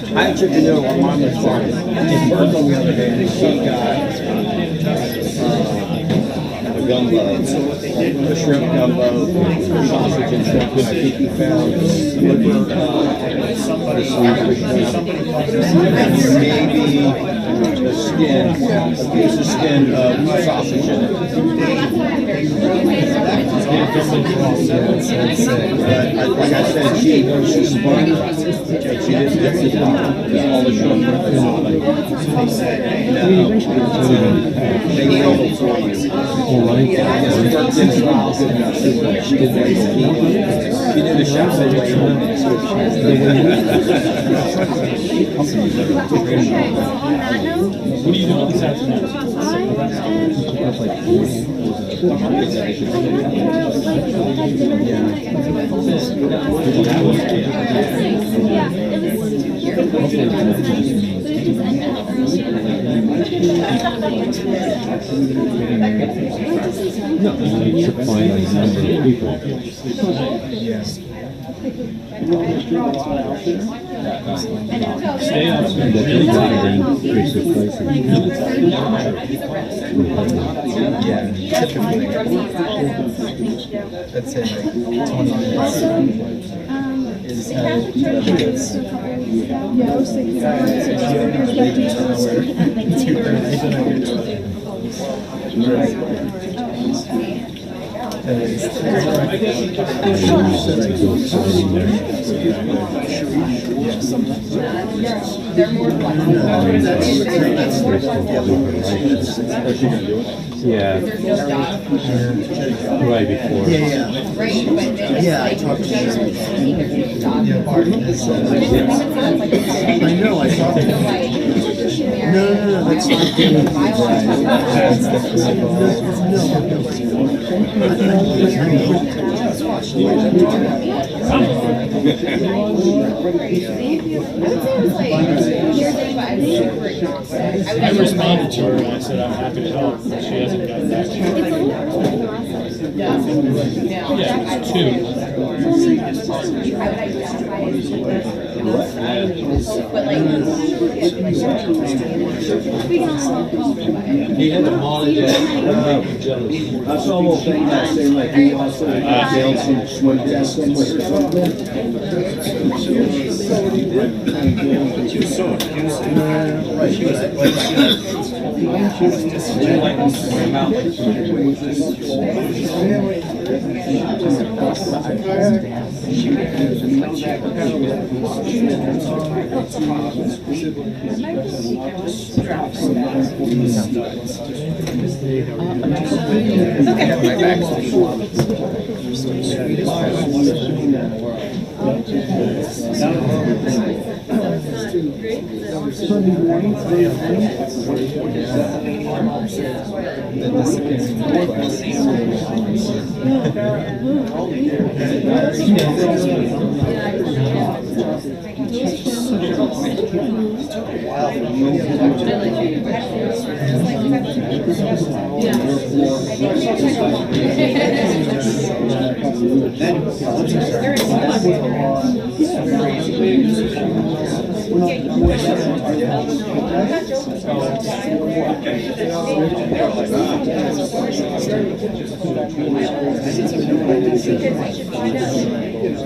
I actually didn't know what mine was for. Bird, on the other hand, she got a gumbo, a shrimp gumbo, sausage and shrimp, 50 pounds, liver, maybe a skin, a piece of skin of sausage in it. But like I said, she spun it. She didn't get the all the shrimp. They roll for you. She did a shot What are you doing this afternoon? No, it's a finite number of people. Stay up. Really increase the price of Yeah, typically. I'd say like 20 minutes. Is Yeah, I was thinking They're more Yeah. Right before. Yeah, I talked to you. I know, I thought no, that's I responded to her and I said I'm happy to help, but she hasn't gotten back to me. Yeah, it's 2. He had a knowledge that's almost saying like he wants to build some swim test somewhere or something.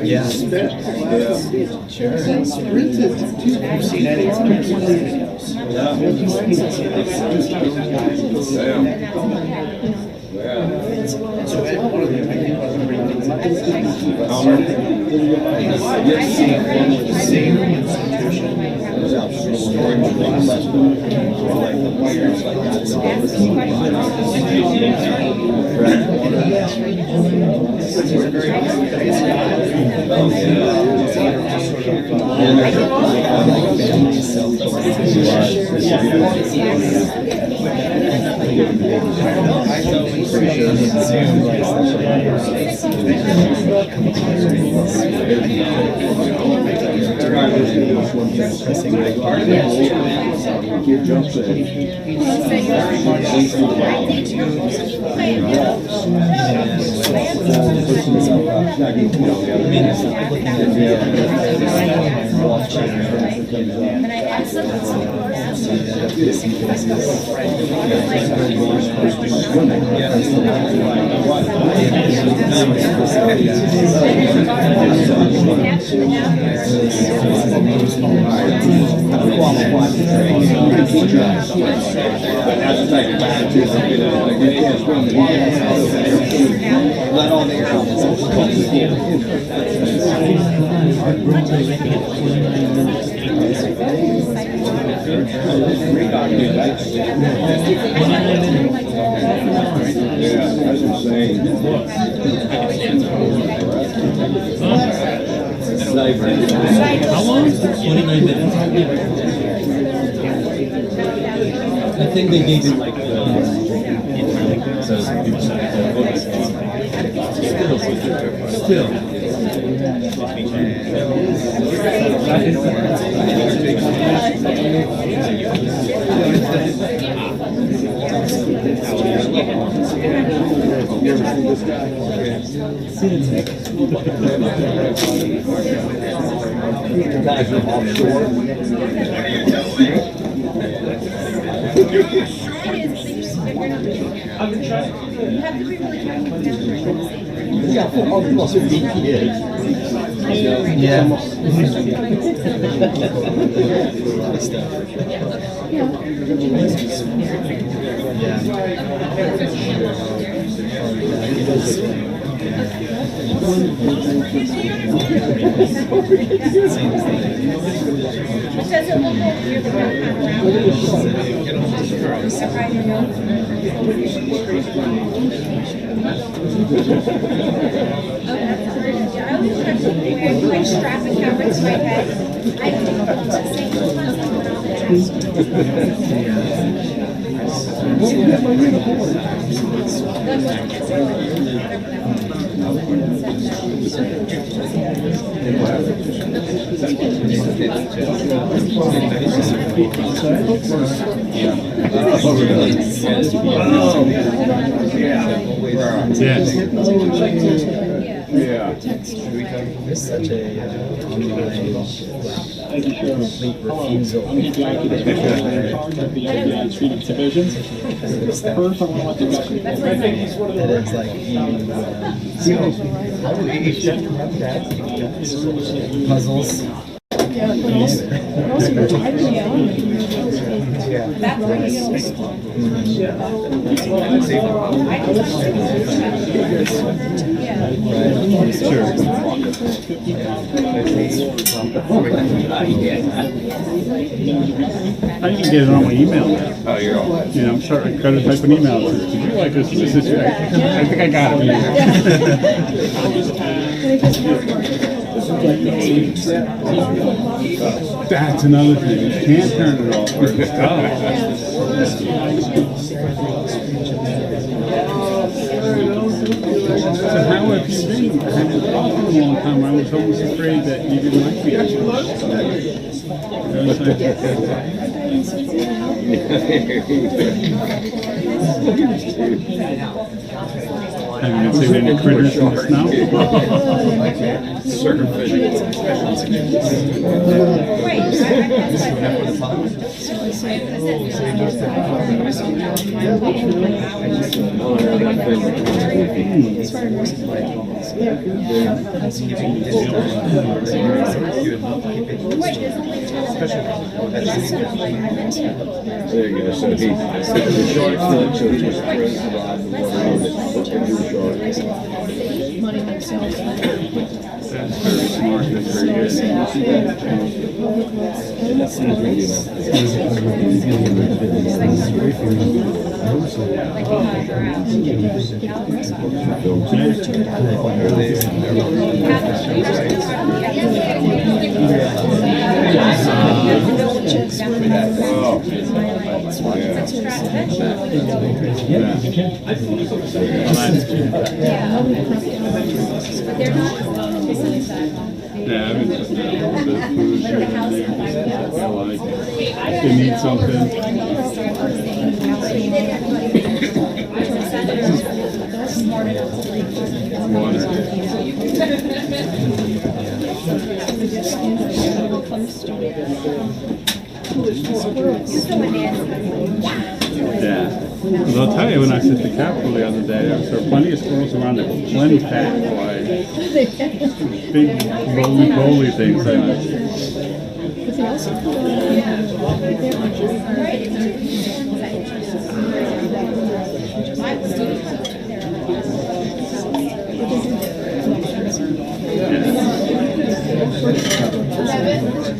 Yeah. Sure. I've seen it. How long? 29 minutes. I think they gave it like still. Puzzles. I can get it on my email now. Oh, you're all. You know, I'm starting to type an email. Would you like this? I think I got it. That's another thing. You can't turn it off. So how have you been? I hadn't talked to you in a long time. I was almost afraid that you didn't like me. Have you been seeing any critters in the snow? There you go. So the shark fin, so he just throws it on the water and do shark. That's very smart. That's very good. Yeah, I've been just the food here and there. I like it. They need something. Yeah. Well, I'll tell you, when I was at the Capitol the other day, there were plenty of squirrels around there, plenty fat, like big roly-poly things.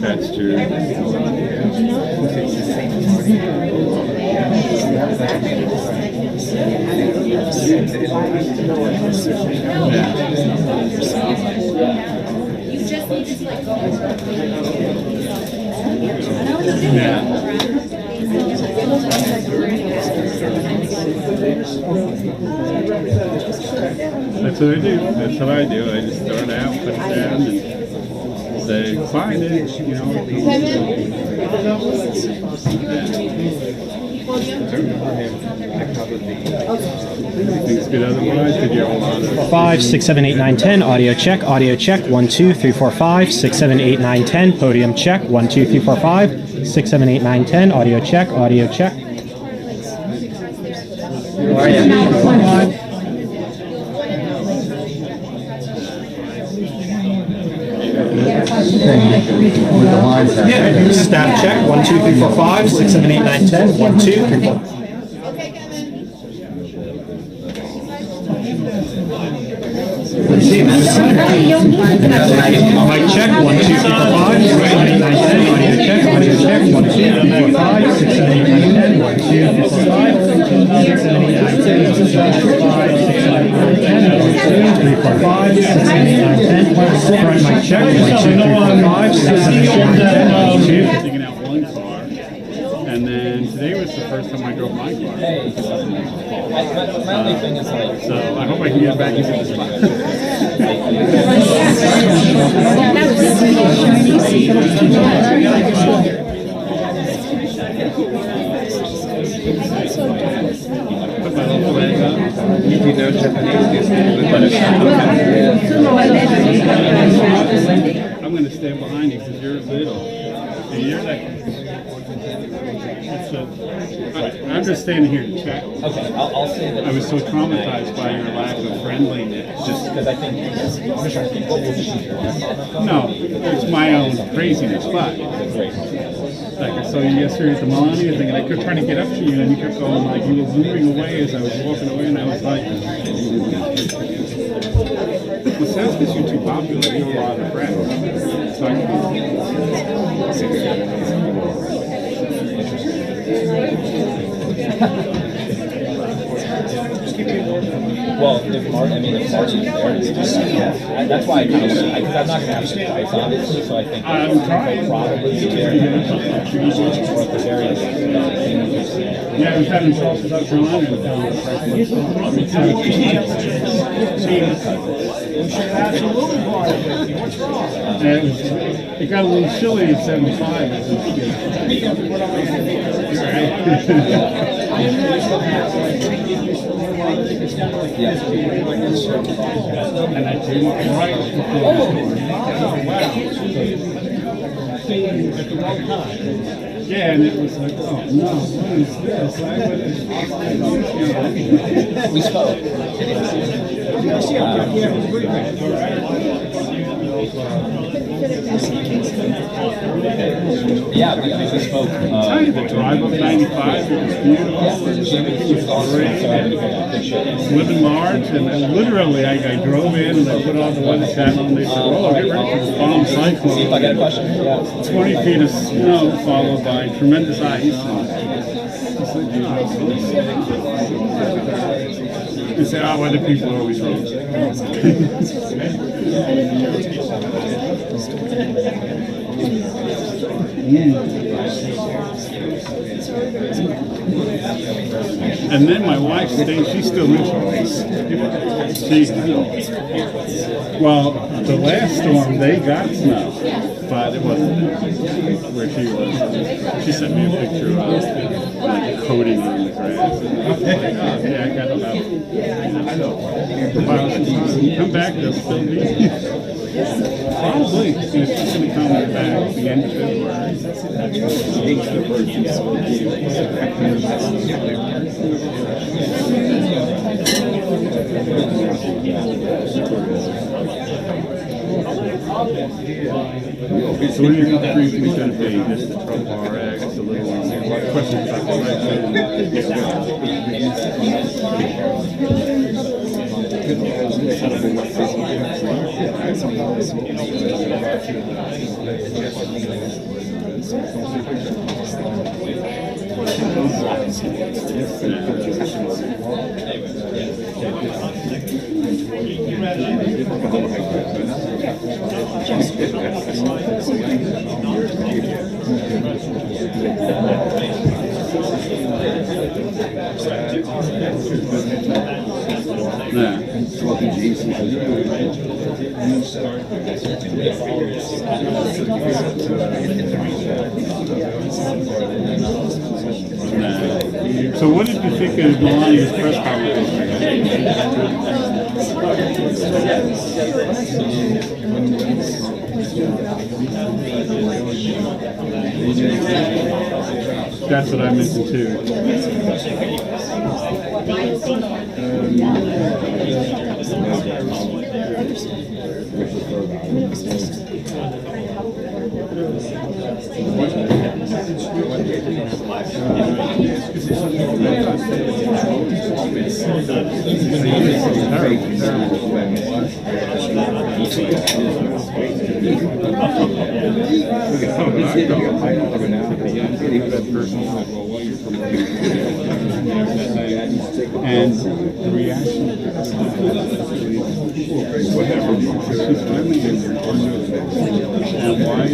That's true. That's what I do. That's what I do. I just throw it out, put it down, and they find it, you know. Everything's good otherwise. Did you have a lot of 5, 6, 7, 8, 9, 10. Audio check. Audio check. 1, 2, 3, 4, 5, 6, 7, 8, 9, 10. Podium check. 1, 2, 3, 4, 5, 6, 7, 8, 9, 10. Audio check. Audio check. Staff check. 1, 2, 3, 4, 5, 6, 7, 8, 9, 10. 1, 2, 3, 4. Mic check. 1, 2, 3, 4, 5, 6, 7, 8, 9, 10. Audio check. Audio check. 1, 2, 3, 4, 5, 6, 7, 8, 9, 10. 1, 2, 3, 4, 5, 6, 7, 8, 9, 10. 1, 2, 3, 4, 5, 6, 7, 8, 9, 10. 1, 2, 3, 4, 5, 6, 7, 8, 9, 10. Front mic check. 1, 2, 3, 4, 5, 6, 7, 8, 9, 10. 1, 2. taking out one car, and then today was the first time I drove my car. My only thing is like, So I hope I can get back into this car. Put my little flag up. you know Japanese, I'm going to stand behind you because you're little. And you're like... I'm just standing here to chat. Okay, I'll say that. I was so traumatized by your lack of friendliness. Just because I think, I'm just trying to think, what position you're in. No, it's my own craziness, but like I saw you yesterday at the Melania thing, and I kept trying to get up to you, and you kept going like you were moving away as I was walking away, and I was like, well, it sounds because you're too popular, you have a lot of friends. So Well, if Marty's there, it's just, that's why I kind of, because I'm not going to have to price, obviously, so I think I'm trying. probably be very, at the very yeah, I was having trouble with South Carolina. It got a little chilly at 75. And I came up right before. Oh, wow. Yeah, and it was like, oh no, what is this? We spoke. Yeah, we spoke. The drive up 95, it was beautiful. Everything was great. Living large, and literally I drove in and I put on the weather channel and they said, oh, get ready for this bomb cyclone. See if I got a question. Yeah. 20 feet of snow followed by tremendous ice. They say, oh, weather people are always wrong. And then my wife stayed, she's still in. Well, the last storm, they got snow, but it wasn't where she was. She sent me a picture of like a coating on the grass. And I was like, oh, yeah, I got about come back, they'll still be. Probably. It's just going to come back at the end of February. So what do you think briefly is going to be? Just the Trump RX, a little questions about So what did you think of Melania's press conference? That's what I mentioned too. And the reaction, whatever, and why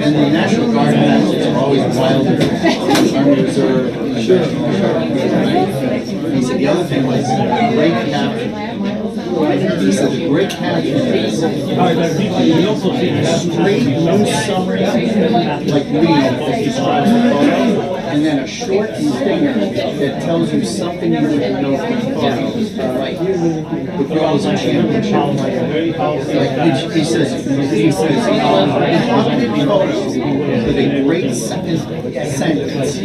And the National Guard animals are always wilder. Army Reserve. He said the other thing was great capture. He said the great capture is straight, no summary, like Lee describes the photo, and then a short stinger that tells you something you wouldn't know from the photo. Like the girls on championship. Like he says, photos with a great second sentence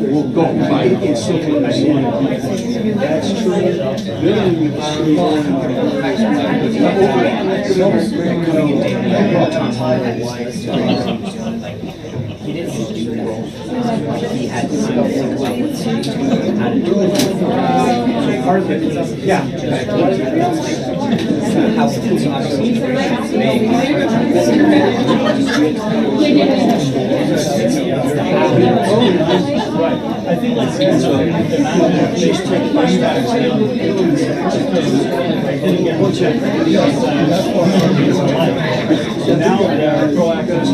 will go by. That's I think like she's taking flashbacks now. So now they're proactive.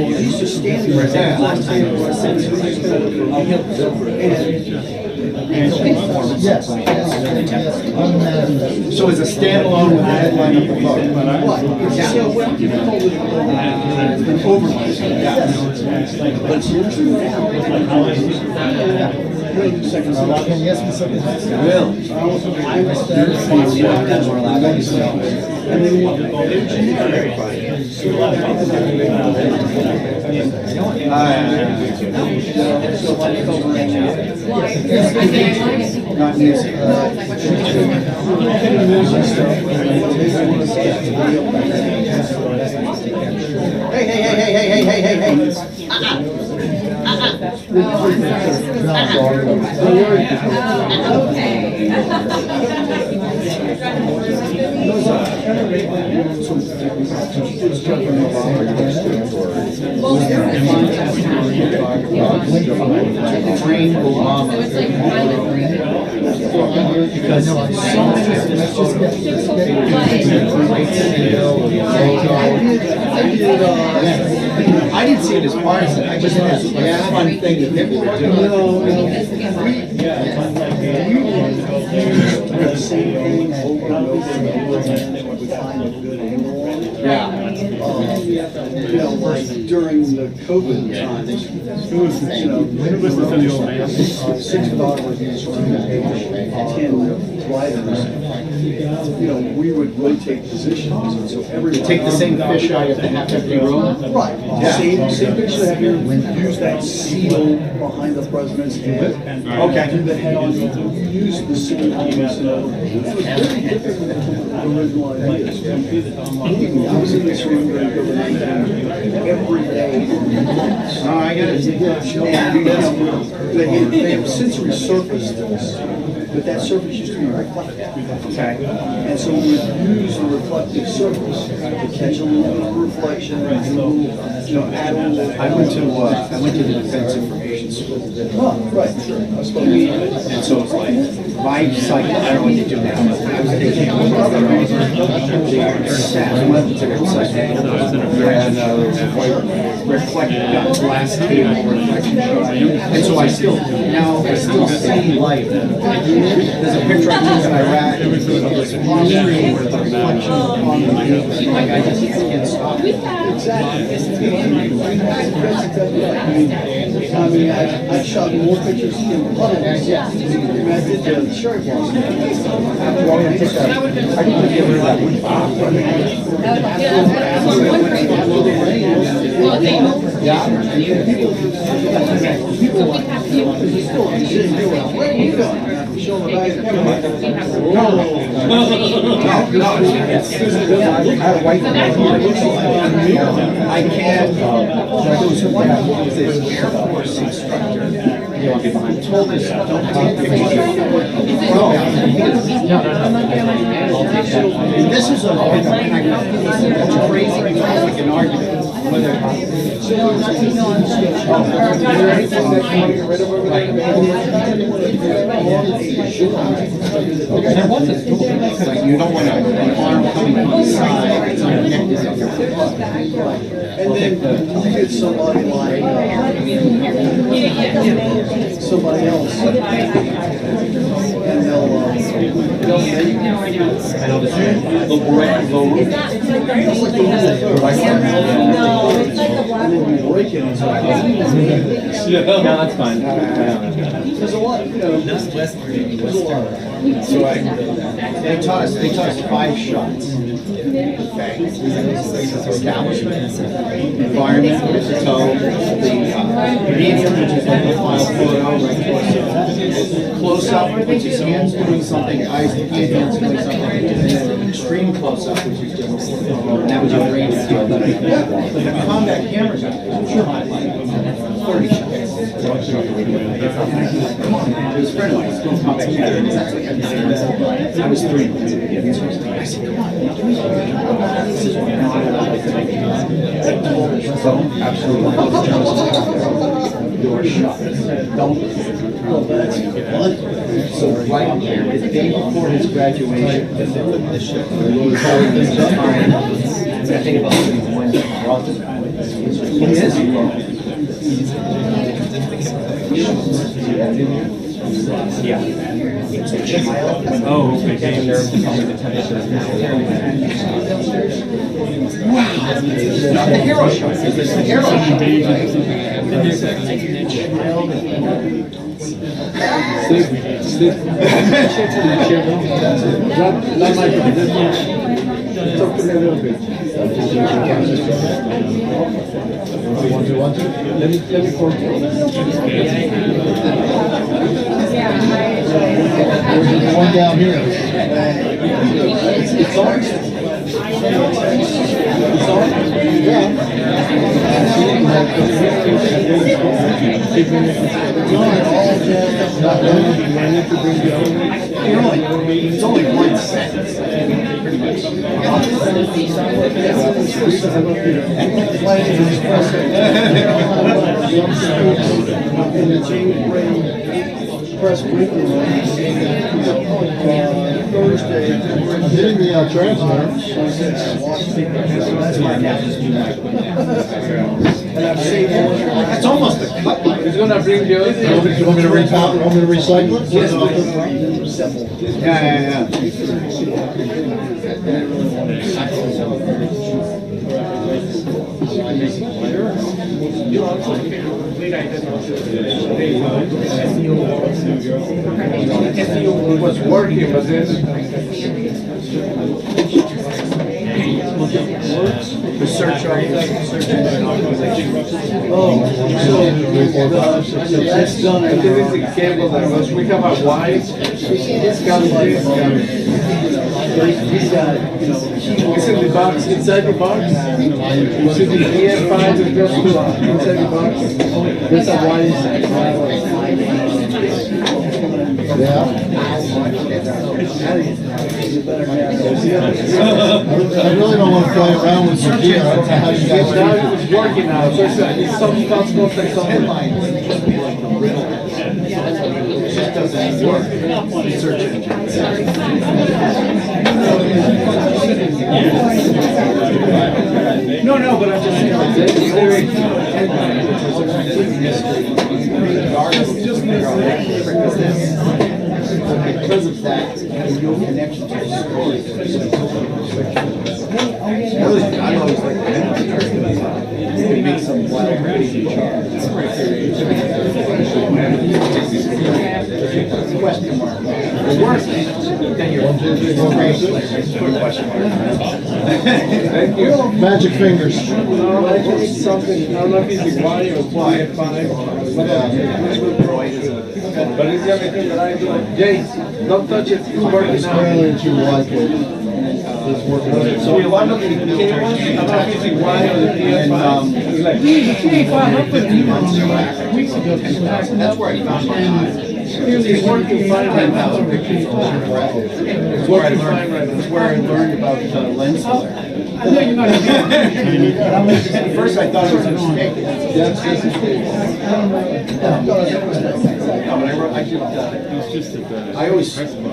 He's just standing right Yes. So it's a standalone with the headline of the photo. Not music. Train Obama. Because I didn't see it as partisan. I just had a fun thing that people were doing. the same thing over and over and over again that we find it good anymore. During the COVID time, $6 10 writers, we would rotate positions, and so everyone take the same fish out of the half-empty room. Right. Yeah. Same fish out here. Use that seal behind the president's head. Okay. Do the head on. Use the same elements. Original ideas. I was in this room during COVID. every day. No, I get it. They have since resurfaced this, but that surface used to be reflective. Okay. And so we would use a reflective surface to catch a little bit of reflection, add a little. I went to the Defense Information School. Oh, right, sure. And so it's like, my cycle, I don't know what they do now, but I was thinking, and reflected, got glass table, and so I still see light. There's a picture I took in Iraq, it's palm tree with the reflection on the like I just can't stop it. I mean, I shot more pictures in the puddle than I did the cherry blossom. I can't. This Air Force instructor told us don't take pictures. This is a crazy topic in argument. Whether like you don't want an arm coming from the side. And then you get somebody like somebody else, and they'll make. I know this low roof. And then you break it. And No, that's fine. there's a lot, there's a lot. So they taught us 5 shots. Establishment, environment, so the medium, which is like the file photo, right close up, which is hands doing something, eyes looking at hands doing something, and then extreme close up, which is just that was your range. But the combat cameras, I'm sure I like 30 shots. Come on, it was a friend of mine, still combat cameras. I was 3. I said, come on, this is what you're not allowed to take. So, absolutely. Your shot. Don't. So, right here, the day before his graduation, he told me to find, I think about 1 He is. Yeah. Oh, okay. And they're becoming the temperature. Wow. Not the hero shot. It's the hero shot. Steve. That might be talk to me a little bit. Want to? Let me point you. There's one down here. It's on. It's on? Yeah. It's only 1 sentence. Pretty much. Press briefing Thursday. I'm hitting the transmitter. And I've seen it's almost a cut. He's going to bring the other thing. You want me to recycle it? Yes. Yeah. Was working, but then research so that's done. I think it's a cable that goes. We have a wide. It's got Inside the box, inside the box. You see the EF5 adjustable inside the box. There's a wide side. Yeah. I really don't want to play around with your gear. I don't know how you guys Now it's working now. So it's some concepts and some headlines. It just doesn't work. Search engine. No, but I'm just saying, like, there is headlines. Because of that, your connection to the story. I always like to make some wild crazy question mark. The worst thing, then you're question mark. Thank you. Magic fingers. No, I think something, I don't know if he's a Y or Y5. But it's the only thing that I do. James, don't touch it. It's working now. Apparently you like it. It's working. So one of the K1, I don't know if it's the Y or the PS5. He's like, weeks ago. That's where I found my eye. It's working fine right now. It's working fine right now. That's where I learned about lens flare. At first I thought it was a mistake. I always, because of that,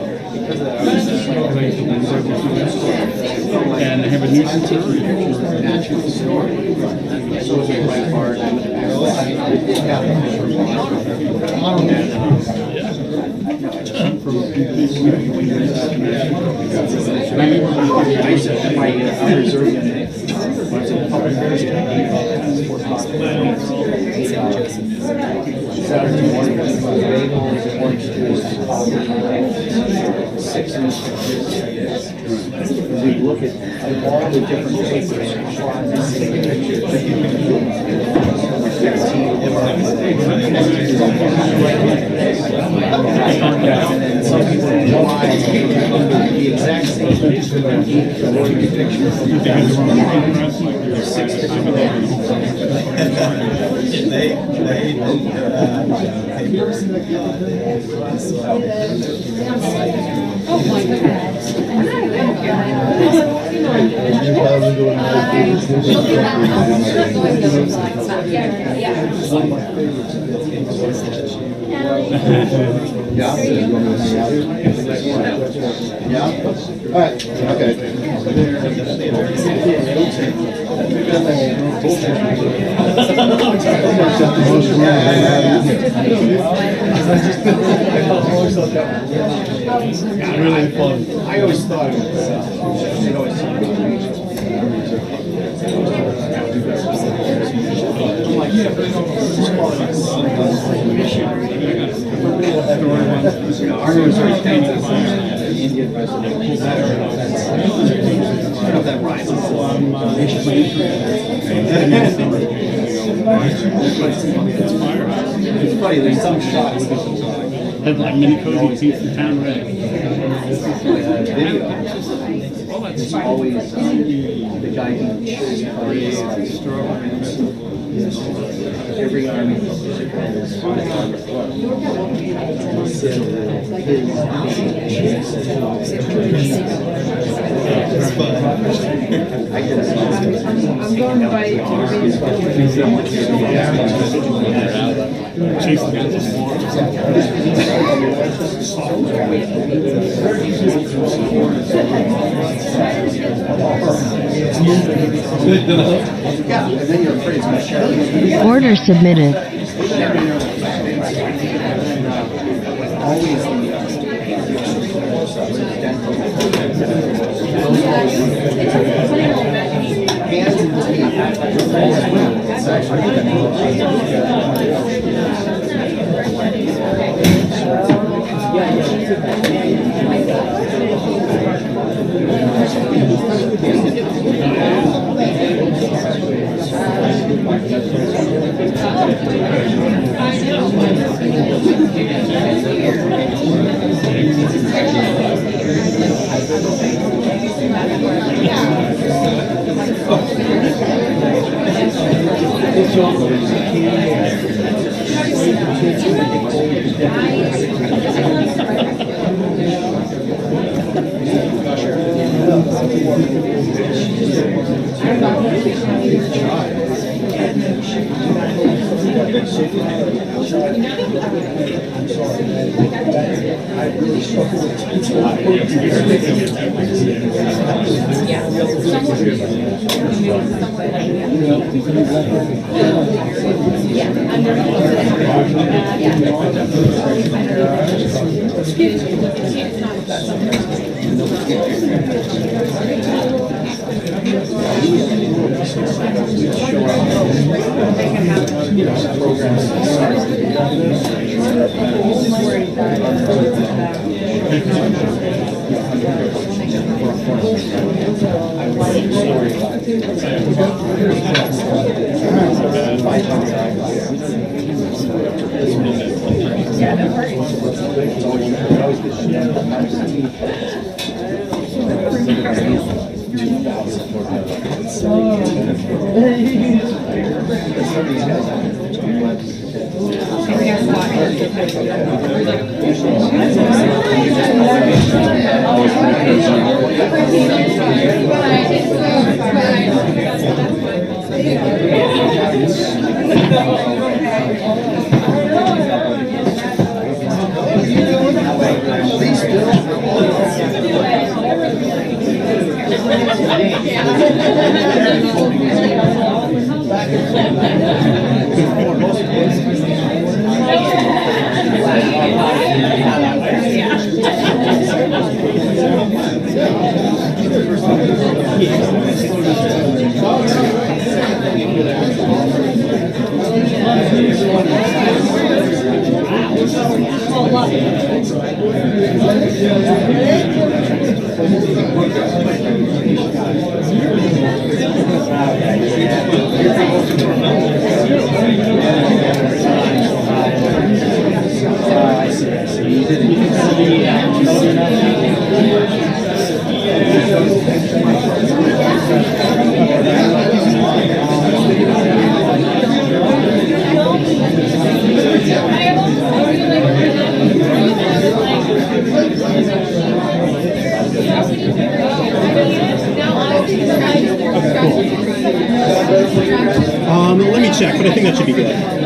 And they have a new natural story. So it's my part. Saturday morning, orange juice, 6 inches. We look at all the different papers. And then some people apply the exact same picture, but each picture. 6 different papers. Oh my Yeah. All right. Okay. Really fun. I always thought it was. Arnold was very famous. The Indian president. That rises. It's funny, there's some shots. Had like mini cozy seats in town red. It's always the guy who every army I'm going to buy Chase the guns. Order submitted. Thank you. Let me check, but I think that should be good.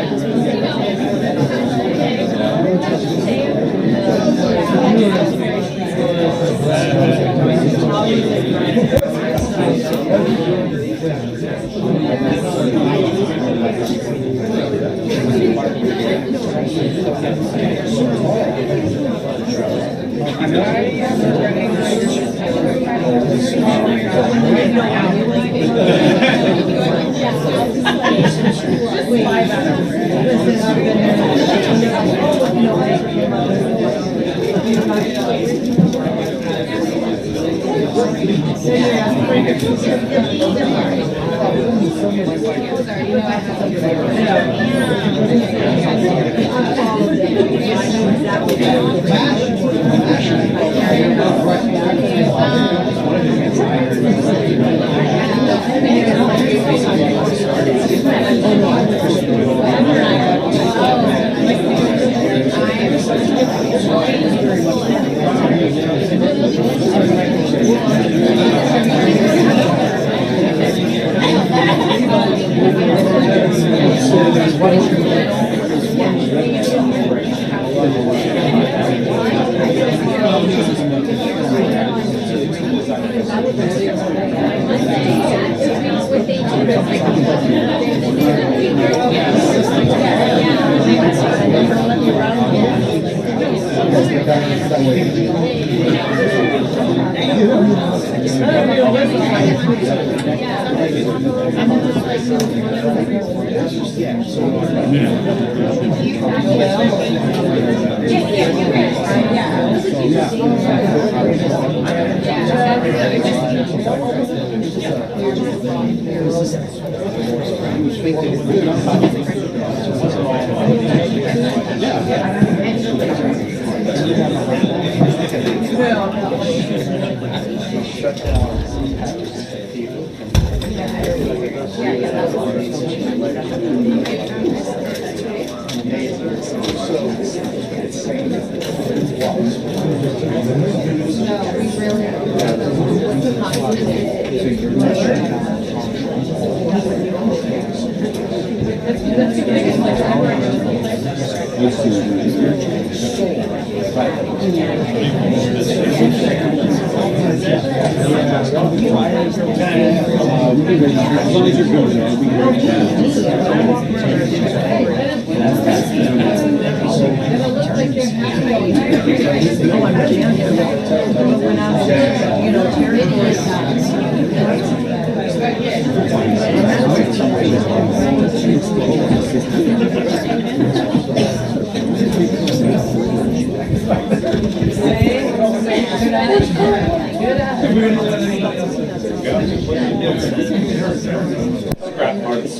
Scrap parts.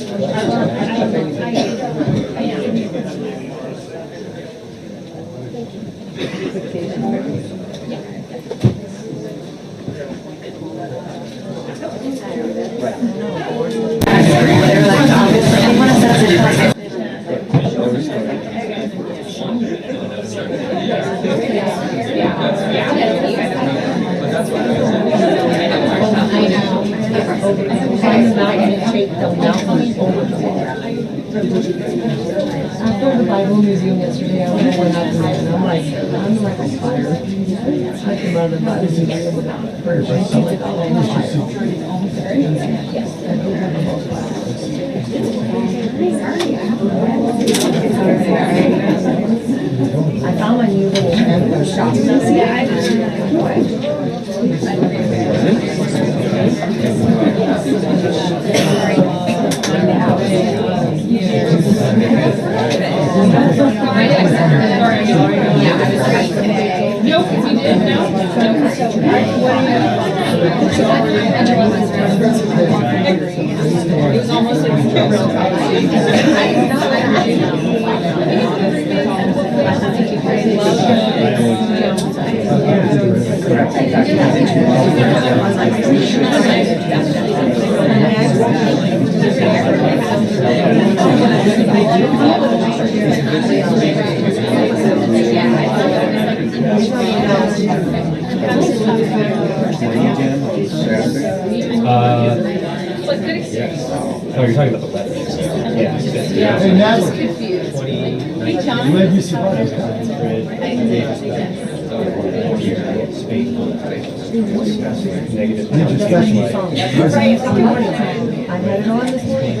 After the Bible Museum yesterday, I went out tonight and I'm like on fire. I came out of the Bible Museum without first. I'm like, oh, I'm on fire. Yes, I do have the most fire. I found my new little shop. Nope, you did? No? It was almost like a real Oh, you're talking about the letter. Yeah. Hey, Natalie. Hey, John. You might be surprised. Negative. Right. I had it on this morning.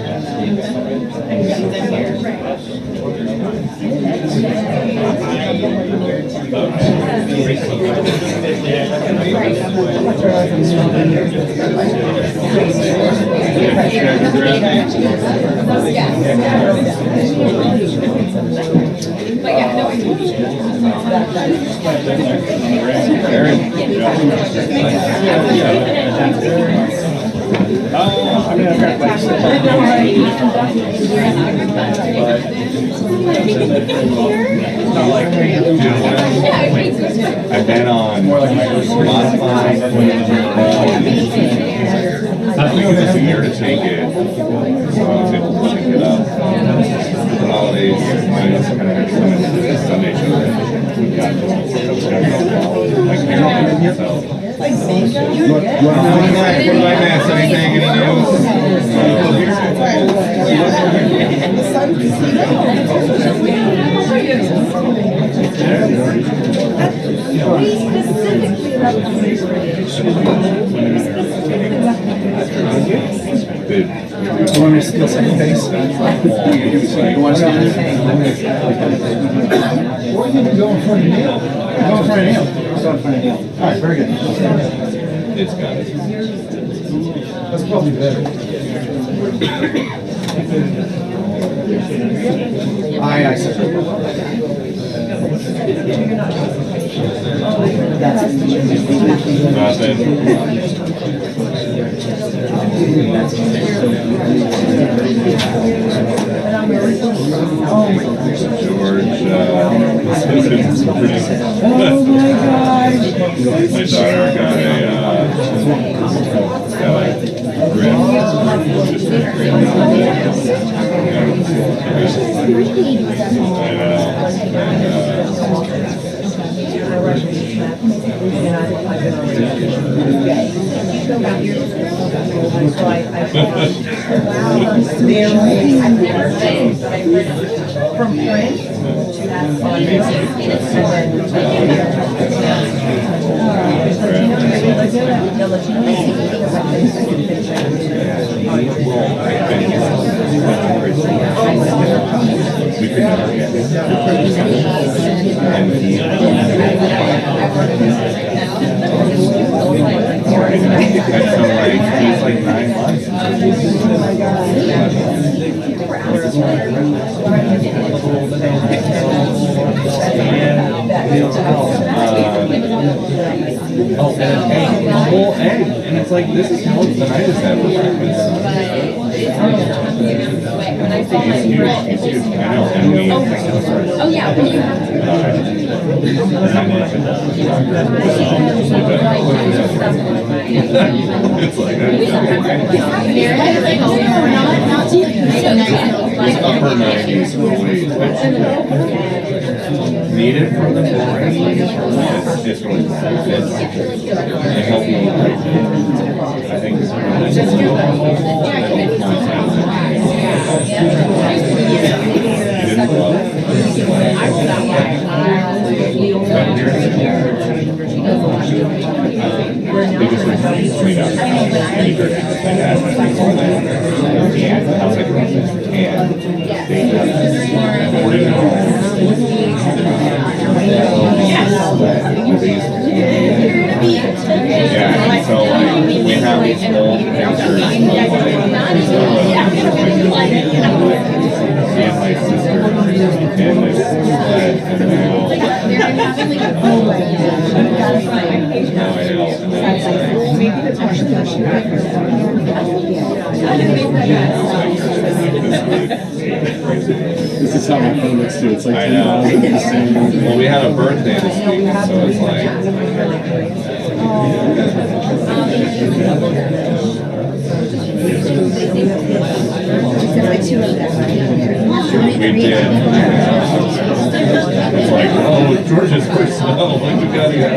I've been on modified. I think it was a year to take it, so I was able to pick it up. The holidays, mine was kind of limited Sunday show. We got like everything, so. What did I miss? Anything? You want me to steal second base? You want to stand there? Or you can go in front of Neil. Go in front of Neil. Go in front of Neil. All right, very good. It's got it. That's probably better. Aye, sir. Oh my gosh! My daughter got a From French He's like 9 months. Oh, and an egg, a whole egg, and it's like, this is more than I just had for breakfast. He's huge. I know, and we Oh, yeah, well, you have to. It's like, upper 90s for weight. Needed for the brain. It's really bad. They help you eat right. I think it's biggest reason he's straight out. And he heard it. I was like, and they have 40 yeah, so like we have these old pictures of like me and my sister and this sled and now I This is how my phone looks too. It's like I know. the same. Well, we had a birthday this week, so it's like. We did. It's like, oh, George's first snow. Like, we gotta get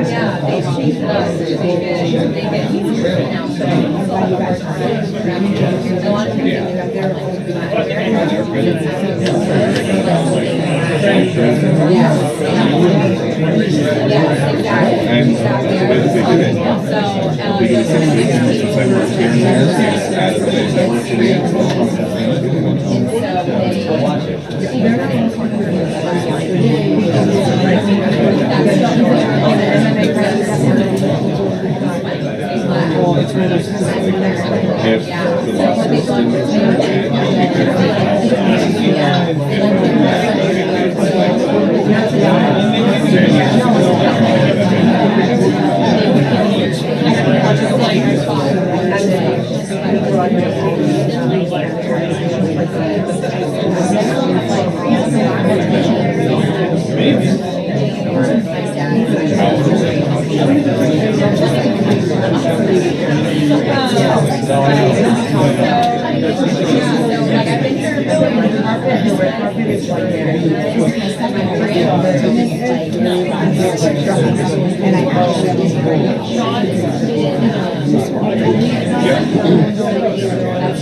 Yeah, they changed us. They get easier now. So a lot of people have their and the way that they did it, we did 6 weeks since I worked here and there, and just added the days I worked here. If the loss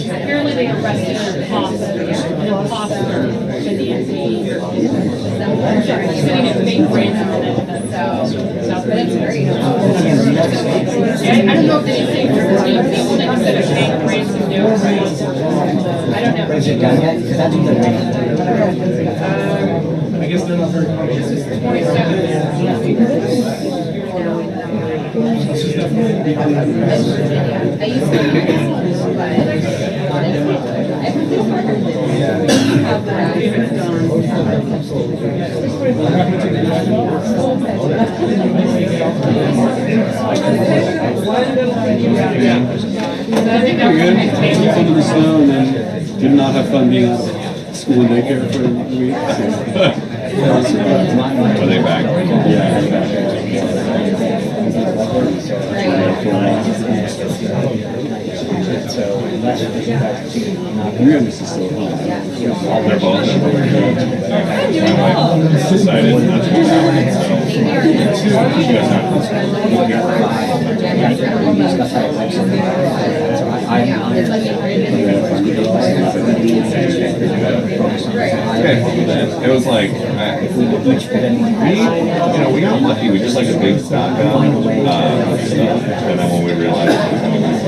apparently they arrested Foster for the DMV. I'm sorry, she didn't make ransom in it, so but it's great. I don't know if they say for people that instead of paying ransom do it right. I don't know. I guess they're not very hard. This is 27. I used to Pretty good. Had fun in the snow and then did not have fun being out of school and daycare for a week. Are they back? Yeah, they're back. So unless you guys do not They're both decided not to it was like, we got lucky. We just like a big stock up, and then when we realized it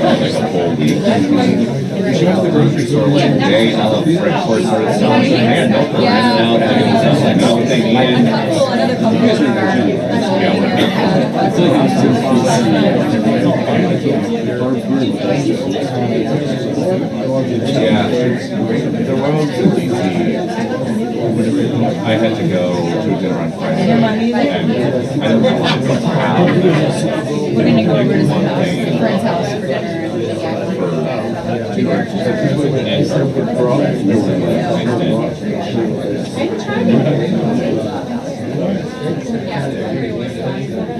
was like a whole week, we went to the grocery store like a day right before it started selling. They had no ran out, and it was like not what they needed. Yeah, the roads are easy. I had to go to a dinner on Friday, and I didn't know how. We're gonna go over to some friend's house for dinner.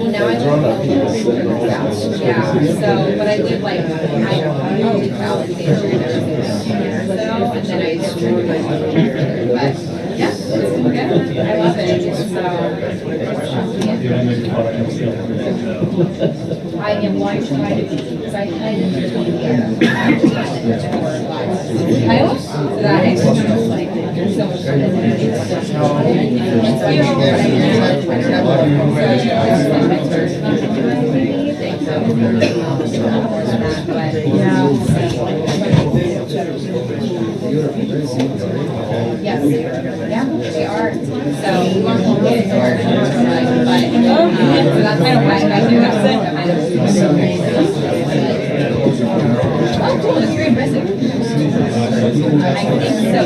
Well, now I live so, but I live like, I moved to Alexandria and then I just moved but yeah, it's good. I love it. I am like trying to because I kind of I also that extra like so much yes, yeah, they are. So we want to get it but so that's kind of why I do that. Oh, cool, it's very impressive. I think so.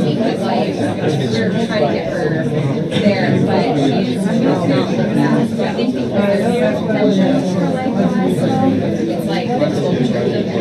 Because like we're trying to get her there, but she's not like that. So I think because it's like eventually get her.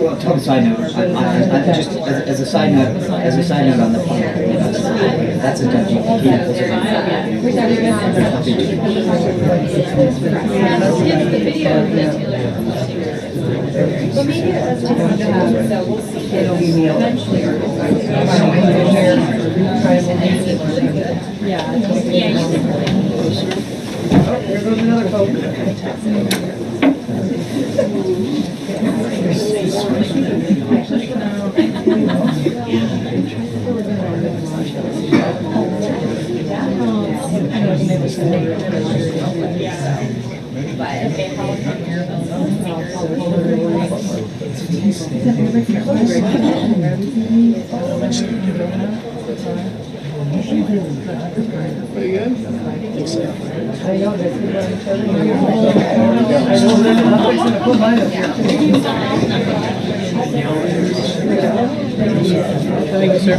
Well, total side note. I just as a side note on the point, that's a touchy. Well, maybe it doesn't have to have, so we'll see. It'll be eventually. Yeah. Oh, here goes another Coke. Pretty good? I think so. Thank you, sir.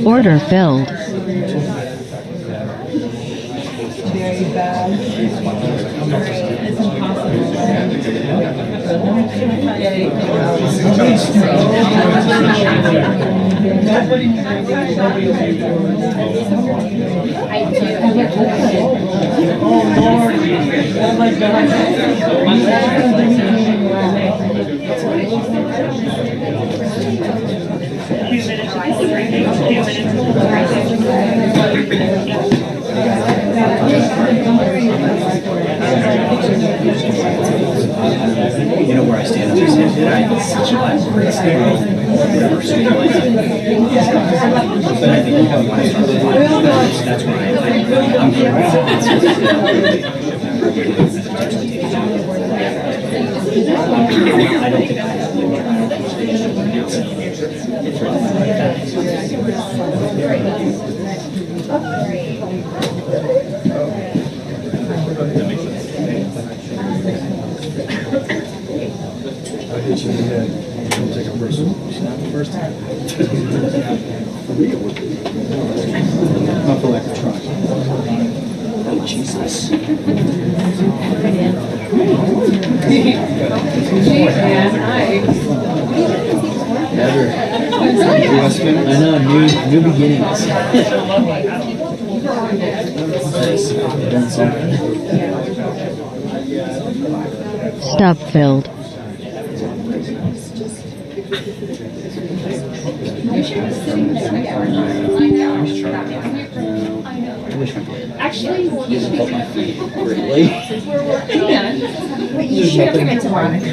Order filled. Very bad. It's You know where I stand. I know, new beginnings. Stop filled. Actually, you should be. Since we're working on it. You should have given it to Monica.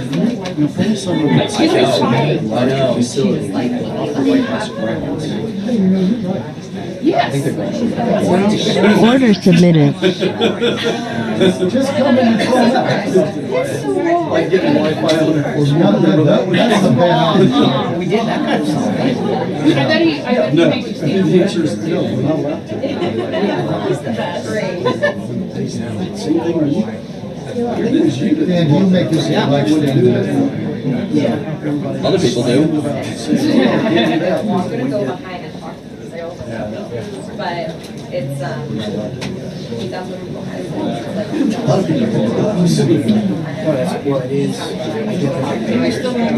I know. Yes. Order submitted. Just come in and call that. Like getting Wi-Fi on it. That's a bad option. We did that kind of stuff. I bet he No, makes you stand. the answer is no, we're not allowed to. He's the best. Same thing with you. And you make this election. Other people do. I'm gonna go behind and talk to the sales. But it's, he does what people have. A lot of people. That's what it is. You're still going to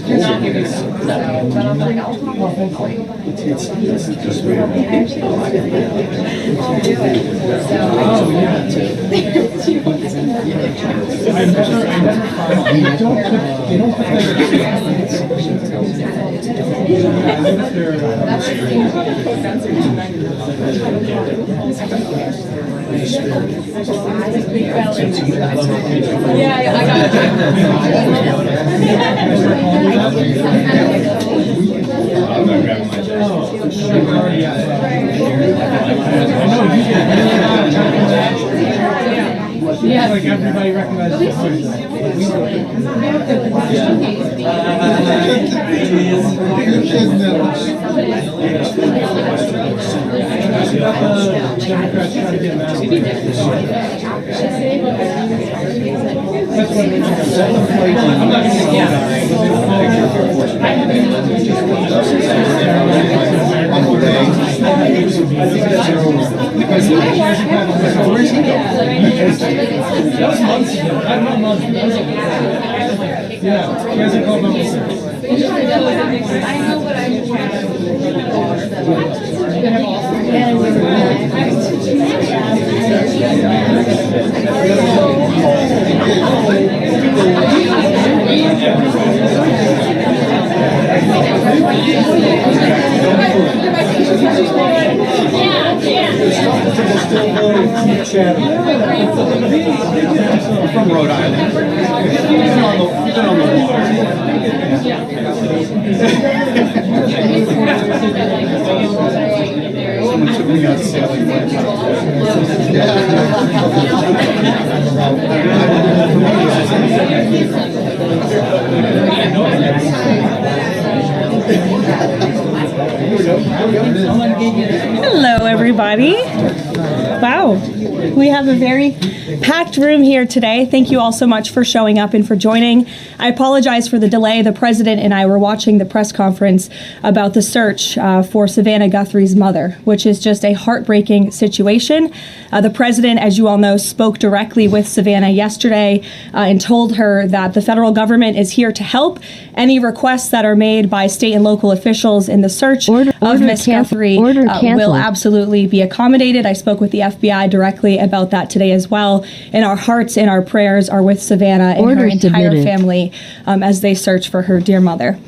You're not giving them. But I'm like, I'll talk to them. I'll do Yeah, I got Yeah, like everybody recognizes Democrats trying to get That's what I'm not going Where's he That was months ago. I don't know months ago. Yeah, he hasn't called up since. I know what From Rhode Island. You've been on the Someone took me out sailing. Hello, everybody. Wow, we have a very packed room here today. Thank you all so much for showing up and for joining. I apologize for the delay. The president and I were watching the press conference about the search for Savannah Guthrie's mother, which is just a heartbreaking situation. The president, as you all know, spoke directly with Savannah yesterday and told her that the federal government is here to help. Any requests that are made by state and local officials in the search of Miss Guthrie will absolutely be accommodated. I spoke with the FBI directly about that today as well. And our hearts and our prayers are with Savannah and her entire family as they search for her dear mother.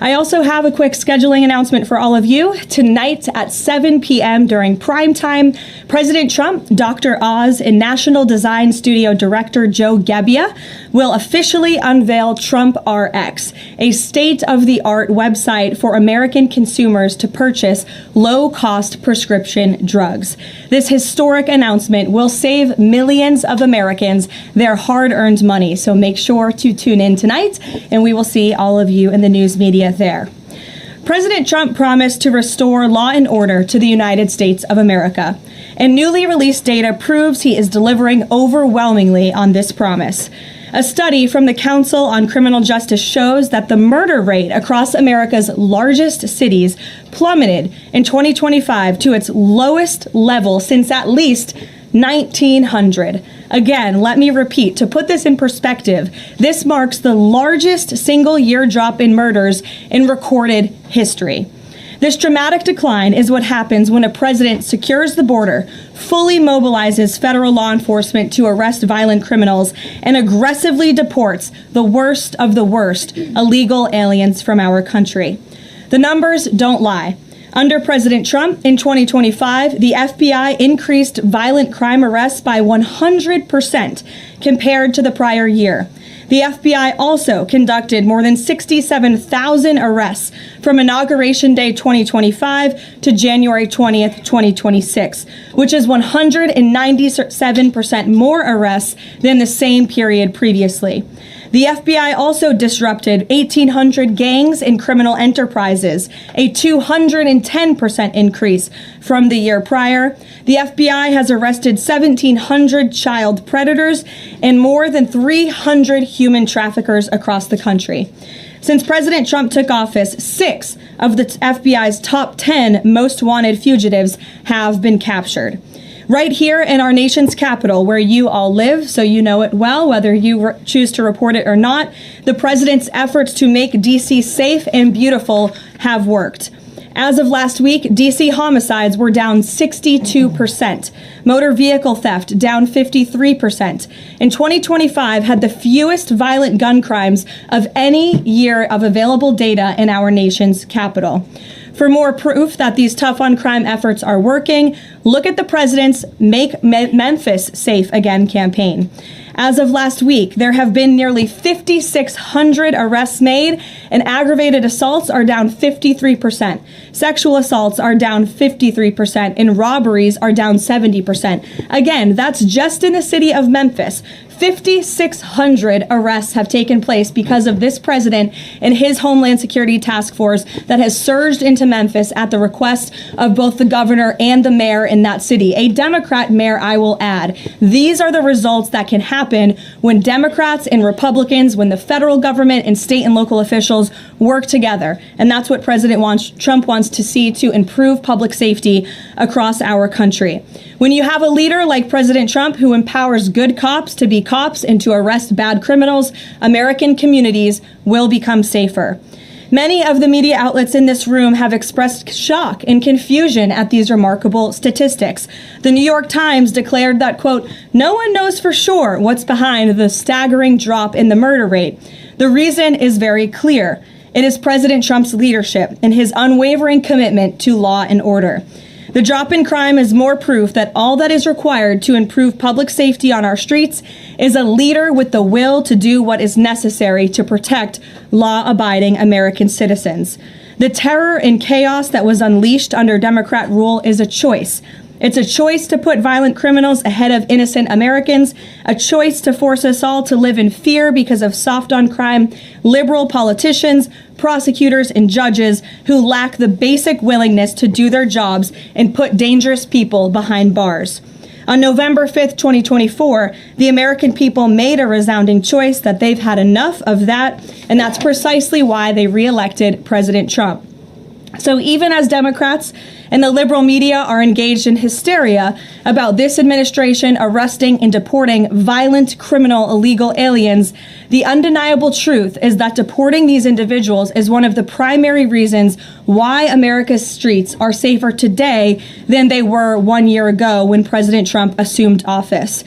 I also have a quick scheduling announcement for all of you. Tonight at 7 p.m. during prime time, President Trump, Dr. Oz, and National Design Studio Director Joe Gebbia will officially unveil Trump RX, a state-of-the-art website for American consumers to purchase low-cost prescription drugs. This historic announcement will save millions of Americans their hard-earned money, so make sure to tune in tonight, and we will see all of you in the news media there. President Trump promised to restore law and order to the United States of America, and newly released data proves he is delivering overwhelmingly on this promise. A study from the Council on Criminal Justice shows that the murder rate across America's largest cities plummeted in 2025 to its lowest level since at least 1900. Again, let me repeat, to put this in perspective, this marks the largest single-year drop in murders in recorded history. This dramatic decline is what happens when a president secures the border, fully mobilizes federal law enforcement to arrest violent criminals, and aggressively deports the worst of the worst illegal aliens from our country. The numbers don't lie. Under President Trump in 2025, the FBI increased violent crime arrests by 100% compared to the prior year. The FBI also conducted more than 67,000 arrests from Inauguration Day 2025 to January 20th, 2026, which is 197% more arrests than the same period previously. The FBI also disrupted 1,800 gangs and criminal enterprises, a 210% increase from the year prior. The FBI has arrested 1,700 child predators and more than 300 human traffickers across the country. Since President Trump took office, 6 of the FBI's top 10 most wanted fugitives have been captured. Right here in our nation's capital, where you all live, so you know it well, whether you choose to report it or not, the president's efforts to make D.C. safe and beautiful have worked. As of last week, D.C. homicides were down 62%. Motor vehicle theft down 53%. And 2025 had the fewest violent gun crimes of any year of available data in our nation's capital. For more proof that these tough on crime efforts are working, look at the president's Make Memphis Safe Again campaign. As of last week, there have been nearly 5,600 arrests made, and aggravated assaults are down 53%. Sexual assaults are down 53%, and robberies are down 70%. Again, that's just in the city of Memphis. 5,600 arrests have taken place because of this president and his Homeland Security Task Force that has surged into Memphis at the request of both the governor and the mayor in that city. A Democrat mayor, I will add. These are the results that can happen when Democrats and Republicans, when the federal government and state and local officials work together. And that's what President Trump wants to see to improve public safety across our country. When you have a leader like President Trump who empowers good cops to be cops and to arrest bad criminals, American communities will become safer. Many of the media outlets in this room have expressed shock and confusion at these remarkable statistics. The New York Times declared that, quote, "No one knows for sure what's behind the staggering drop in the murder rate. The reason is very clear. It is President Trump's leadership and his unwavering commitment to law and order. The drop in crime is more proof that all that is required to improve public safety on our streets is a leader with the will to do what is necessary to protect law-abiding American citizens. The terror and chaos that was unleashed under Democrat rule is a choice. It's a choice to put violent criminals ahead of innocent Americans, a choice to force us all to live in fear because of soft on crime, liberal politicians, prosecutors, and judges who lack the basic willingness to do their jobs and put dangerous people behind bars. On November 5th, 2024, the American people made a resounding choice that they've had enough of that, and that's precisely why they reelected President Trump. So even as Democrats and the liberal media are engaged in hysteria about this administration arresting and deporting violent, criminal, illegal aliens, the undeniable truth is that deporting these individuals is one of the primary reasons why America's streets are safer today than they were 1 year ago when President Trump assumed office.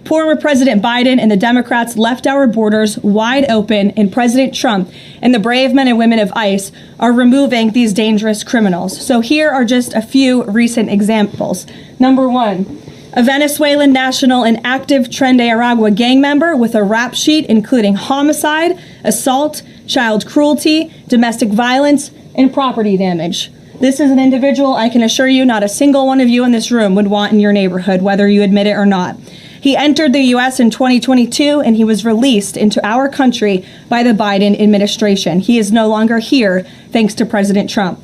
Former President Biden and the Democrats left our borders wide open, and President Trump and the brave men and women of ICE are removing these dangerous criminals. So here are just a few recent examples. Number one, a Venezuelan national and active Tren de Aragua gang member with a rap sheet including homicide, assault, child cruelty, domestic violence, and property damage. This is an individual I can assure you not a single one of you in this room would want in your neighborhood, whether you admit it or not. He entered the U.S. in 2022, and he was released into our country by the Biden administration. He is no longer here, thanks to President Trump.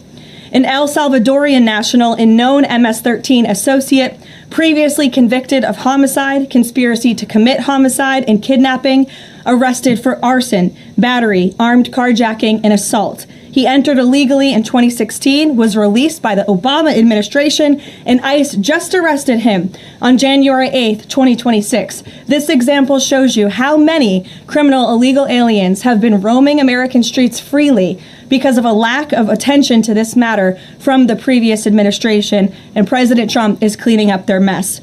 An El Salvadorian national and known MS-13 associate, previously convicted of homicide, conspiracy to commit homicide, and kidnapping, arrested for arson, battery, armed carjacking, and assault. He entered illegally in 2016, was released by the Obama administration, and ICE just arrested him on January 8th, 2026. This example shows you how many criminal illegal aliens have been roaming American streets freely because of a lack of attention to this matter from the previous administration, and President Trump is cleaning up their mess.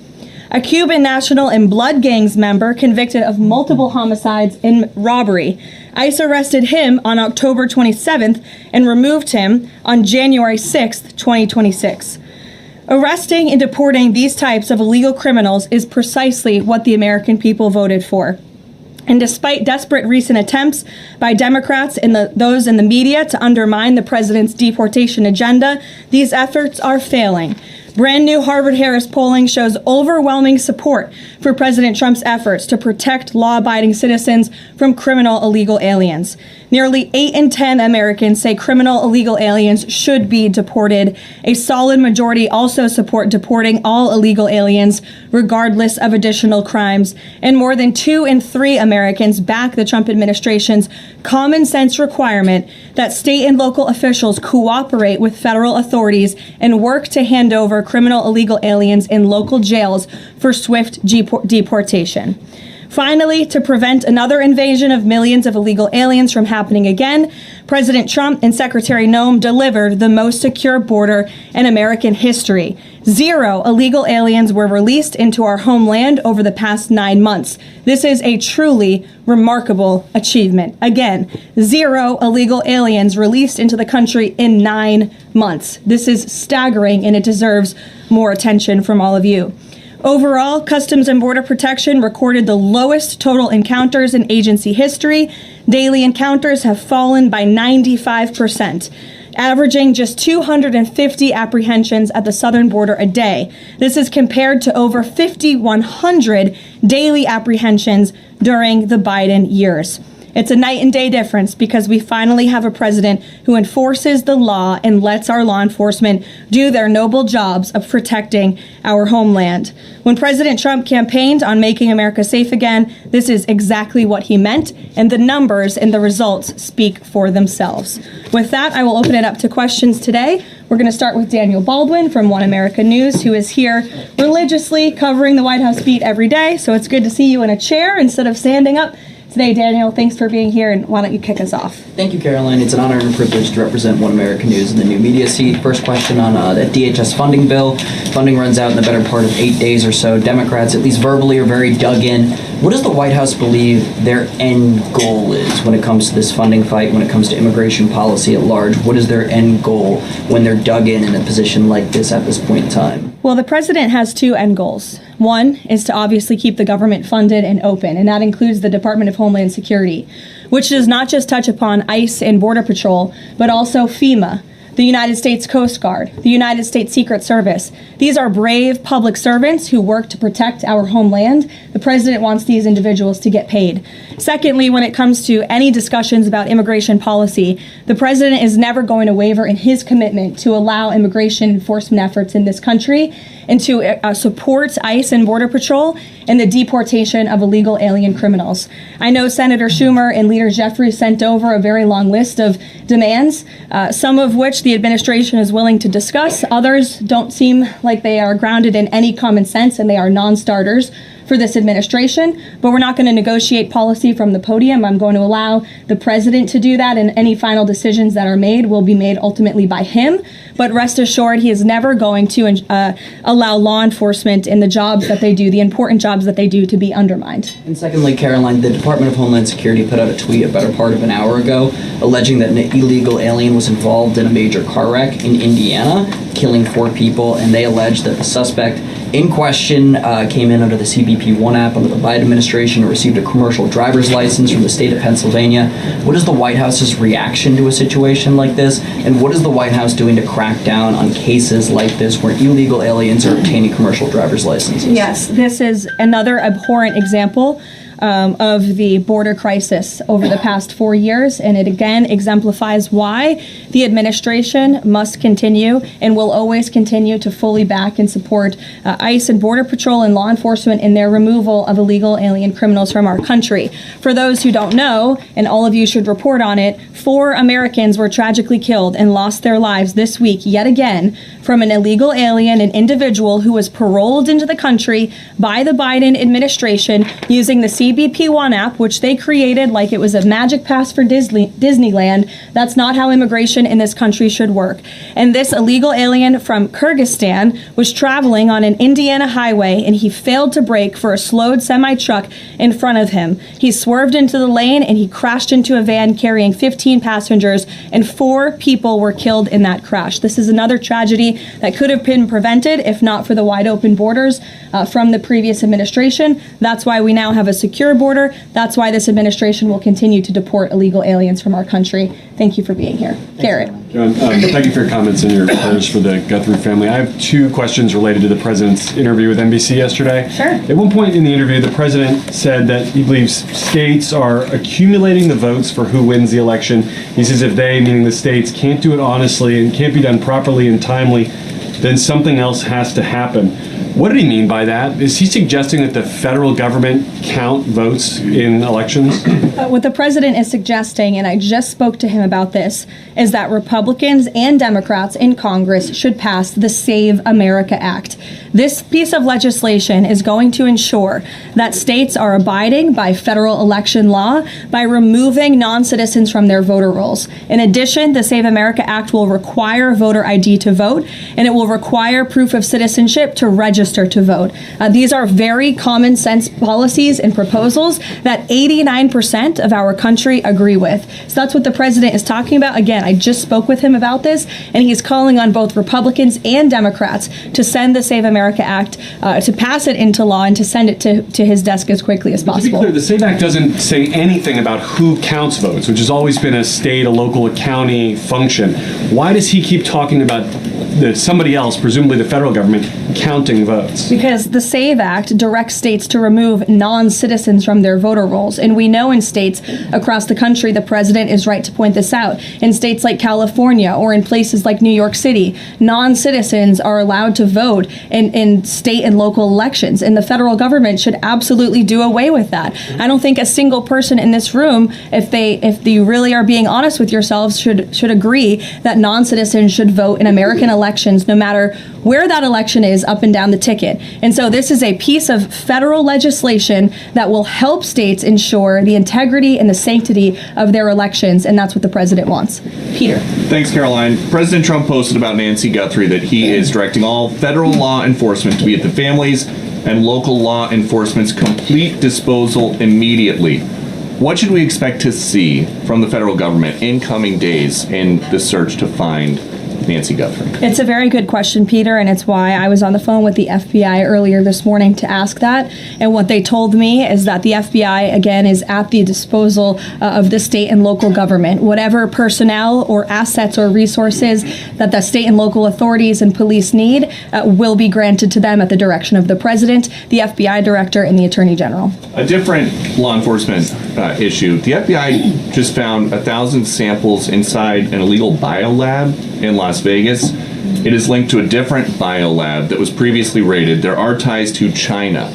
A Cuban national and blood gangs member convicted of multiple homicides and robbery. ICE arrested him on October 27th and removed him on January 6th, 2026. Arresting and deporting these types of illegal criminals is precisely what the American people voted for. And despite desperate recent attempts by Democrats and those in the media to undermine the president's deportation agenda, these efforts are failing. Brand new Harvard-Harris polling shows overwhelming support for President Trump's efforts to protect law-abiding citizens from criminal illegal aliens. Nearly 8 in 10 Americans say criminal illegal aliens should be deported. A solid majority also support deporting all illegal aliens, regardless of additional crimes. And more than 2 in 3 Americans back the Trump administration's common sense requirement that state and local officials cooperate with federal authorities and work to hand over criminal illegal aliens in local jails for swift deportation. Finally, to prevent another invasion of millions of illegal aliens from happening again, President Trump and Secretary Noem delivered the most secure border in American history. 0 illegal aliens were released into our homeland over the past 9 months. This is a truly remarkable achievement. Again, 0 illegal aliens released into the country in 9 months. This is staggering, and it deserves more attention from all of you. Overall, Customs and Border Protection recorded the lowest total encounters in agency history. Daily encounters have fallen by 95%, averaging just 250 apprehensions at the southern border a day. This is compared to over 5,100 daily apprehensions during the Biden years. It's a night and day difference because we finally have a president who enforces the law and lets our law enforcement do their noble jobs of protecting our homeland. When President Trump campaigned on making America safe again, this is exactly what he meant, and the numbers and the results speak for themselves. With that, I will open it up to questions today. We're going to start with Daniel Baldwin from One America News, who is here religiously covering the White House beat every day. So it's good to see you in a chair instead of standing up today. Daniel, thanks for being here, and why don't you kick us off? Thank you, Caroline. It's an honor and a privilege to represent One America News in the new media seat. First question on that DHS funding bill. Funding runs out in the better part of 8 days or so. Democrats, at least verbally, are very dug in. What does the White House believe their end goal is when it comes to this funding fight, when it comes to immigration policy at large? What is their end goal when they're dug in a position like this at this point in time? Well, the president has 2 end goals. One is to obviously keep the government funded and open, and that includes the Department of Homeland Security, which does not just touch upon ICE and Border Patrol, but also FEMA, the United States Coast Guard, the United States Secret Service. These are brave public servants who work to protect our homeland. The president wants these individuals to get paid. Secondly, when it comes to any discussions about immigration policy, the president is never going to waver in his commitment to allow immigration enforcement efforts in this country and to support ICE and Border Patrol in the deportation of illegal alien criminals. I know Senator Schumer and Leader Jeffries sent over a very long list of demands, some of which the administration is willing to discuss. Others don't seem like they are grounded in any common sense, and they are non-starters for this administration, but we're not going to negotiate policy from the podium. I'm going to allow the president to do that, and any final decisions that are made will be made ultimately by him. But rest assured, he is never going to allow law enforcement in the jobs that they do, the important jobs that they do, to be undermined. And secondly, Caroline, the Department of Homeland Security put out a tweet a better part of an hour ago alleging that an illegal alien was involved in a major car wreck in Indiana, killing 4 people, and they allege that the suspect in question came in under the CBP-1 app under the Biden administration and received a commercial driver's license from the state of Pennsylvania. What is the White House's reaction to a situation like this? And what is the White House doing to crack down on cases like this where illegal aliens are obtaining commercial driver's licenses? Yes, this is another abhorrent example of the border crisis over the past 4 years, and it again exemplifies why the administration must continue and will always continue to fully back and support ICE and Border Patrol and law enforcement in their removal of illegal alien criminals from our country. For those who don't know, and all of you should report on it, 4 Americans were tragically killed and lost their lives this week yet again from an illegal alien, an individual who was paroled into the country by the Biden administration using the CBP-1 app, which they created like it was a magic pass for Disneyland. That's not how immigration in this country should work. And this illegal alien from Kyrgyzstan was traveling on an Indiana highway, and he failed to brake for a slowed semi-truck in front of him. He swerved into the lane and he crashed into a van carrying 15 passengers, and 4 people were killed in that crash. This is another tragedy that could have been prevented if not for the wide open borders from the previous administration. That's why we now have a secure border. That's why this administration will continue to deport illegal aliens from our country. Thank you for being here. Garrett. John, thank you for your comments and your prayers for the Guthrie family. I have 2 questions related to the president's interview with NBC yesterday. Sure. At one point in the interview, the president said that he believes states are accumulating the votes for who wins the election. He says if they, meaning the states, can't do it honestly and can't be done properly and timely, then something else has to happen. What did he mean by that? Is he suggesting that the federal government count votes in elections? What the president is suggesting, and I just spoke to him about this, is that Republicans and Democrats in Congress should pass the Save America Act. This piece of legislation is going to ensure that states are abiding by federal election law by removing non-citizens from their voter rolls. In addition, the Save America Act will require voter ID to vote, and it will require proof of citizenship to register to vote. These are very common sense policies and proposals that 89% of our country agree with. So that's what the president is talking about. Again, I just spoke with him about this, and he's calling on both Republicans and Democrats to send the Save America Act, to pass it into law and to send it to his desk as quickly as possible. To be clear, the SAVE Act doesn't say anything about who counts votes, which has always been a state, a local, a county function. Why does he keep talking about somebody else, presumably the federal government, counting votes? Because the SAVE Act directs states to remove non-citizens from their voter rolls. And we know in states across the country, the president is right to point this out, in states like California or in places like New York City, non-citizens are allowed to vote in state and local elections. And the federal government should absolutely do away with that. I don't think a single person in this room, if you really are being honest with yourselves, should agree that non-citizens should vote in American elections, no matter where that election is up and down the ticket. And so this is a piece of federal legislation that will help states ensure the integrity and the sanctity of their elections, and that's what the president wants. Peter. Thanks, Caroline. President Trump posted about Nancy Guthrie that he is directing all federal law enforcement to be at the family's and local law enforcement's complete disposal immediately. What should we expect to see from the federal government in coming days in the search to find Nancy Guthrie? It's a very good question, Peter, and it's why I was on the phone with the FBI earlier this morning to ask that. And what they told me is that the FBI, again, is at the disposal of the state and local government. Whatever personnel or assets or resources that the state and local authorities and police need will be granted to them at the direction of the president, the FBI director, and the attorney general. A different law enforcement issue. The FBI just found 1,000 samples inside an illegal biolab in Las Vegas. It is linked to a different biolab that was previously raided. There are ties to China.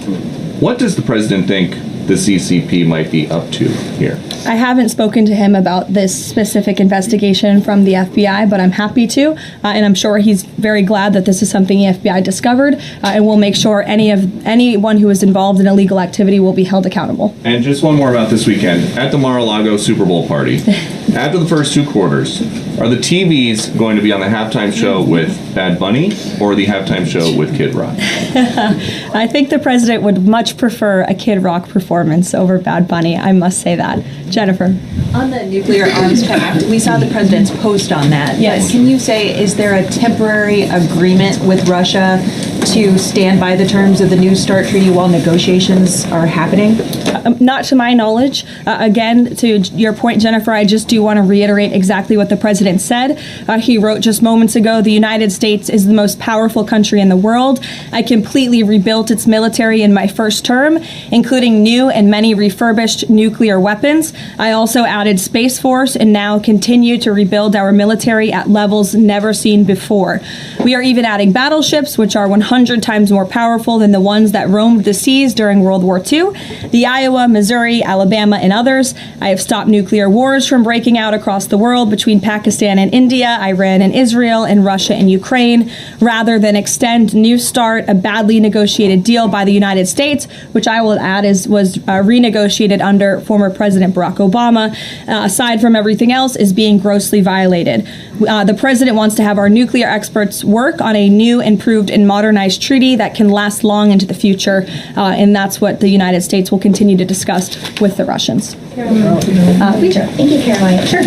What does the president think the CCP might be up to here? I haven't spoken to him about this specific investigation from the FBI, but I'm happy to, and I'm sure he's very glad that this is something the FBI discovered, and we'll make sure anyone who is involved in illegal activity will be held accountable. And just one more about this weekend. At the Mar-a-Lago Super Bowl party, after the first two quarters, are the TVs going to be on the halftime show with Bad Bunny or the halftime show with Kid Rock? I think the president would much prefer a Kid Rock performance over Bad Bunny, I must say that. Jennifer. On the nuclear arms pact, we saw the president's post on that. Yes. But can you say, is there a temporary agreement with Russia to stand by the terms of the New START treaty while negotiations are happening? Not to my knowledge. Again, to your point, Jennifer, I just do want to reiterate exactly what the president said. He wrote just moments ago, the United States is the most powerful country in the world. I completely rebuilt its military in my first term, including new and many refurbished nuclear weapons. I also added Space Force and now continue to rebuild our military at levels never seen before. We are even adding battleships, which are 100 times more powerful than the ones that roamed the seas during World War II. The Iowa, Missouri, Alabama, and others. I have stopped nuclear wars from breaking out across the world between Pakistan and India, Iran and Israel, and Russia and Ukraine, rather than extend New START, a badly negotiated deal by the United States, which I will add was renegotiated under former President Barack Obama, aside from everything else, is being grossly violated. The president wants to have our nuclear experts work on a new, improved, and modernized treaty that can last long into the future, and that's what the United States will continue to discuss with the Russians. Thank you, Caroline. Sure.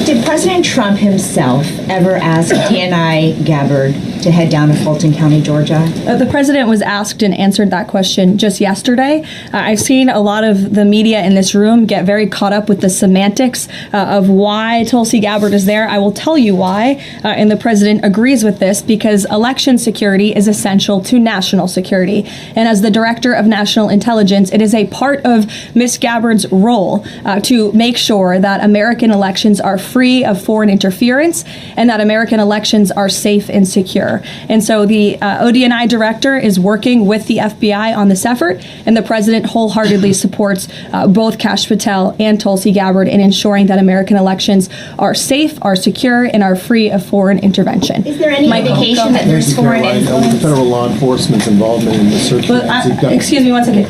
Did President Trump himself ever ask DNI Gabbard to head down to Fulton County, Georgia? The president was asked and answered that question just yesterday. I've seen a lot of the media in this room get very caught up with the semantics of why Tulsi Gabbard is there. I will tell you why, and the president agrees with this, because election security is essential to national security. And as the director of national intelligence, it is a part of Ms. Gabbard's role to make sure that American elections are free of foreign interference and that American elections are safe and secure. And so the ODNI director is working with the FBI on this effort, and the president wholeheartedly supports both Kash Patel and Tulsi Gabbard in ensuring that American elections are safe, are secure, and are free of foreign intervention. Is there any indication that there's foreign influence? Federal law enforcement's involvement in the search for excuse me one second.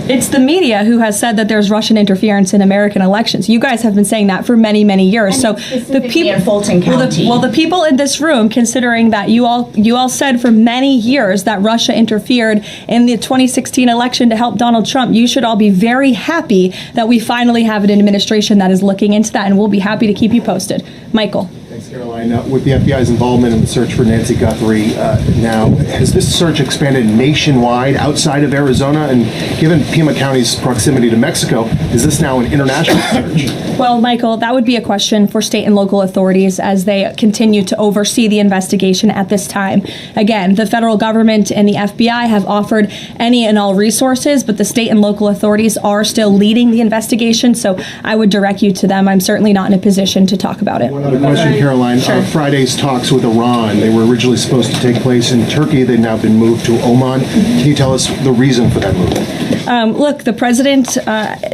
It's the media who has said that there's Russian interference in American elections. You guys have been saying that for many, many years. So the people in Fulton County. Well, the people in this room, considering that you all said for many years that Russia interfered in the 2016 election to help Donald Trump, you should all be very happy that we finally have an administration that is looking into that, and we'll be happy to keep you posted. Michael. Thanks, Caroline. With the FBI's involvement in the search for Nancy Guthrie now, has this search expanded nationwide outside of Arizona? And given Pima County's proximity to Mexico, is this now an international search? Well, Michael, that would be a question for state and local authorities as they continue to oversee the investigation at this time. Again, the federal government and the FBI have offered any and all resources, but the state and local authorities are still leading the investigation, so I would direct you to them. I'm certainly not in a position to talk about it. One other question, Caroline. Sure. Friday's talks with Iran, they were originally supposed to take place in Turkey. They've now been moved to Oman. Can you tell us the reason for that move? Look, the president,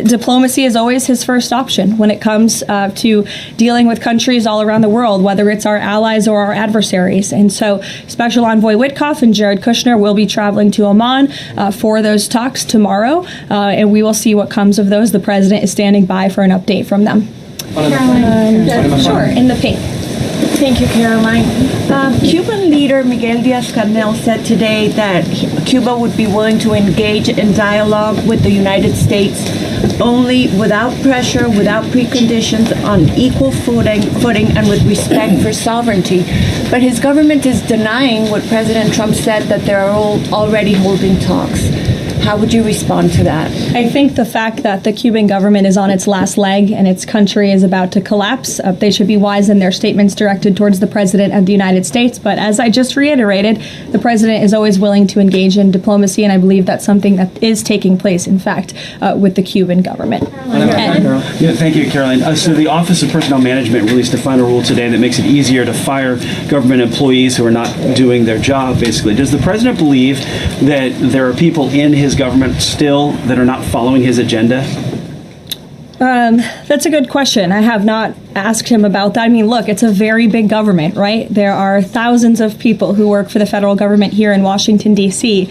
diplomacy is always his first option when it comes to dealing with countries all around the world, whether it's our allies or our adversaries. And so Special Envoy Witkoff and Jared Kushner will be traveling to Oman for those talks tomorrow, and we will see what comes of those. The president is standing by for an update from them. Sure, in the pink. Thank you, Caroline. Cuban leader Miguel Díaz-Canel said today that Cuba would be willing to engage in dialogue with the United States only without pressure, without preconditions, on equal footing and with respect for sovereignty. But his government is denying what President Trump said, that they are already holding talks. How would you respond to that? I think the fact that the Cuban government is on its last leg and its country is about to collapse, they should be wise in their statements directed towards the president of the United States. But as I just reiterated, the president is always willing to engage in diplomacy, and I believe that's something that is taking place, in fact, with the Cuban government. Thank you, Caroline. So the Office of Personnel Management released a final rule today that makes it easier to fire government employees who are not doing their job, basically. Does the president believe that there are people in his government still that are not following his agenda? That's a good question. I have not asked him about that. I mean, look, it's a very big government, right? There are thousands of people who work for the federal government here in Washington, D.C.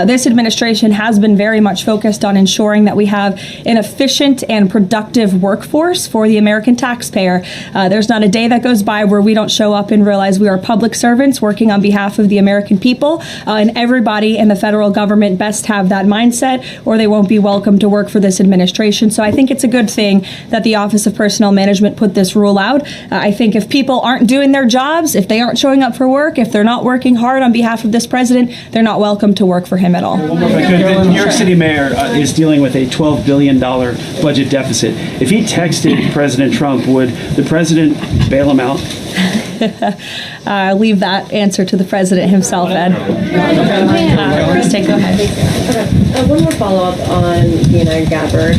This administration has been very much focused on ensuring that we have an efficient and productive workforce for the American taxpayer. There's not a day that goes by where we don't show up and realize we are public servants working on behalf of the American people, and everybody in the federal government best have that mindset or they won't be welcome to work for this administration. So I think it's a good thing that the Office of Personnel Management put this rule out. I think if people aren't doing their jobs, if they aren't showing up for work, if they're not working hard on behalf of this president, they're not welcome to work for him at all. The New York City mayor is dealing with a $12 billion budget deficit. If he texted President Trump, would the president bail him out? I'll leave that answer to the president himself, Ed. Kristen, go ahead. Okay. One more follow-up on Deanna Gabbard.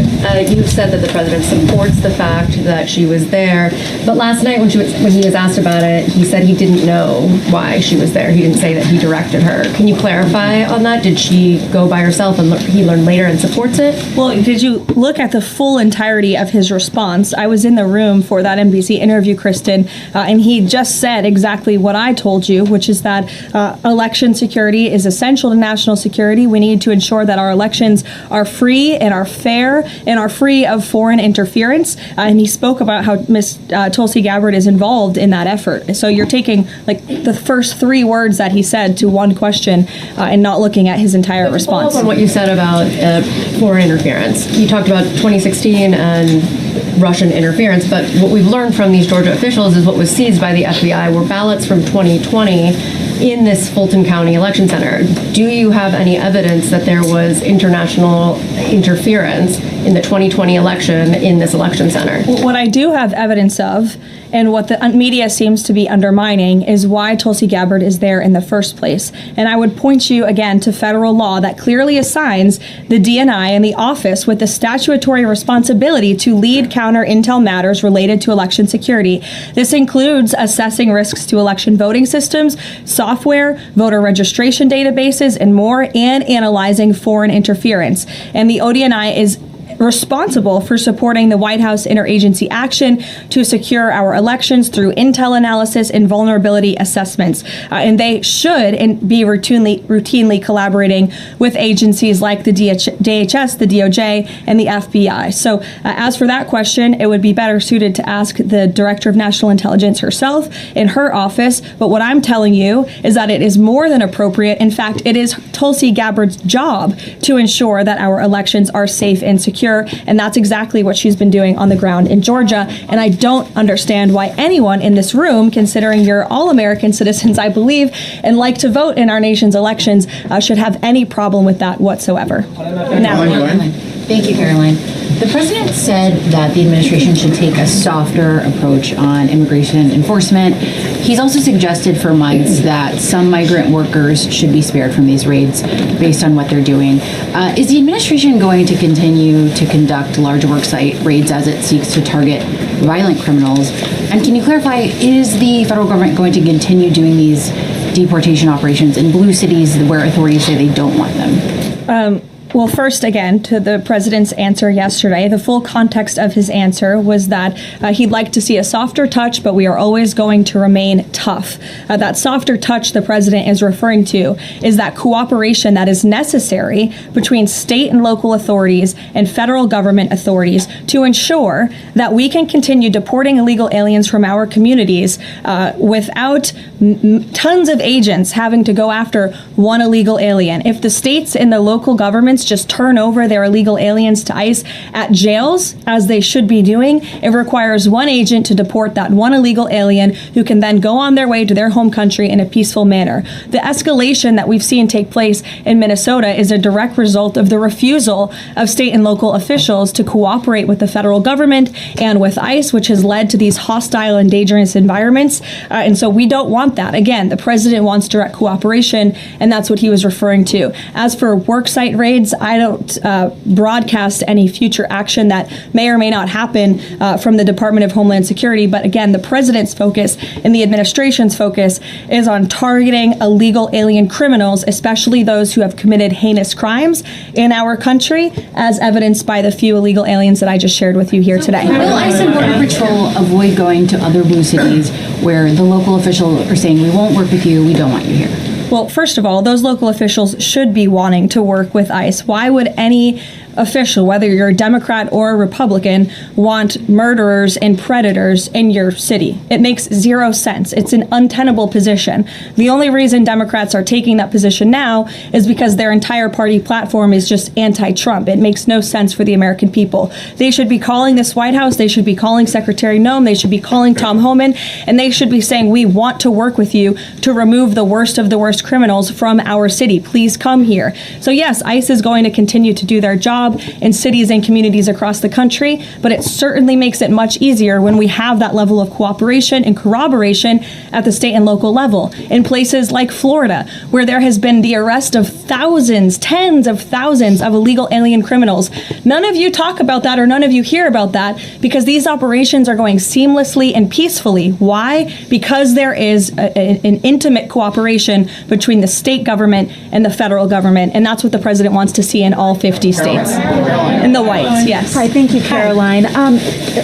You've said that the president supports the fact that she was there, but last night when he was asked about it, he said he didn't know why she was there. He didn't say that he directed her. Can you clarify on that? Did she go by herself and he learned later and supports it? Well, did you look at the full entirety of his response? I was in the room for that NBC interview, Kristen, and he just said exactly what I told you, which is that election security is essential to national security. We need to ensure that our elections are free and are fair and are free of foreign interference. And he spoke about how Ms. Tulsi Gabbard is involved in that effort. So you're taking like the first three words that he said to one question and not looking at his entire response. Follow up on what you said about foreign interference. You talked about 2016 and Russian interference, but what we've learned from these Georgia officials is what was seized by the FBI were ballots from 2020 in this Fulton County election center. Do you have any evidence that there was international interference in the 2020 election in this election center? What I do have evidence of, and what the media seems to be undermining, is why Tulsi Gabbard is there in the first place. And I would point you again to federal law that clearly assigns the DNI and the office with the statutory responsibility to lead counter intel matters related to election security. This includes assessing risks to election voting systems, software, voter registration databases, and more, and analyzing foreign interference. And the ODNI is responsible for supporting the White House interagency action to secure our elections through intel analysis and vulnerability assessments. And they should be routinely collaborating with agencies like the DHS, the DOJ, and the FBI. So as for that question, it would be better suited to ask the Director of National Intelligence herself in her office. But what I'm telling you is that it is more than appropriate. In fact, it is Tulsi Gabbard's job to ensure that our elections are safe and secure. And that's exactly what she's been doing on the ground in Georgia. And I don't understand why anyone in this room, considering you're all American citizens, I believe, and like to vote in our nation's elections, should have any problem with that whatsoever. Thank you, Caroline. The president said that the administration should take a softer approach on immigration enforcement. He's also suggested for months that some migrant workers should be spared from these raids based on what they're doing. Is the administration going to continue to conduct large worksite raids as it seeks to target violent criminals? And can you clarify, is the federal government going to continue doing these deportation operations in blue cities where authorities say they don't want them? Well, first, again, to the president's answer yesterday, the full context of his answer was that he'd like to see a softer touch, but we are always going to remain tough. That softer touch the president is referring to is that cooperation that is necessary between state and local authorities and federal government authorities to ensure that we can continue deporting illegal aliens from our communities without tons of agents having to go after one illegal alien. If the states and the local governments just turn over their illegal aliens to ICE at jails, as they should be doing, it requires one agent to deport that one illegal alien who can then go on their way to their home country in a peaceful manner. The escalation that we've seen take place in Minnesota is a direct result of the refusal of state and local officials to cooperate with the federal government and with ICE, which has led to these hostile and dangerous environments. And so we don't want that. Again, the president wants direct cooperation, and and that's what he was referring to. As for worksite raids, I don't broadcast any future action that may or may not happen from the Department of Homeland Security, but again, the president's focus and the administration's focus is on targeting illegal alien criminals, especially those who have committed heinous crimes in our country, as evidenced by the few illegal aliens that I just shared with you here today. Will ICE and Border Patrol avoid going to other blue cities where the local officials are saying, we won't work with you, we don't want you here? Well, first of all, those local officials should be wanting to work with ICE. Why would any official, whether you're a Democrat or a Republican, want murderers and predators in your city? It makes zero sense. It's an untenable position. The only reason Democrats are taking that position now is because their entire party platform is just anti-Trump. It makes no sense for the American people. They should be calling this White House, they should be calling Secretary Noem, they should be calling Tom Homan, and they should be saying, we want to work with you to remove the worst of the worst criminals from our city. Please come here. So yes, ICE is going to continue to do their job in cities and communities across the country, but it certainly makes it much easier when we have that level of cooperation and corroboration at the state and local level. In places like Florida, where there has been the arrest of thousands, tens of thousands of illegal alien criminals. None of you talk about that or none of you hear about that because these operations are going seamlessly and peacefully. Why? Because there is an intimate cooperation between the state government and the federal government, and that's what the president wants to see in all 50 states. In the whites, yes. Hi, thank you, Caroline.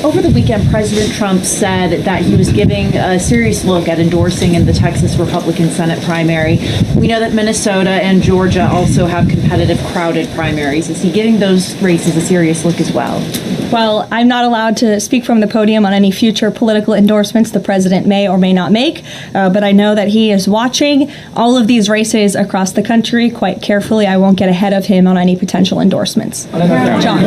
Over the weekend, President Trump said that he was giving a serious look at endorsing in the Texas Republican Senate primary. We know that Minnesota and Georgia also have competitive, crowded primaries. Is he giving those races a serious look as well? Well, I'm not allowed to speak from the podium on any future political endorsements the president may or may not make, but I know that he is watching all of these races across the country quite carefully. I won't get ahead of him on any potential endorsements. John.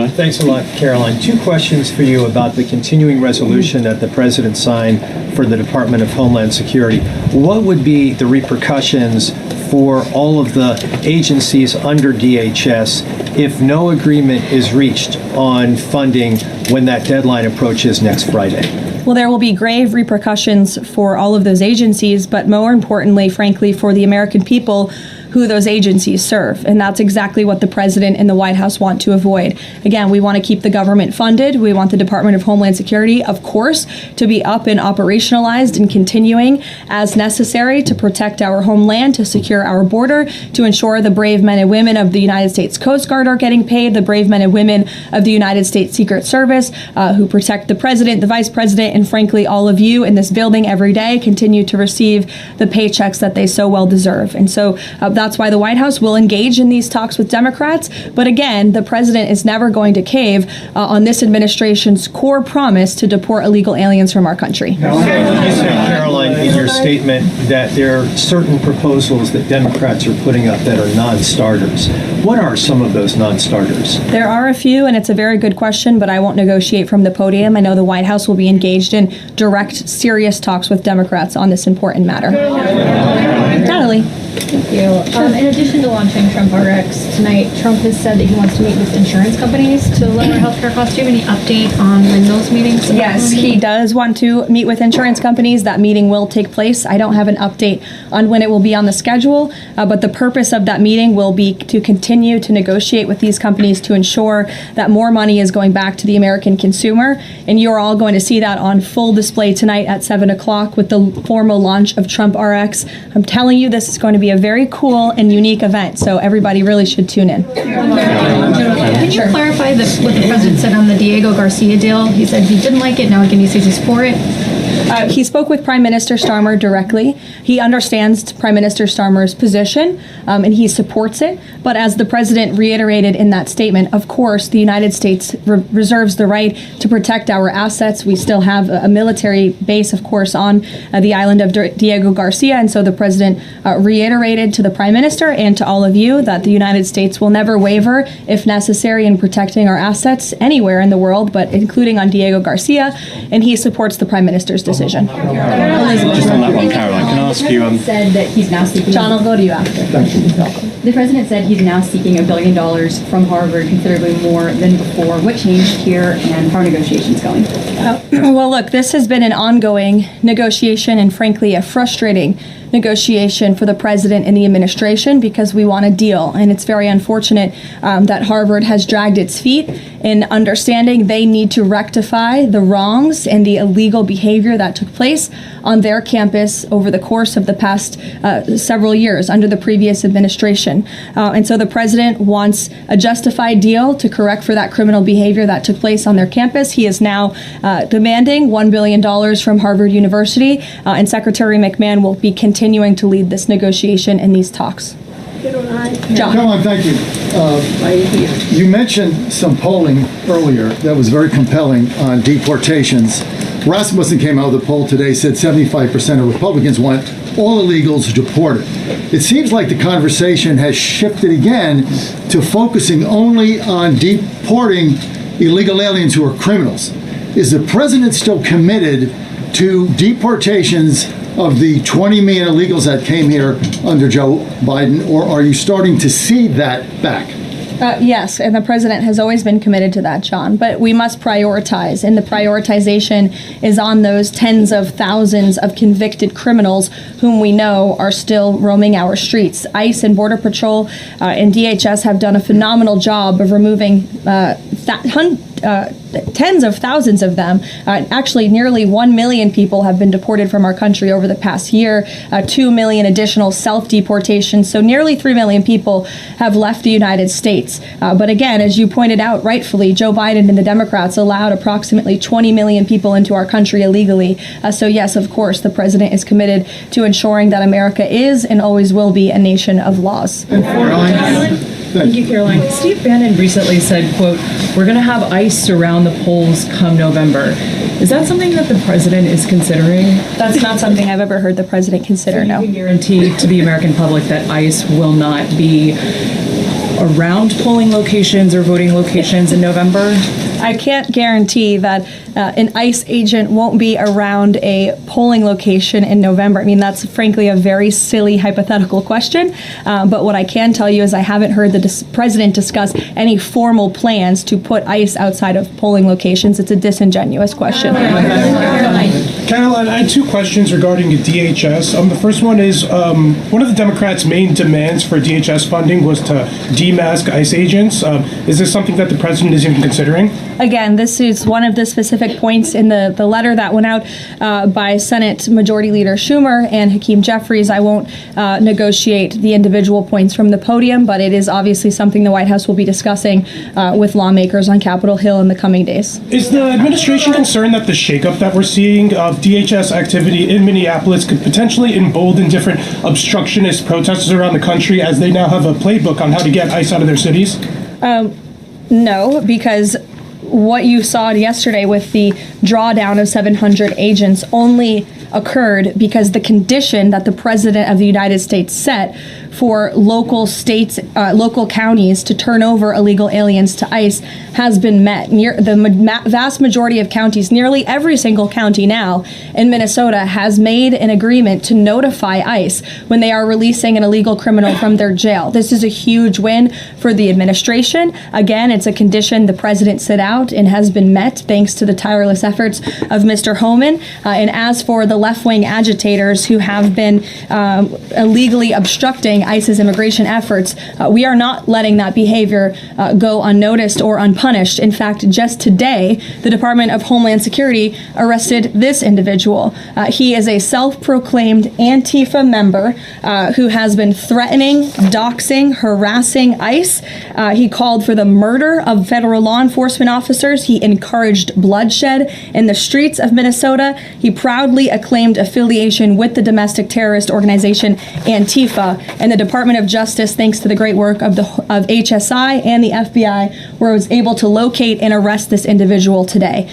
Thanks a lot, Caroline. Two questions for you about the continuing resolution that the president signed for the Department of Homeland Security. What would be the repercussions for all of the agencies under DHS if no agreement is reached on funding when that deadline approaches next Friday? Well, there will be grave repercussions for all of those agencies, but more importantly, frankly, for the American people who those agencies serve. And that's exactly what the president and the White House want to avoid. Again, we want to keep the government funded. We want the Department of Homeland Security, of course, to be up and operationalized and continuing as necessary to protect our homeland, to secure our border, to ensure the brave men and women of the United States Coast Guard are getting paid, the brave men and women of the United States Secret Service who protect the president, the vice president, and frankly, all of you in this building every day continue to receive the paychecks that they so well deserve. And so that's why the White House will engage in these talks with Democrats. But again, the president is never going to cave on this administration's core promise to deport illegal aliens from our country. You said, Caroline, in your statement that there are certain proposals that Democrats are putting up that are non-starters. What are some of those non-starters? There are a few, and it's a very good question, but I won't negotiate from the podium. I know the White House will be engaged in direct, serious talks with Democrats on this important matter. Natalie. Thank you. In addition to launching Trump RX tonight, Trump has said that he wants to meet with insurance companies to lower healthcare costs. Do you have any update on when those meetings? Yes, he does want to meet with insurance companies. That meeting will take place. I don't have an update on when it will be on the schedule, but the purpose of that meeting will be to continue to negotiate with these companies to ensure that more money is going back to the American consumer. And you're all going to see that on full display tonight at 7 o'clock with the formal launch of Trump RX. I'm telling you, this is going to be a very cool and unique event, so everybody really should tune in. Can you clarify what the president said on the Diego Garcia deal? He said he didn't like it, now again he says he's for it. He spoke with Prime Minister Starmer directly. He understands Prime Minister Starmer's position, and he supports it. But as the president reiterated in that statement, of course, the United States reserves the right to protect our assets. We still have a military base, of course, on the island of Diego Garcia. And so the president reiterated to the Prime Minister and to all of you that the United States will never waver, if necessary, in protecting our assets anywhere in the world, but including on Diego Garcia. And he supports the Prime Minister's decision. decision. Just on that one, Caroline, can I ask you? Said that he's now seeking. John, I'll go to you after. The president said he's now seeking $1 billion from Harvard, considerably more than before. What changed here, and how are negotiations going? Well, look, this has been an ongoing negotiation and, frankly, a frustrating negotiation for the president and the administration because we want a deal. And it's very unfortunate that Harvard has dragged its feet in understanding they need to rectify the wrongs and the illegal behavior that took place on their campus over the course of the past several years under the previous administration. And so the president wants a justified deal to correct for that criminal behavior that took place on their campus. He is now demanding $1 billion from Harvard University, and Secretary McMahon will be continuing to lead this negotiation and these talks. John. Caroline, thank you. You mentioned some polling earlier that was very compelling on deportations. Rasmussen came out with a poll today, said 75% of Republicans want all illegals deported. It seems like the conversation has shifted again to focusing only on deporting illegal aliens who are criminals. Is the president still committed to deportations of the 20 million illegals that came here under Joe Biden, or are you starting to see that back? Yes, and the president has always been committed to that, John. But we must prioritize, and the prioritization is on those tens of thousands of convicted criminals whom we know are still roaming our streets. ICE and Border Patrol and DHS have done a phenomenal job of removing tens of thousands of them. Actually, nearly 1 million people have been deported from our country over the past year, 2 million additional self-deportations. So nearly 3 million people have left the United States. But again, as you pointed out rightfully, Joe Biden and the Democrats allowed approximately 20 million people into our country illegally. So yes, of course, the president is committed to ensuring that America is and always will be a nation of laws. Thank you, Caroline. Steve Bannon recently said, quote, "We're going to have ICE surround the polls come November." Is that something that the president is considering? That's not something I've ever heard the president consider, no. You can guarantee to the American public that ICE will not be around polling locations or voting locations in November? I can't guarantee that an ICE agent won't be around a polling location in November. I mean, that's frankly a very silly hypothetical question. But what I can tell you is I haven't heard the president discuss any formal plans to put ICE outside of polling locations. It's a disingenuous question. Caroline, I had two questions regarding DHS. The first one is, one of the Democrats' main demands for DHS funding was to demask ICE agents. Is this something that the president is even considering? Again, this is one of the specific points in the letter that went out by Senate Majority Leader Schumer and Hakeem Jeffries. I won't negotiate the individual points from the podium, but it is obviously something the White House will be discussing with lawmakers on Capitol Hill in the coming days. Is the administration concerned that the shakeup that we're seeing of DHS activity in Minneapolis could potentially embolden different obstructionist protesters around the country as they now have a playbook on how to get ICE out of their cities? No, because what you saw yesterday with the drawdown of 700 agents only occurred because the condition that the President of the United States set for local states, local counties to turn over illegal aliens to ICE has been met. The vast majority of counties, nearly every single county now in Minnesota, has made an agreement to notify ICE when they are releasing an illegal criminal from their jail. This is a huge win for the administration. Again, it's a condition the President set out and has been met thanks to the tireless efforts of Mr. Homan. And as for the left-wing agitators who have been illegally obstructing ICE's immigration efforts, we are not letting that behavior go unnoticed or unpunished. In fact, just today, the Department of Homeland Security arrested this individual. He is a self-proclaimed Antifa member who has been threatening, doxing, harassing ICE. He called for the murder of federal law enforcement officers. He encouraged bloodshed in the streets of Minnesota. He proudly acclaimed affiliation with the domestic terrorist organization Antifa. And the Department of Justice, thanks to the great work of HSI and the FBI, was able to locate and arrest this individual today.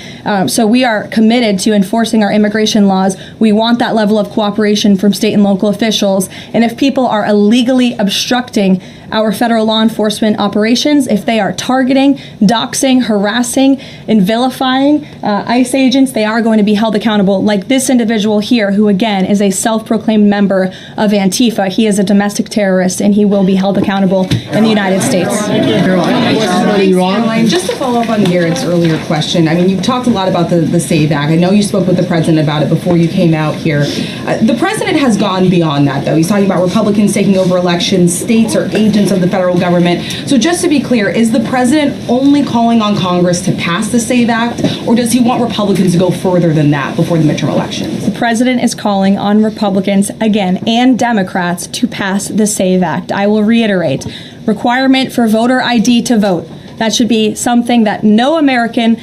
So we are committed to enforcing our immigration laws. We want that level of cooperation from state and local officials. And if people are illegally obstructing our federal law enforcement operations. If they are targeting, doxing, harassing, and vilifying ICE agents, they are going to be held accountable, like this individual here, who again is a self-proclaimed member of Antifa. He is a domestic terrorist, and he will be held accountable in the United States. Caroline, just to follow up on Garrett's earlier question, I mean, you've talked a lot about the SAVE Act. I know you spoke with the president about it before you came out here. The president has gone beyond that, though. He's talking about Republicans taking over elections, states are agents of the federal government. So just to be clear, is the president only calling on Congress to pass the SAVE Act, or does he want Republicans to go further than that before the midterm elections? The president is calling on Republicans, again, and Democrats to pass the SAVE Act. I will reiterate, requirement for voter ID to vote. That should be something that no American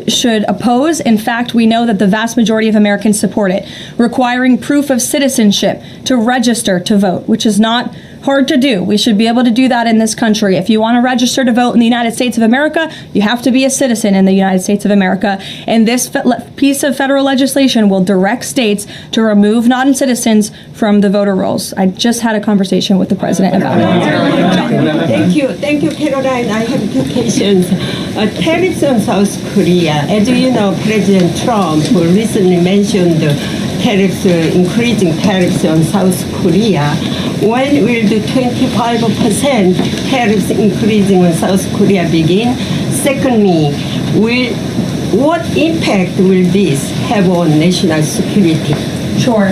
should oppose. In fact, we know that the vast majority of Americans support it. Requiring proof of citizenship to register to vote, which is not hard to do. We should be able to do that in this country. If you want to register to vote in the United States of America, you have to be a citizen in the United States of America. And this piece of federal legislation will direct states to remove non-citizens from the voter rolls. I just had a conversation with the president about it. Thank you, Caroline. I have two questions. Tariffs on South Korea. As you know, President Trump recently mentioned tariffs, increasing tariffs on South Korea. When will the 25% tariffs increasing on South Korea begin? Secondly, what impact will this have on national security? Sure.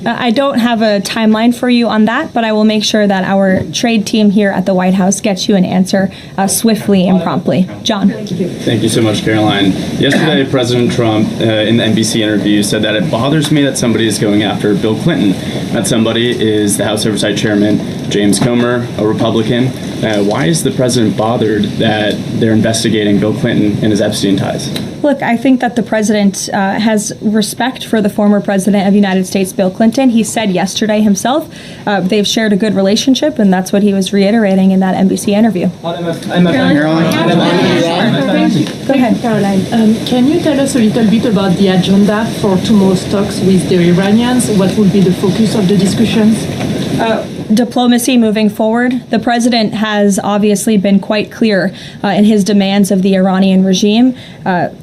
I don't have a timeline for you on that, but I will make sure that our trade team here at the White House gets you an answer swiftly and promptly. John. Thank you so much, Caroline. Yesterday, President Trump, in the NBC interview, said that it bothers me that somebody is going after Bill Clinton. That somebody is the House Oversight Chairman, James Comer, a Republican. Why is the president bothered that they're investigating Bill Clinton and his Epstein ties? Look, I think that the president has respect for the former president of the United States, Bill Clinton. He said yesterday himself they've shared a good relationship, and that's what he was reiterating in that NBC interview. Go ahead, Caroline. Can you tell us a little bit about the agenda for tomorrow's talks with the Iranians? What will be the focus of the discussions? Diplomacy moving forward. The president has obviously been quite clear in his demands of the Iranian regime.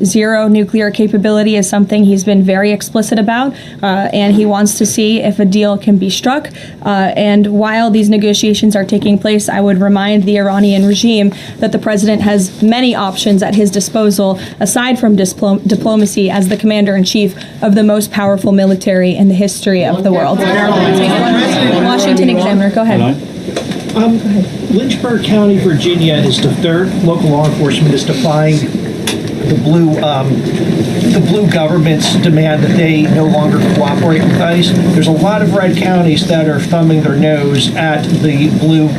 Zero nuclear capability is something he's been very explicit about, and he wants to see if a deal can be struck. And while these negotiations are taking place, I would remind the Iranian regime that the president has many options at his disposal, aside from diplomacy, as the commander-in-chief of the most powerful military in the history of the world. Washington Examiner, go ahead. Lynchburg County, Virginia is the third local law enforcement is defying the blue government's demand that they no longer cooperate with ICE. There's a lot of red counties that are thumbing their nose at the blue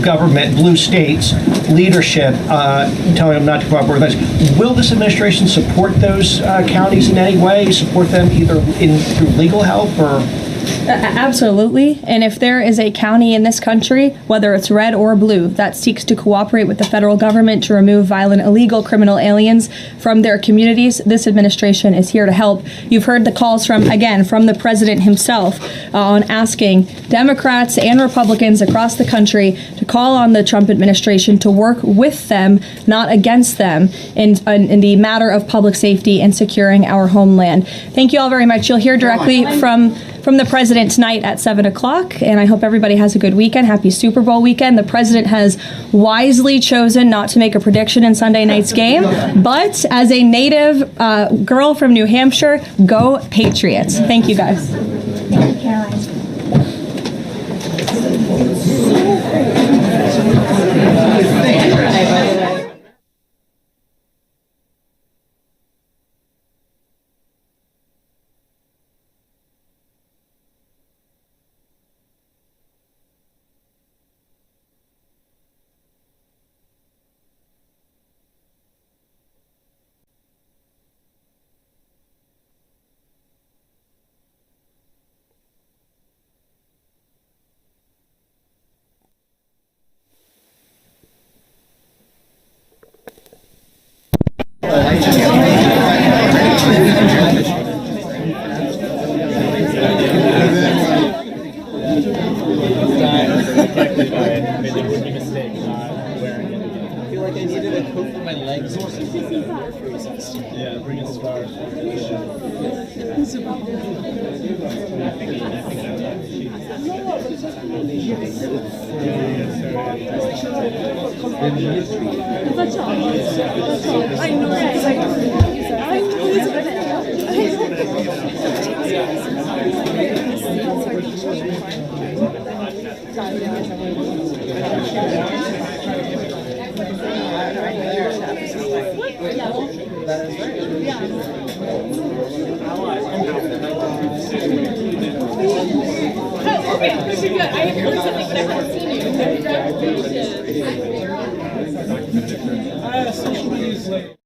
government, blue states leadership, telling them not to cooperate with ICE. Will this administration support those counties in any way? Support them either through legal help or? Absolutely. And if there is a county in this country, whether it's red or blue, that seeks to cooperate with the federal government to remove violent, illegal criminal aliens from their communities, this administration is here to help. You've heard the calls from the president himself on asking Democrats and Republicans across the country to call on the Trump administration to work with them, not against them, in the matter of public safety and securing our homeland. Thank you all very much. You'll hear directly from the president tonight at 7 o'clock, and I hope everybody has a good weekend. Happy Super Bowl weekend. The president has wisely chosen not to make a prediction in Sunday night's game, but as a native girl from New Hampshire, go Patriots. Thank you, guys. Thank you, Caroline. Yeah, bring a scarf. Oh, okay, pretty good. I have heard something, but I haven't seen you. Congratulations. Social media is late.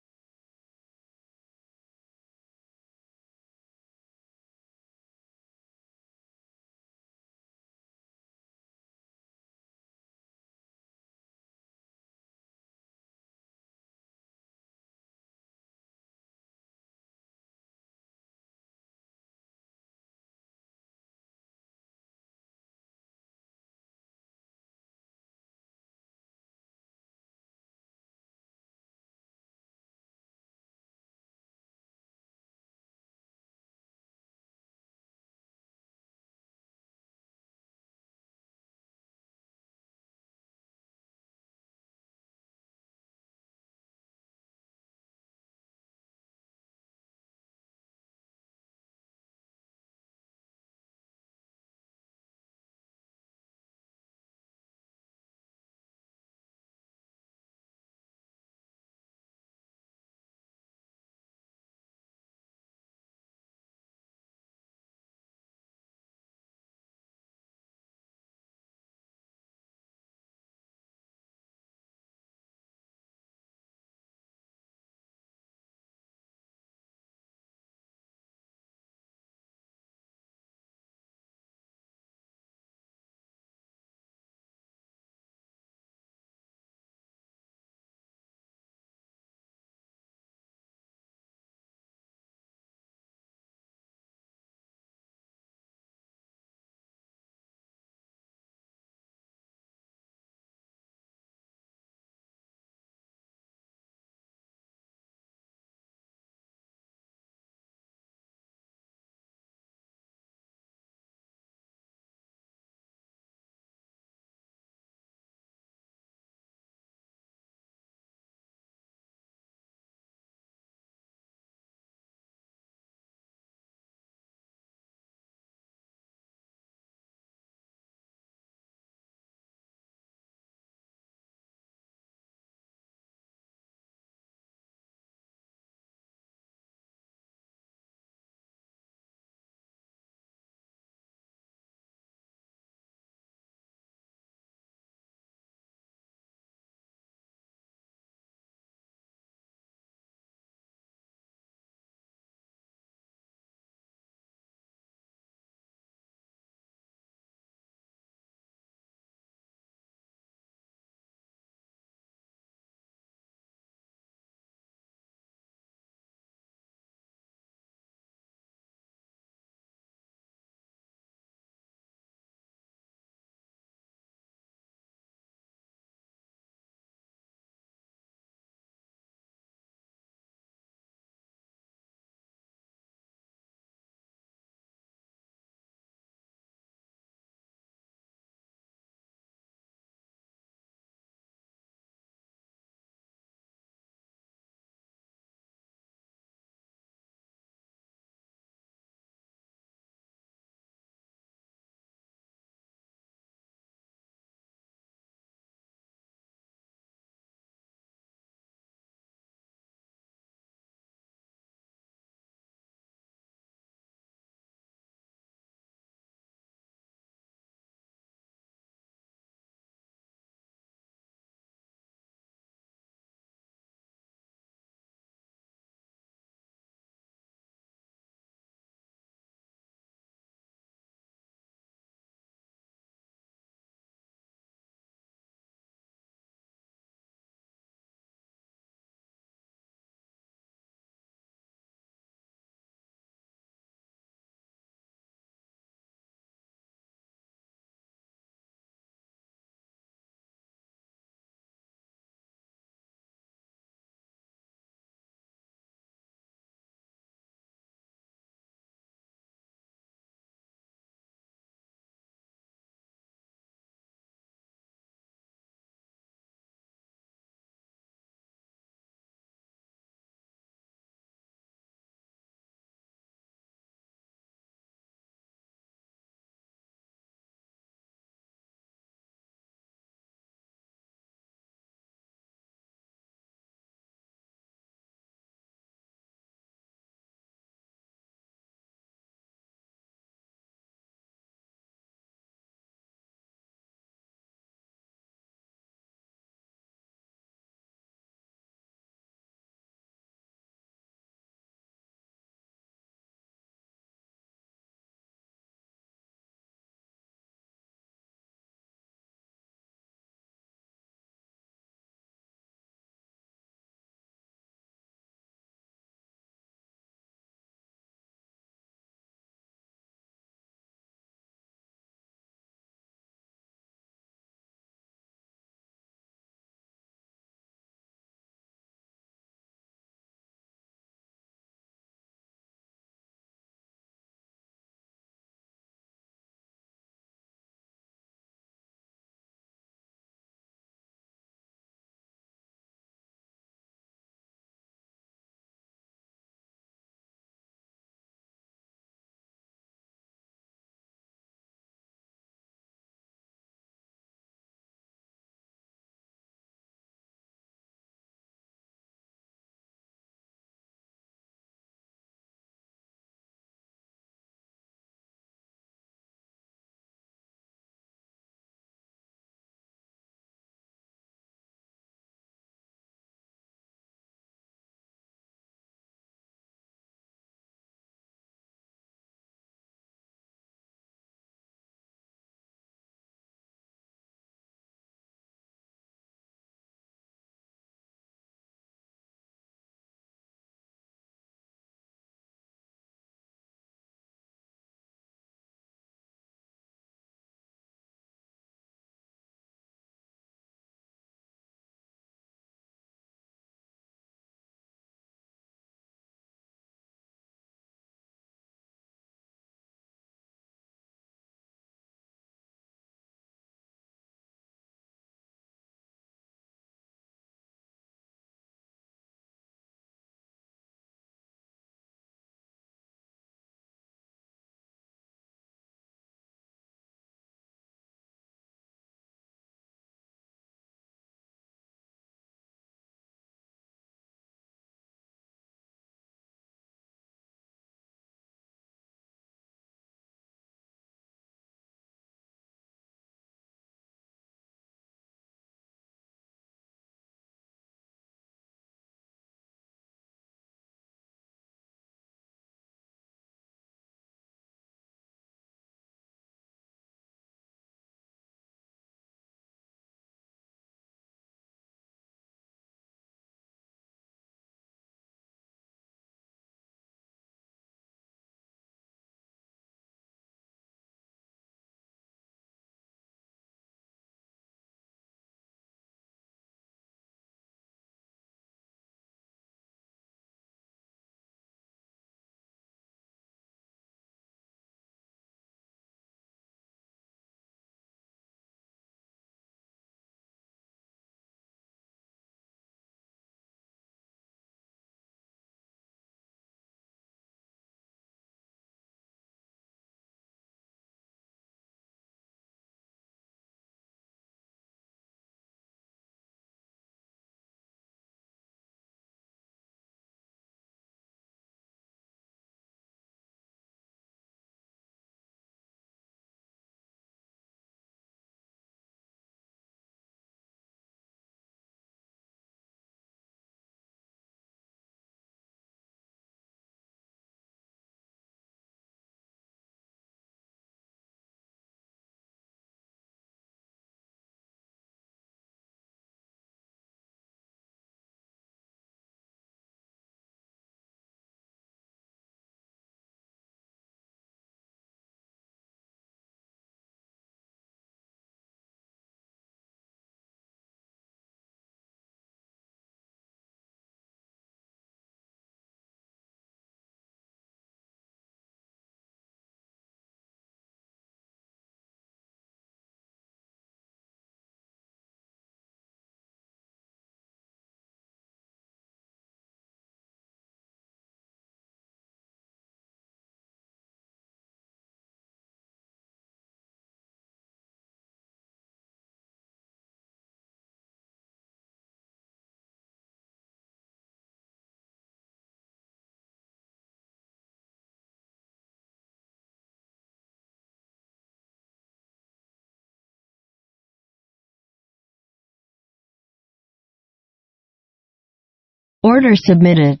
Order submitted.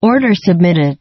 Order submitted.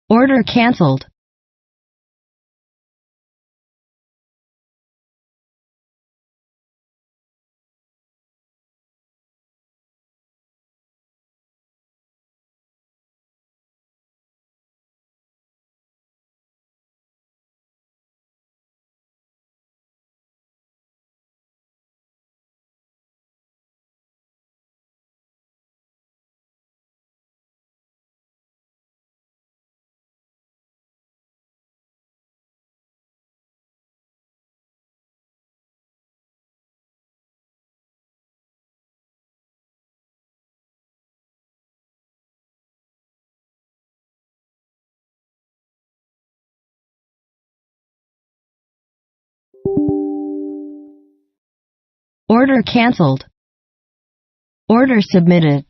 Order canceled. Order canceled. Order submitted.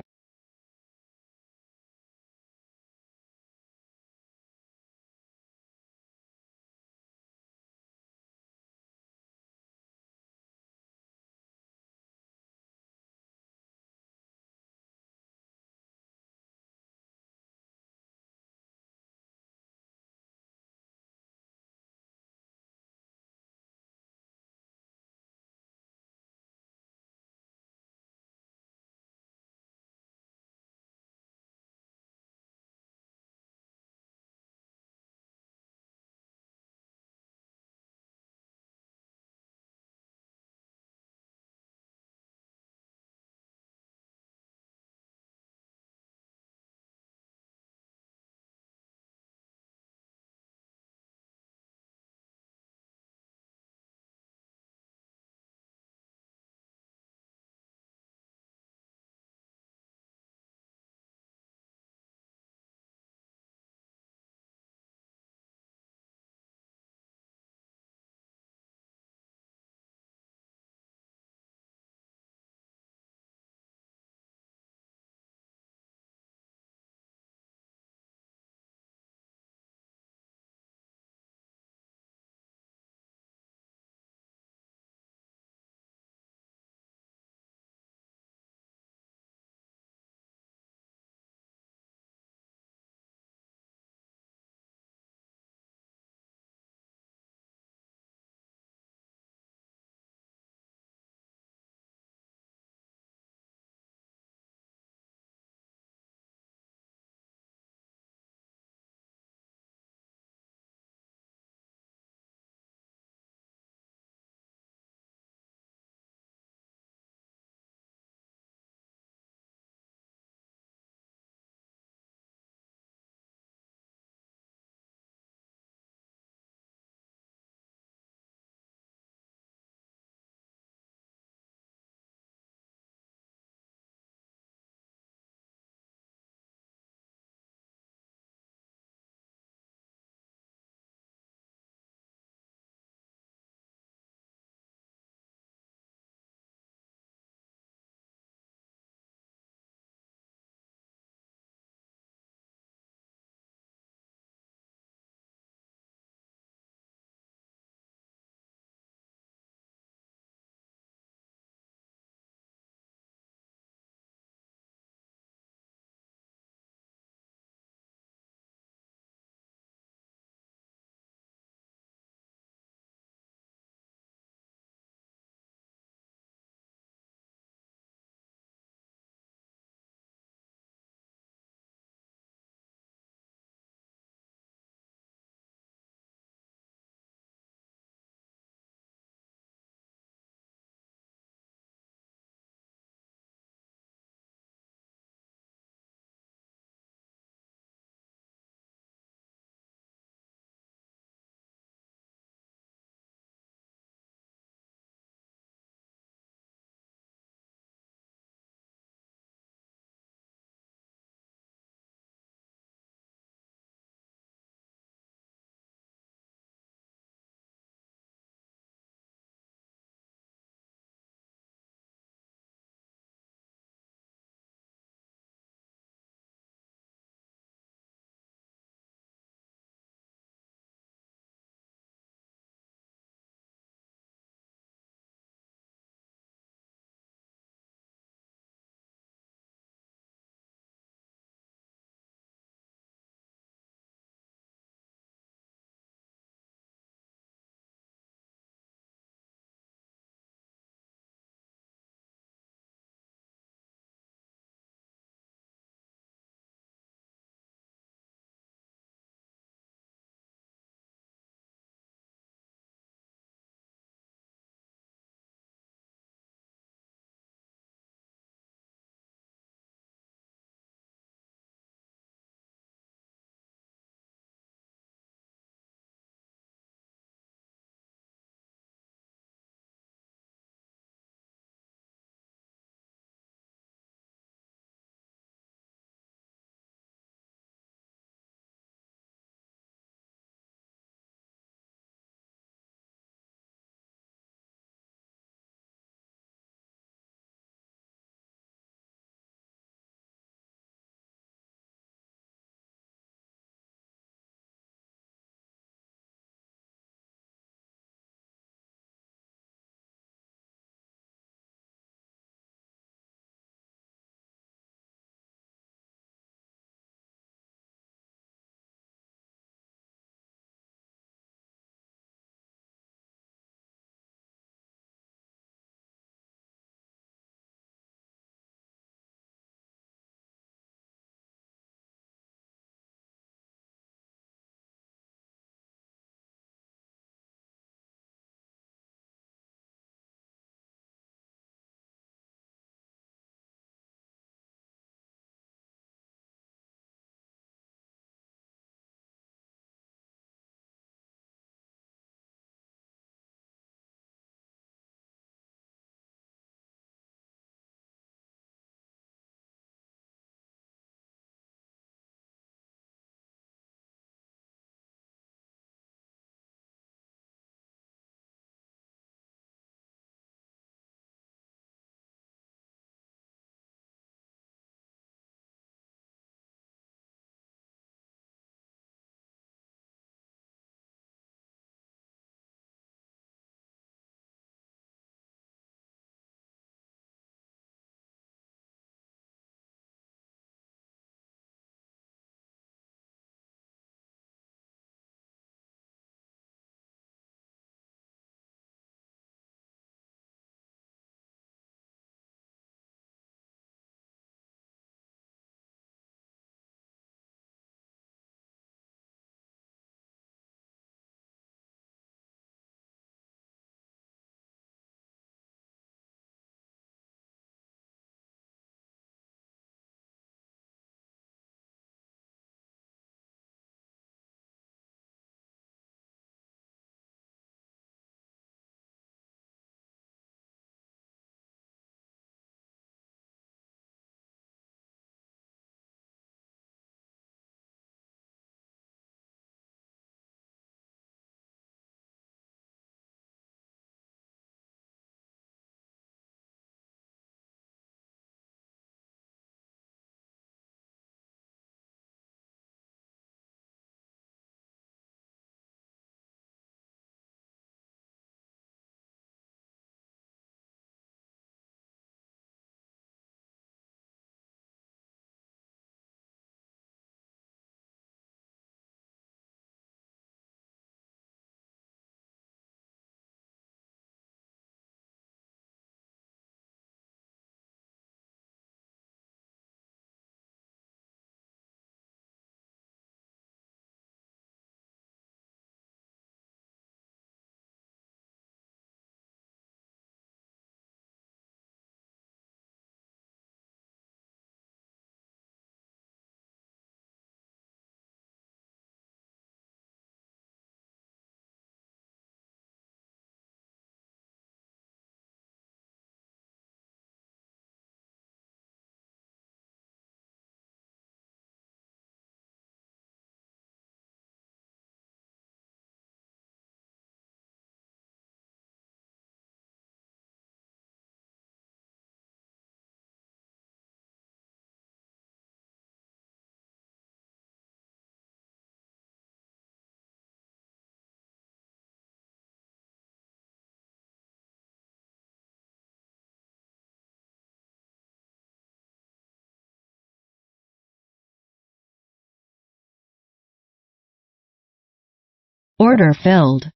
Order filled.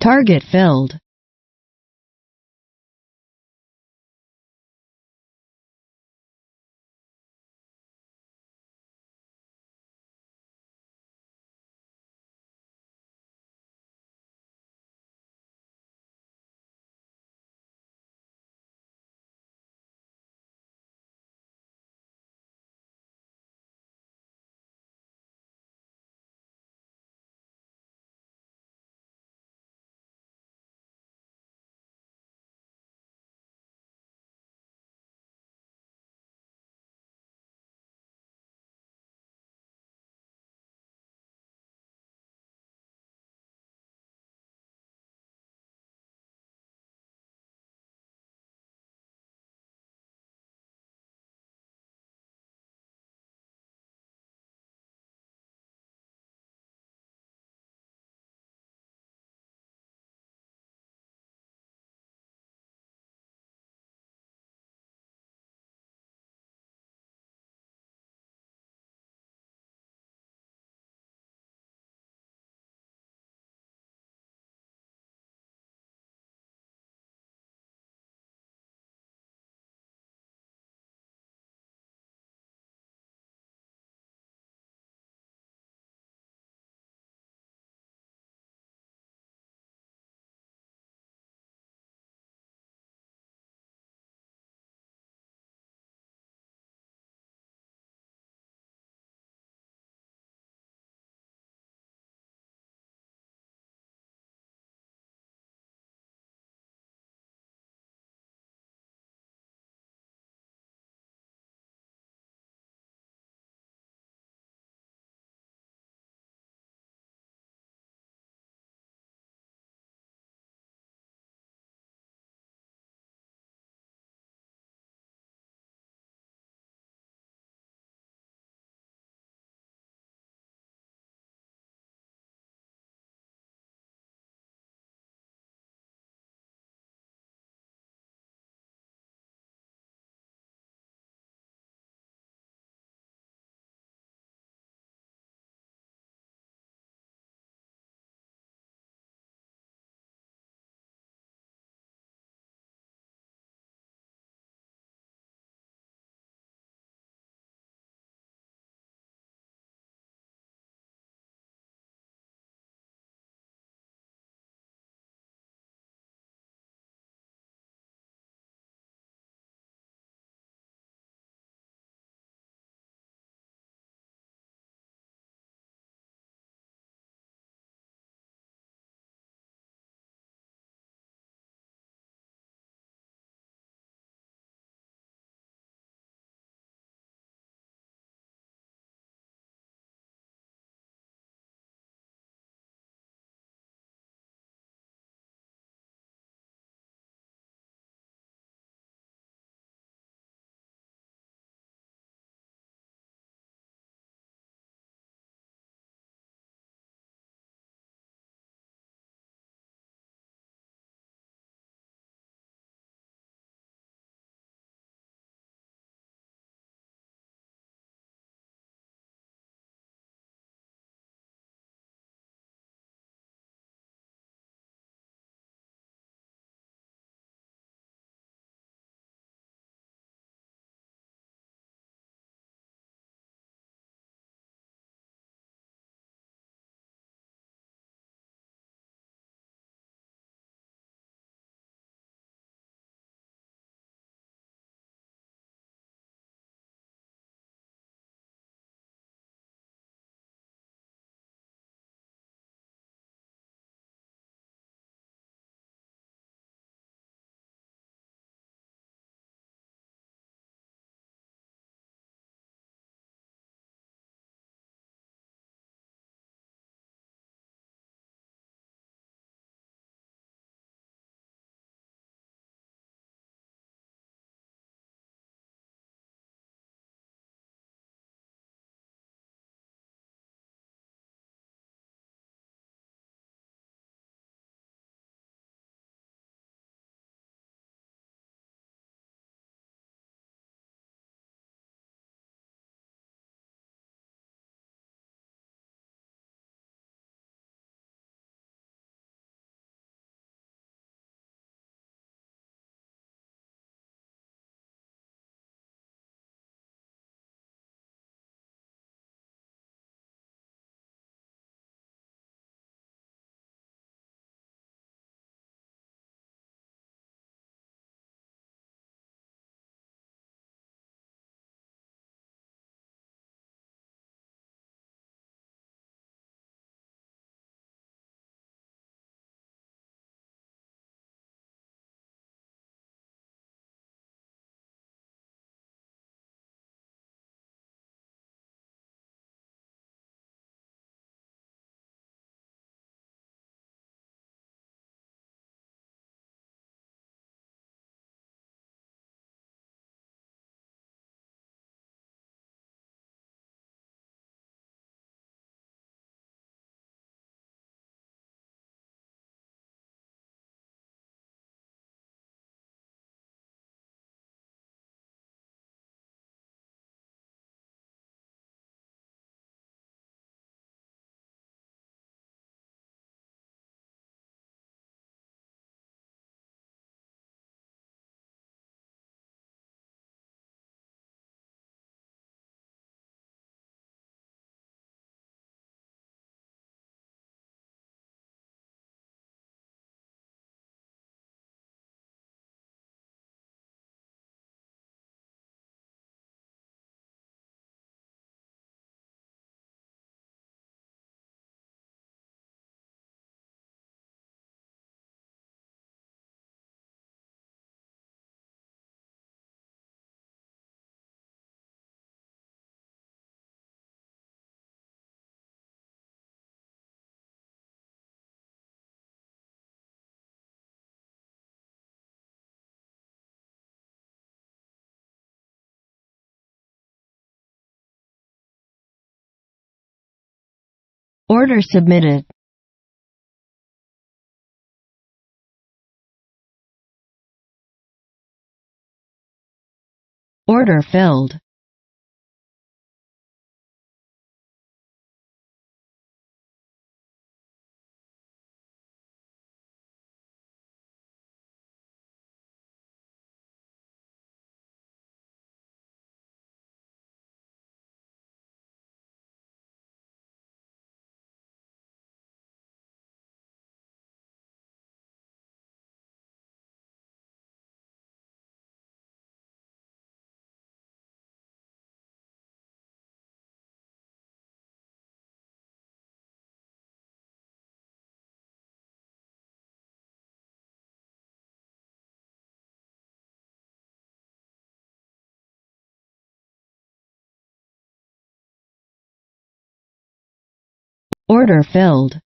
Target filled. Order submitted. Order filled. Order filled.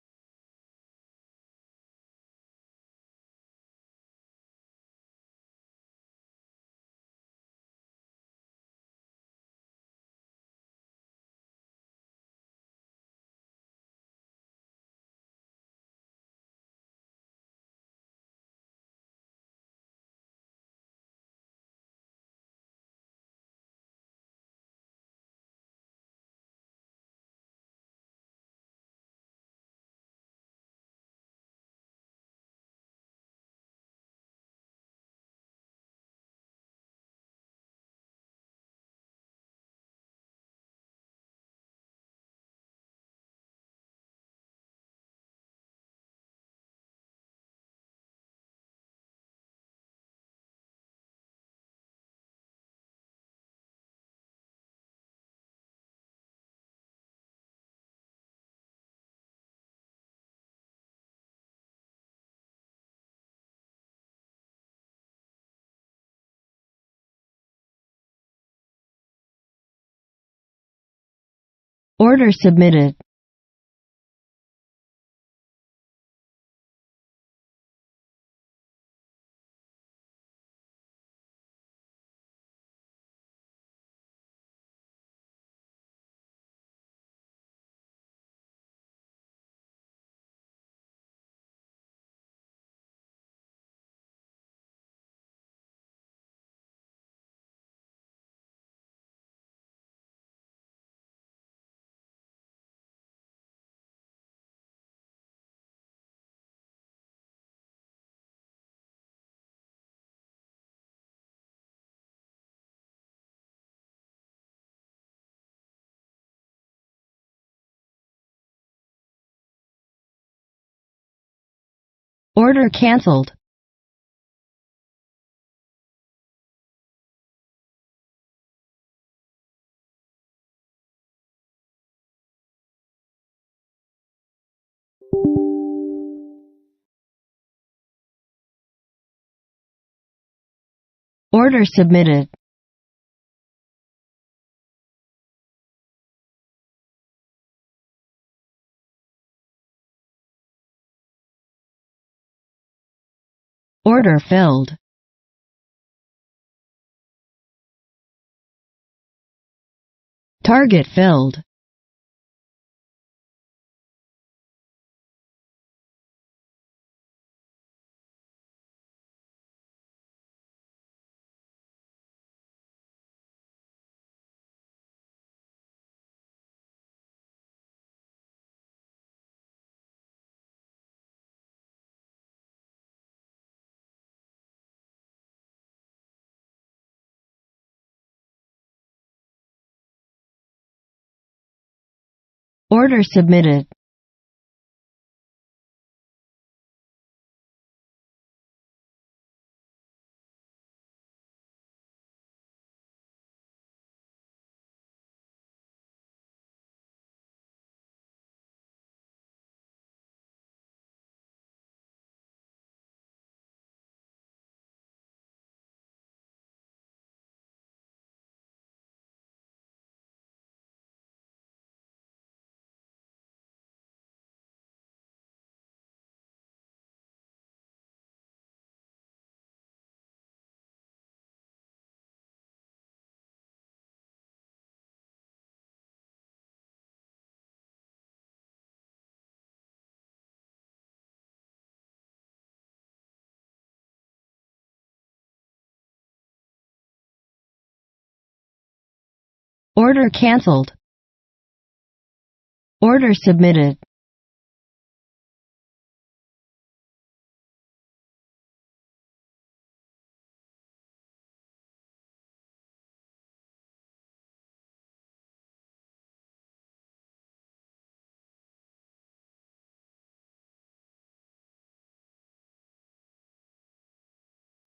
Order submitted. Order canceled. Order submitted. Order filled. Target filled. Order submitted. Order canceled. Order submitted.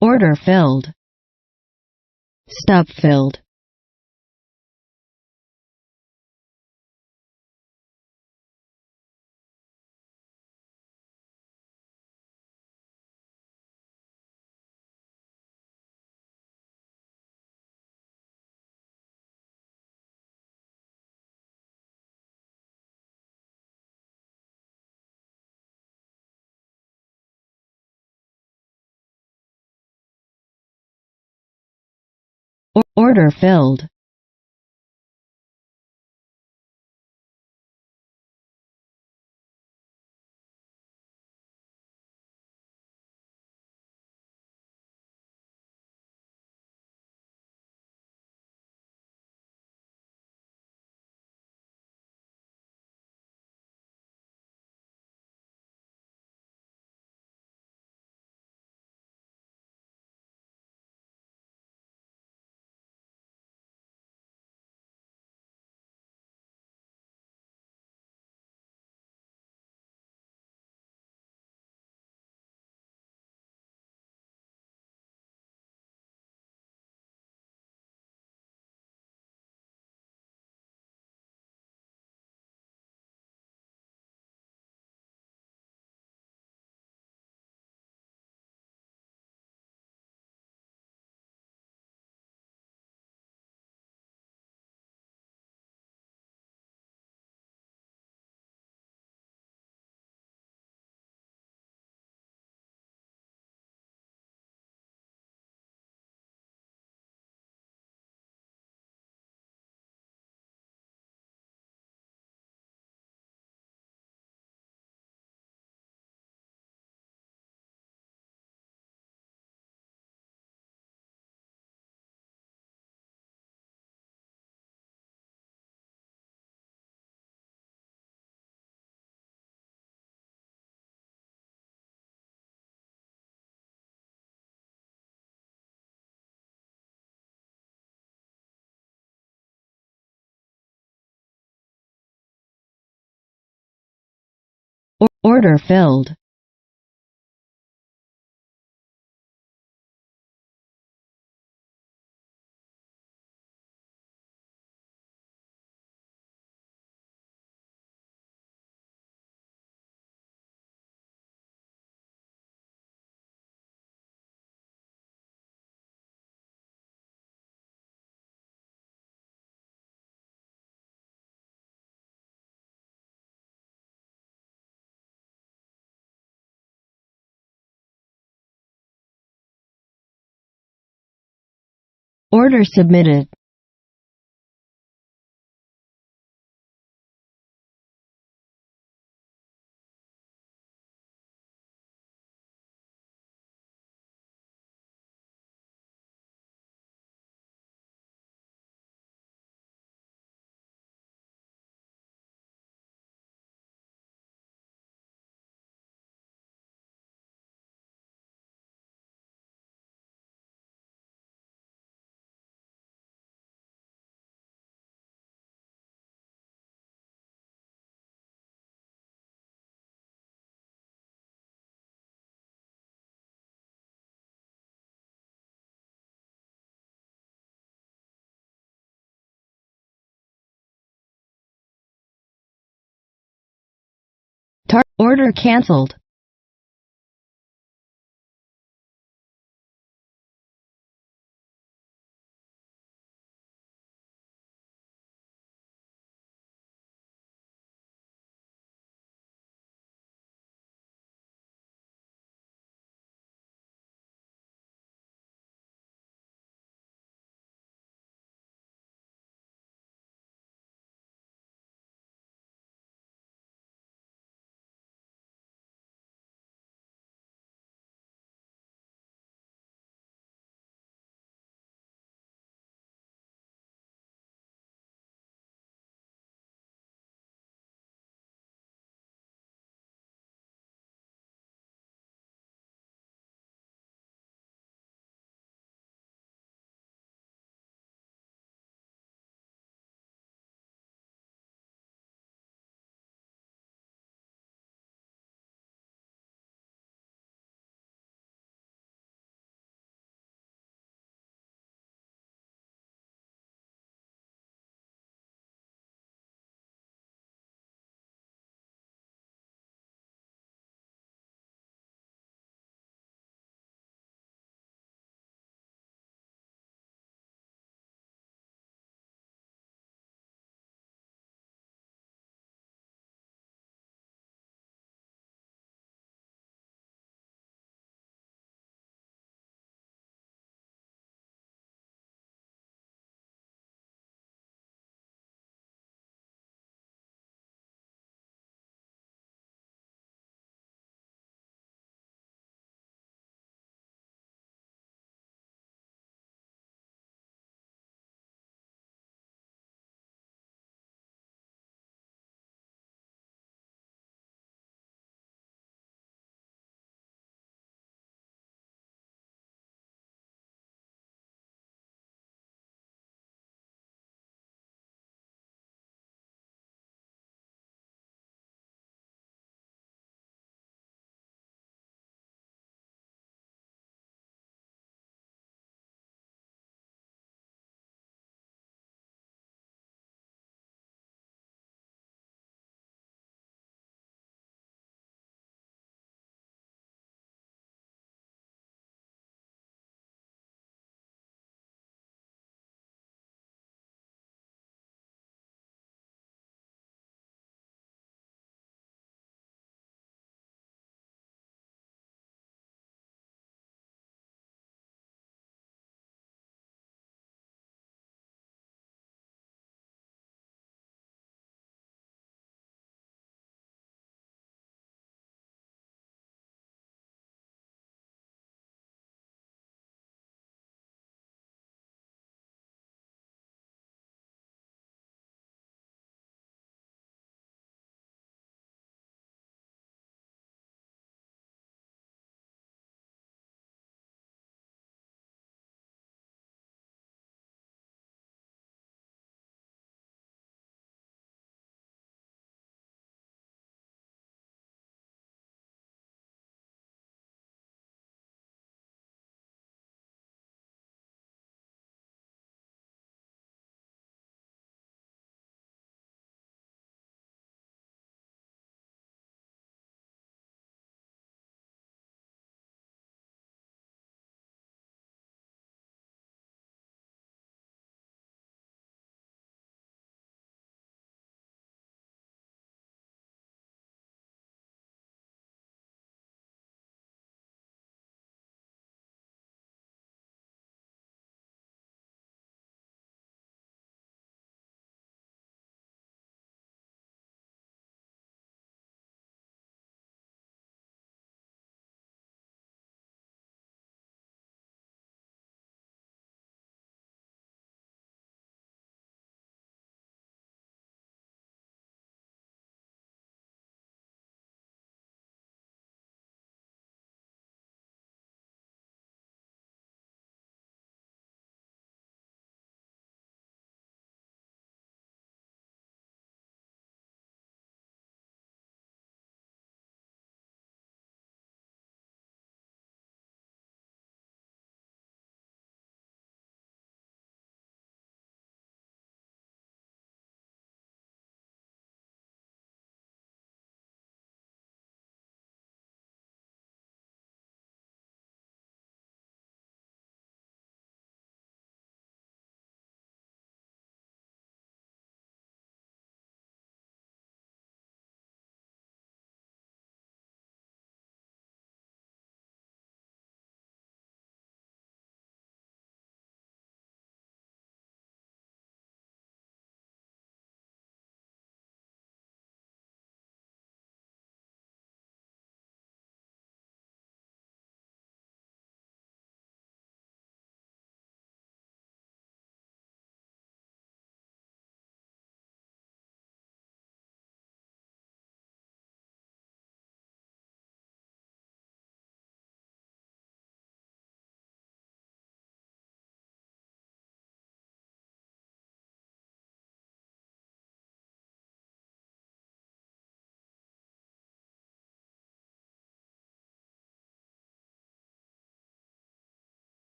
Order filled. Stub filled. Order filled. Order filled. Order submitted. Order canceled.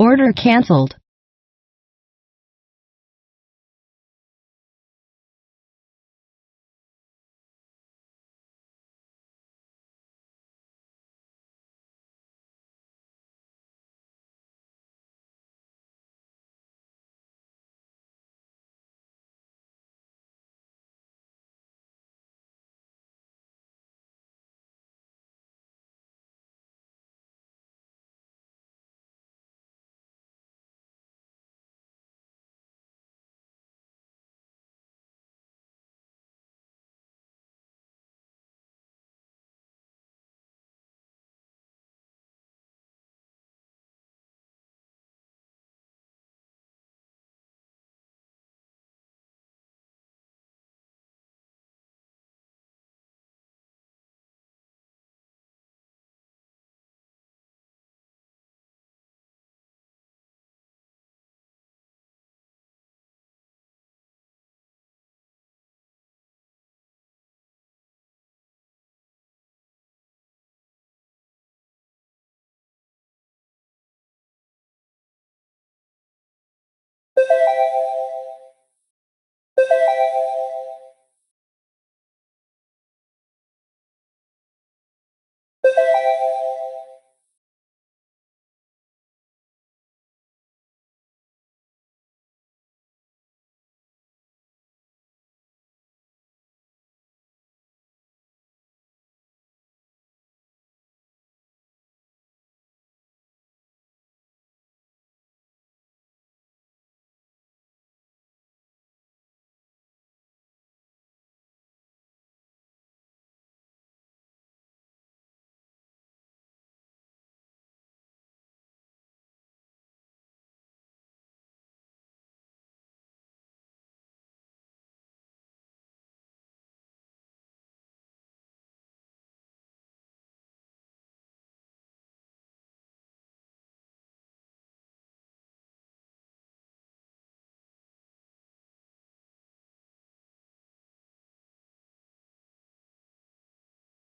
Order cancelled.